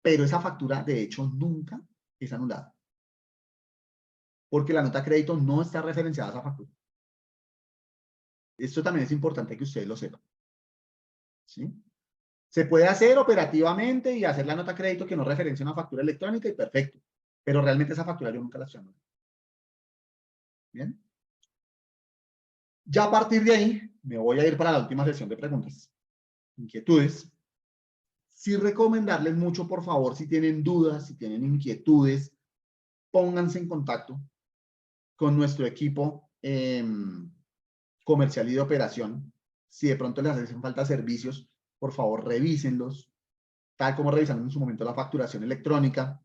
B: Pero esa factura, de hecho, nunca es anulada. Porque la nota crédito no está referenciada a esa factura. Esto también es importante que ustedes lo sepan. ¿Sí? Se puede hacer operativamente y hacer la nota crédito que no referencia una factura electrónica y perfecto. Pero realmente esa factura yo nunca la estoy anulando. ¿Bien? Ya a partir de ahí, me voy a ir para la última sesión de preguntas. Inquietudes. Sí recomendarles mucho, por favor, si tienen dudas, si tienen inquietudes, pónganse en contacto con nuestro equipo comercial y de operación. Si de pronto les hacen falta servicios, por favor, revísenlos, tal como revisaron en su momento la facturación electrónica.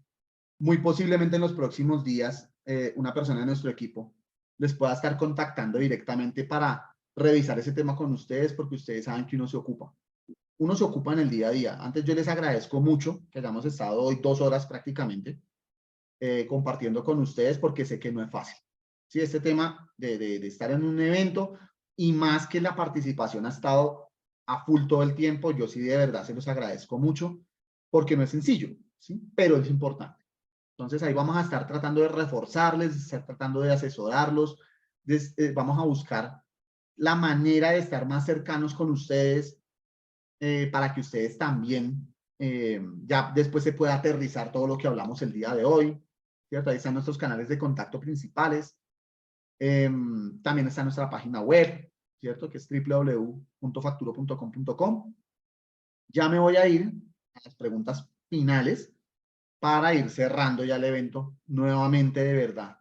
B: Muy posiblemente en los próximos días, una persona de nuestro equipo les pueda estar contactando directamente para revisar ese tema con ustedes, porque ustedes saben que uno se ocupa. Uno se ocupa en el día a día. Antes yo les agradezco mucho que hayamos estado hoy 2 horas prácticamente compartiendo con ustedes, porque sé que no es fácil. Sí, este tema de estar en un evento y más que la participación ha estado a full todo el tiempo, yo sí de verdad se los agradezco mucho, porque no es sencillo, ¿sí? Pero es importante. Entonces ahí vamos a estar tratando de reforzarles, estar tratando de asesorarlos, vamos a buscar la manera de estar más cercanos con ustedes para que ustedes también ya después se pueda aterrizar todo lo que hablamos el día de hoy, ¿cierto? Ahí están nuestros canales de contacto principales. También está nuestra página web, ¿cierto? Que es www.facturo.com.co. Ya me voy a ir a las preguntas finales para ir cerrando ya el evento nuevamente de verdad,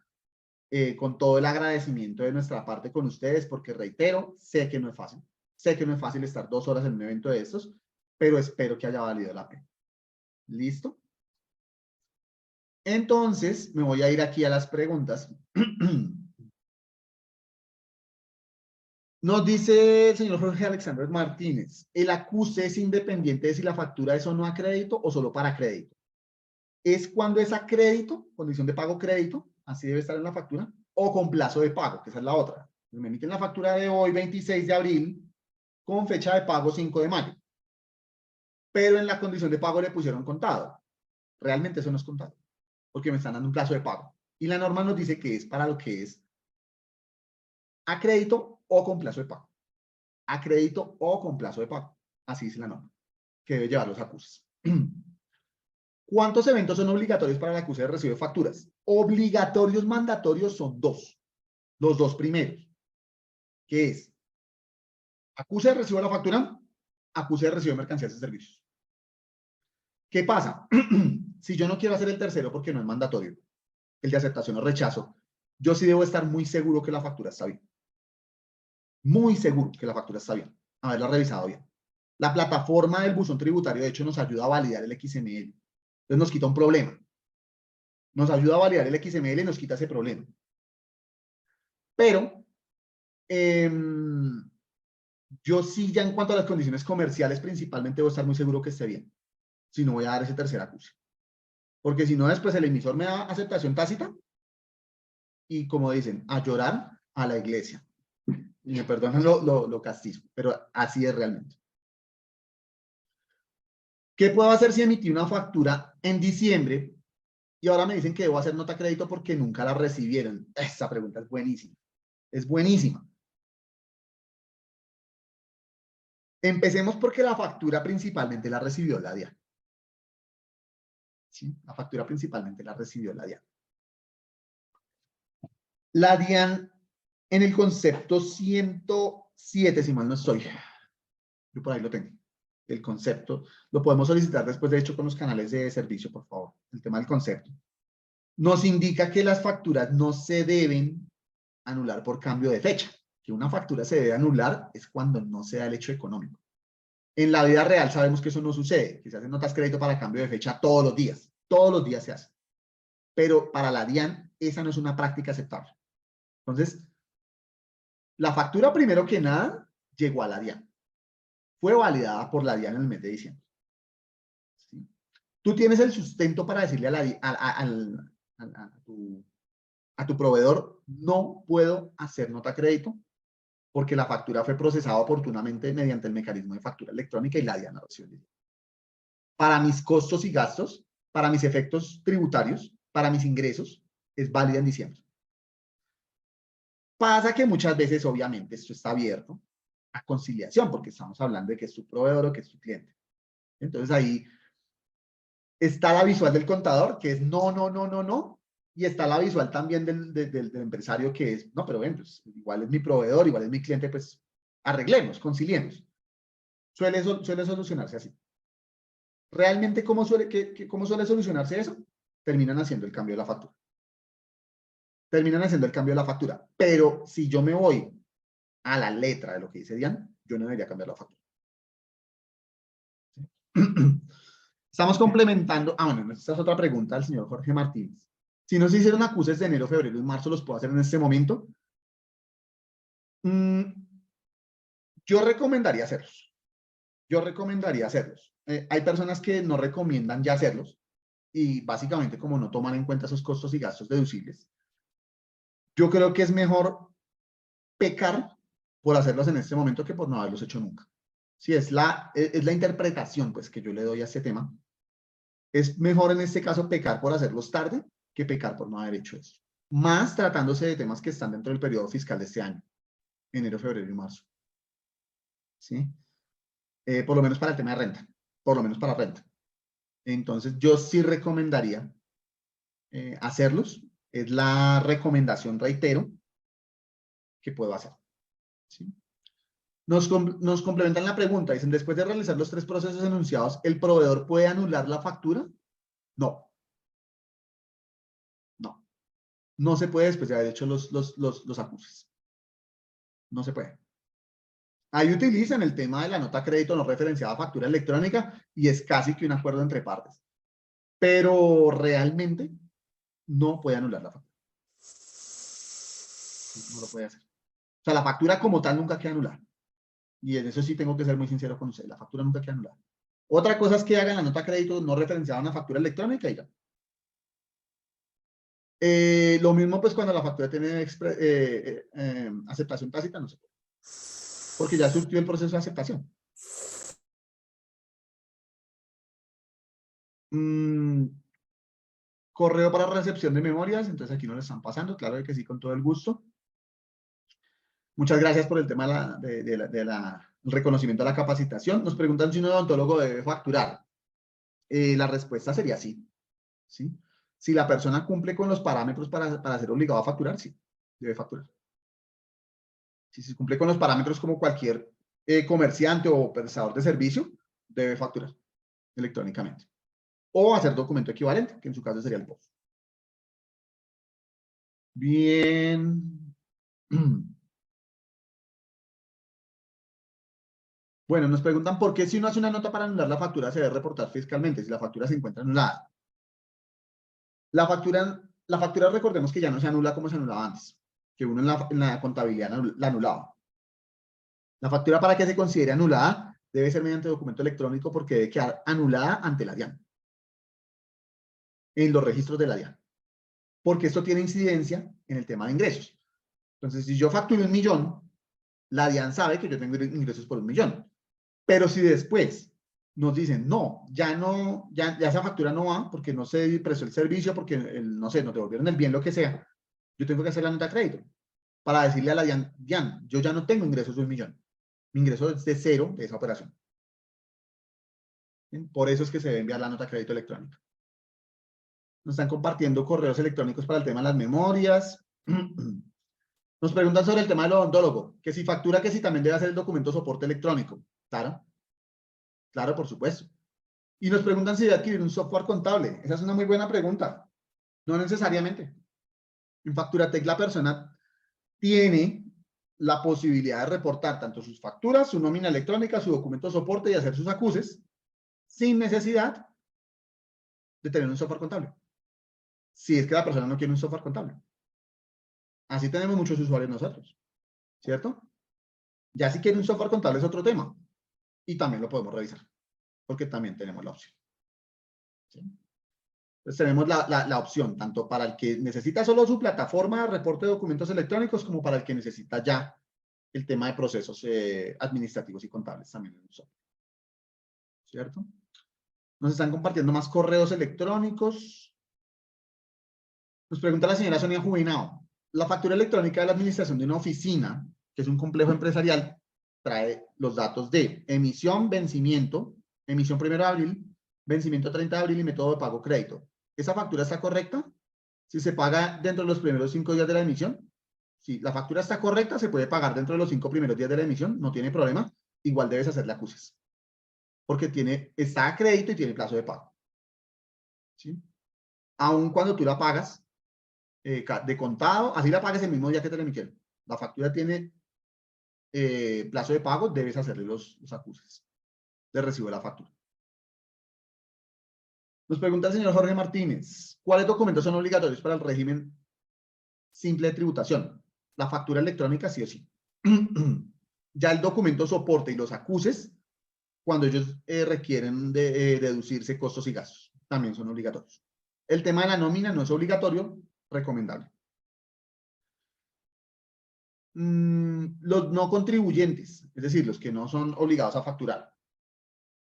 B: con todo el agradecimiento de nuestra parte con ustedes, porque reitero, sé que no es fácil. Sé que no es fácil estar 2 horas en un evento de estos, pero espero que haya valido la pena. ¿Listo? Entonces, me voy a ir aquí a las preguntas. Nos dice el señor Jorge Alexander Martínez, ¿el acuse es independiente de si la factura es o no a crédito o solo para crédito? Es cuando es a crédito, condición de pago crédito, así debe estar en la factura, o con plazo de pago, que esa es la otra. Me emiten la factura de hoy, 26 de abril, con fecha de pago 5 de mayo. Pero en la condición de pago le pusieron contado. Realmente eso no es contado, porque me están dando un plazo de pago. Y la norma nos dice que es para lo que es a crédito o con plazo de pago. A crédito o con plazo de pago. Así dice la norma, que debe llevar los acuses. ¿Cuántos eventos son obligatorios para el acuse de recibo de facturas? Obligatorios mandatorios son 2. Los 2 primeros. Que es acuse de recibo de la factura, acuse de recibo de mercancías y servicios. ¿Qué pasa? Si yo no quiero hacer el tercero porque no es mandatorio, el de aceptación o rechazo, yo sí debo estar muy seguro que la factura está bien. Muy seguro que la factura está bien. Haberla revisado bien. La plataforma del buzón tributario, de hecho, nos ayuda a validar el XML. Entonces nos quita un problema. Nos ayuda a validar el XML y nos quita ese problema. Pero yo sí, ya en cuanto a las condiciones comerciales, principalmente debo estar muy seguro que esté bien. Si no, voy a dar ese tercer acuse. Porque si no, después el emisor me da aceptación tácita y, como dicen, a llorar a la iglesia. Y me perdonan lo castizo, pero así es realmente. ¿Qué puedo hacer si emití una factura en diciembre y ahora me dicen que debo hacer nota crédito porque nunca la recibieron? Esa pregunta es buenísima. Es buenísima. Empecemos porque la factura principalmente la recibió la DIAN. ¿Sí? La factura principalmente la recibió la DIAN. La DIAN, en el concepto 107, si mal no estoy, yo por ahí lo tengo, el concepto, lo podemos solicitar después, de hecho, con los canales de servicio, por favor, el tema del concepto. Nos indica que las facturas no se deben anular por cambio de fecha. Que una factura se debe anular es cuando no se da el hecho económico. En la vida real sabemos que eso no sucede, que se hacen notas crédito para cambio de fecha todos los días se hace. Pero para la DIAN esa no es una práctica aceptable. Entonces, la factura primero que nada llegó a la DIAN. Fue validada por la DIAN en el mes de diciembre. ¿Sí? Tú tienes el sustento para decirle a tu proveedor, no puedo hacer nota crédito porque la factura fue procesada oportunamente mediante el mecanismo de factura electrónica y la DIAN recibió. Para mis costos y gastos, para mis efectos tributarios, para mis ingresos, es válida en diciembre. Pasa que muchas veces, obviamente, esto está abierto a conciliación, porque estamos hablando de que es tu proveedor o que es tu cliente. Entonces ahí está la visual del contador, que es no, no, no, no, no, y está la visual también del empresario, que es, no, pero ven, pues, igual es mi proveedor, igual es mi cliente, pues arreglemos, conciliemos. Suele solucionarse así. ¿Realmente cómo suele solucionarse eso? Terminan haciendo el cambio de la factura. Terminan haciendo el cambio de la factura. Pero si yo me voy a la letra de lo que dice Dian, yo no debería cambiar la factura. Estamos complementando. Ah, bueno, esta es otra pregunta del señor Jorge Martínez. Si no se hicieron acuses de enero, febrero y marzo, ¿los puedo hacer en este momento? Yo recomendaría hacerlos. Yo recomendaría hacerlos. Hay personas que no recomiendan ya hacerlos y básicamente como no toman en cuenta esos costos y gastos deducibles. Yo creo que es mejor pecar por hacerlos en este momento que por no haberlos hecho nunca. Sí, es la interpretación pues, que yo le doy a este tema. es mejor en este caso pecar por hacerlos tarde que pecar por no haber hecho eso. Más tratándose de temas que están dentro del periodo fiscal de este año, enero, febrero y marzo. ¿Sí? Por lo menos para el tema de renta, por lo menos para renta. Entonces, yo sí recomendaría hacerlos. Es la recomendación, reitero, que puedo hacer. ¿Sí? Nos complementan la pregunta. Dicen, después de realizar los 3 procesos enunciados, ¿el proveedor puede anular la factura? No. No. No se puede después de haber hecho los acuses. No se puede. Ahí utilizan el tema de la nota crédito no referenciada a factura electrónica y es casi que un acuerdo entre partes. Pero realmente no puede anular la factura. No lo puede hacer. O sea, la factura como tal nunca queda anulada. Y en eso sí tengo que ser muy sincero con usted. La factura nunca queda anulada. Otra cosa es que hagan la nota crédito no referenciada a una factura electrónica y ya. Lo mismo pues cuando la factura tiene aceptación tácita, no se puede. Porque ya surgió el proceso de aceptación. Correo para recepción de memorias, entonces aquí no le están pasando, claro que sí, con todo el gusto. Muchas gracias por el tema del reconocimiento de la capacitación. Nos preguntan si un odontólogo debe facturar. La respuesta sería sí. ¿Sí? Si la persona cumple con los parámetros para ser obligado a facturar, sí, debe facturar. Si se cumple con los parámetros como cualquier comerciante o prestador de servicio, debe facturar electrónicamente. O hacer documento equivalente, que en su caso sería el POS. Bien. Bueno, nos preguntan por qué si uno hace una nota para anular la factura se debe reportar fiscalmente si la factura se encuentra anulada. La factura recordemos que ya no se anula como se anulaba antes, que uno en la contabilidad la anulaba. La factura para que se considere anulada debe ser mediante documento electrónico porque debe quedar anulada ante la DIAN, en los registros de la DIAN. Porque esto tiene incidencia en el tema de ingresos. Entonces, si yo facturo 1 millón, la DIAN sabe que yo tengo ingresos por 1 millón. Pero si después nos dicen, no, ya esa factura no va porque no se prestó el servicio, porque, no sé, nos devolvieron el bien, lo que sea, yo tengo que hacer la nota de crédito para decirle a la DIAN, yo ya no tengo ingresos de 1 millón. Mi ingreso es de 0 de esa operación. ¿Bien? Por eso es que se debe enviar la nota de crédito electrónica. Nos están compartiendo correos electrónicos para el tema de las memorias. Nos preguntan sobre el tema del odontólogo, que si factura, que si también debe hacer el documento soporte electrónico. Claro, claro, por supuesto. Y nos preguntan si debe adquirir un software contable. Esa es una muy buena pregunta. No necesariamente. En Facturatec la persona tiene la posibilidad de reportar tanto sus facturas, su nómina electrónica, su documento soporte y hacer sus acuses sin necesidad de tener un software contable. Si es que la persona no quiere un software contable. Así tenemos muchos usuarios nosotros, ¿cierto? Ya si quiere un software contable es otro tema. Y también lo podemos revisar, porque también tenemos la opción. ¿Sí? Entonces tenemos la opción, tanto para el que necesita solo su plataforma de reporte de documentos electrónicos, como para el que necesita ya el tema de procesos administrativos y contables también en un software. ¿Cierto? Nos están compartiendo más correos electrónicos. Nos pregunta la señora Sonia Jubinao. La factura electrónica de la administración de una oficina, que es un complejo empresarial, trae los datos de emisión, vencimiento, emisión 1 de abril, vencimiento 30 de abril y método de pago crédito. ¿Esa factura está correcta? Si se paga dentro de los primeros 5 días de la emisión, si la factura está correcta, se puede pagar dentro de los 5 primeros días de la emisión, no tiene problema. Igual debes hacerle acuses, porque está a crédito y tiene plazo de pago. ¿Sí? Aun cuando tú la pagas de contado, así la pagues el mismo día que te la emitieron. La factura tiene plazo de pago, debes hacerle los acuses de recibo de la factura. Nos pregunta el señor Jorge Martínez, ¿cuáles documentos son obligatorios para el régimen simple de tributación? La factura electrónica sí o sí. Ya el documento soporte y los acuses, cuando ellos requieren deducirse costos y gastos, también son obligatorios. El tema de la nómina no es obligatorio, recomendable. Los no contribuyentes, es decir, los que no son obligados a facturar.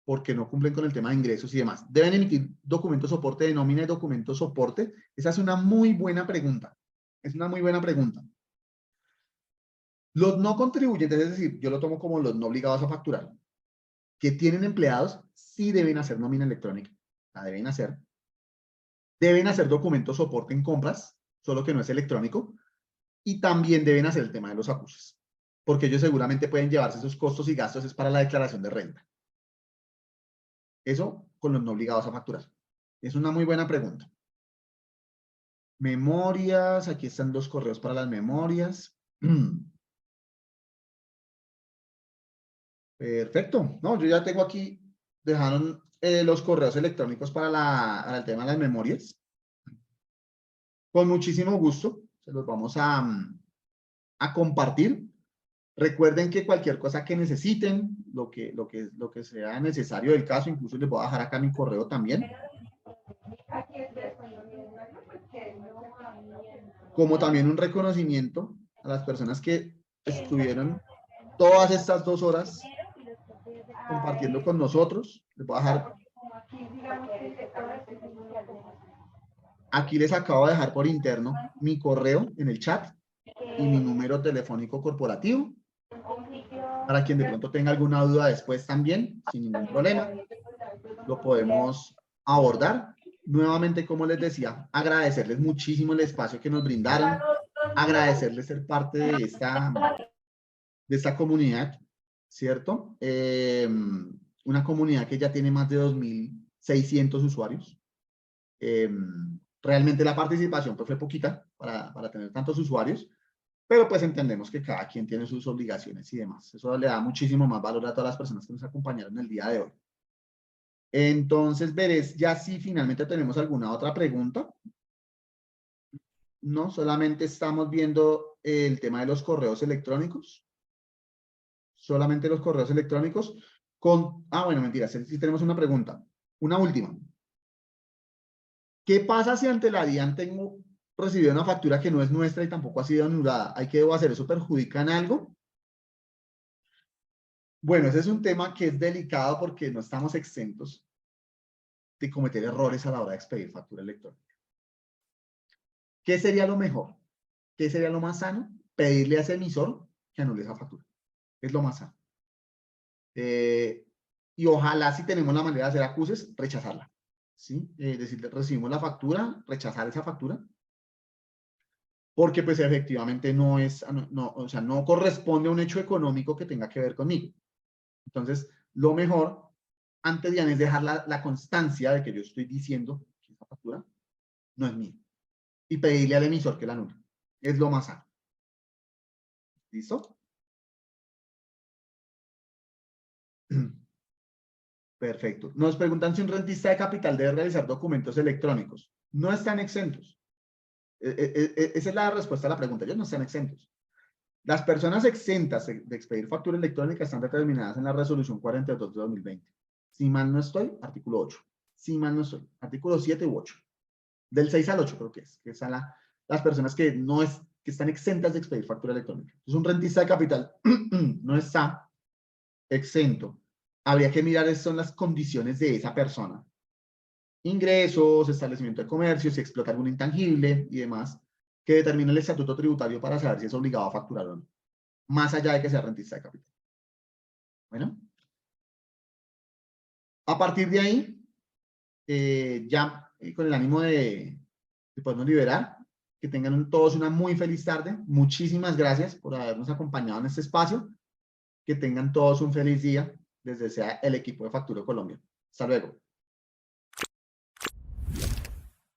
B: porque no cumplen con el tema de ingresos y demás. ¿Deben emitir documento soporte de nómina y documento soporte? Esa es una muy buena pregunta. Es una muy buena pregunta. Los no contribuyentes, es decir, yo lo tomo como los no obligados a facturar, que tienen empleados, sí deben hacer nómina electrónica. La deben hacer. Deben hacer documento soporte en compras, solo que no es electrónico. Y también deben hacer el tema de los acuses, porque ellos seguramente pueden llevarse esos costos y gastos es para la declaración de renta. Eso con los no obligados a facturar. Es una muy buena pregunta. Memorias, aquí están los correos para las memorias. Perfecto. No, yo ya tengo aquí, dejaron los correos electrónicos para el tema de las memorias. Con muchísimo gusto, se los vamos a compartir. Recuerden que cualquier cosa que necesiten, lo que sea necesario del caso, incluso les voy a dejar acá mi correo también. Como también un reconocimiento a las personas que estuvieron todas estas 2 horas compartiendo con nosotros. Les voy a dejar. Aquí les acabo de dejar por interno mi correo en el chat y mi número telefónico corporativo. Para quien de pronto tenga alguna duda después también, sin ningún problema, lo podemos abordar. Nuevamente, como les decía, agradecerles muchísimo el espacio que nos brindaron, agradecerles ser parte de esta comunidad, ¿cierto? Una comunidad que ya tiene más de 2.600 usuarios. Realmente la participación pues, fue poquita para tener tantos usuarios, pero pues entendemos que cada quien tiene sus obligaciones y demás. Eso le da muchísimo más valor a todas las personas que nos acompañaron el día de hoy. Entonces, veré ya si finalmente tenemos alguna otra pregunta. No, solamente estamos viendo el tema de los correos electrónicos. Solamente los correos electrónicos. Bueno, mentira, sí tenemos una pregunta. Una última. ¿Qué pasa si ante la DIAN tengo recibido una factura que no es nuestra y tampoco ha sido anulada? ¿Hay que debo hacer? ¿Eso perjudica en algo? Bueno, ese es un tema que es delicado porque no estamos exentos de cometer errores a la hora de expedir factura electrónica. ¿Qué sería lo mejor? ¿Qué sería lo más sano? Pedirle a ese emisor que anule esa factura. Es lo más sano. Y ojalá, si tenemos la manera de hacer acuses, rechazarla. ¿Sí? Decirle, recibimos la factura, rechazar esa factura. Porque pues efectivamente no corresponde a un hecho económico que tenga que ver conmigo. Entonces, lo mejor, antes de dejar la constancia de que yo estoy diciendo que esa factura no es mía. Y pedirle al emisor que la anule. Es lo más sano. ¿Listo? Perfecto. Nos preguntan si un rentista de capital debe realizar documentos electrónicos. No están exentos. Esa es la respuesta a la pregunta. Ellos no están exentos. Las personas exentas de expedir factura electrónica están determinadas en la resolución 42 de 2020. Si mal no estoy, artículo 8. Si mal no estoy, artículo 7 u 8. Del 6 al 8 creo que es a las personas que están exentas de expedir factura electrónica. Entonces, un rentista de capital no está exento. Habría que mirar son las condiciones de esa persona. Ingresos, establecimiento de comercio, si explota algún intangible y demás, que determina el estatuto tributario para saber si es obligado a facturar o no. Más allá de que sea rentista de capital. Bueno. A partir de ahí, ya con el ánimo de podernos liberar, que tengan todos una muy feliz tarde. Muchísimas gracias por habernos acompañado en este espacio. Que tengan todos un feliz día. Les desea el equipo de Facturo Colombia. Hasta luego.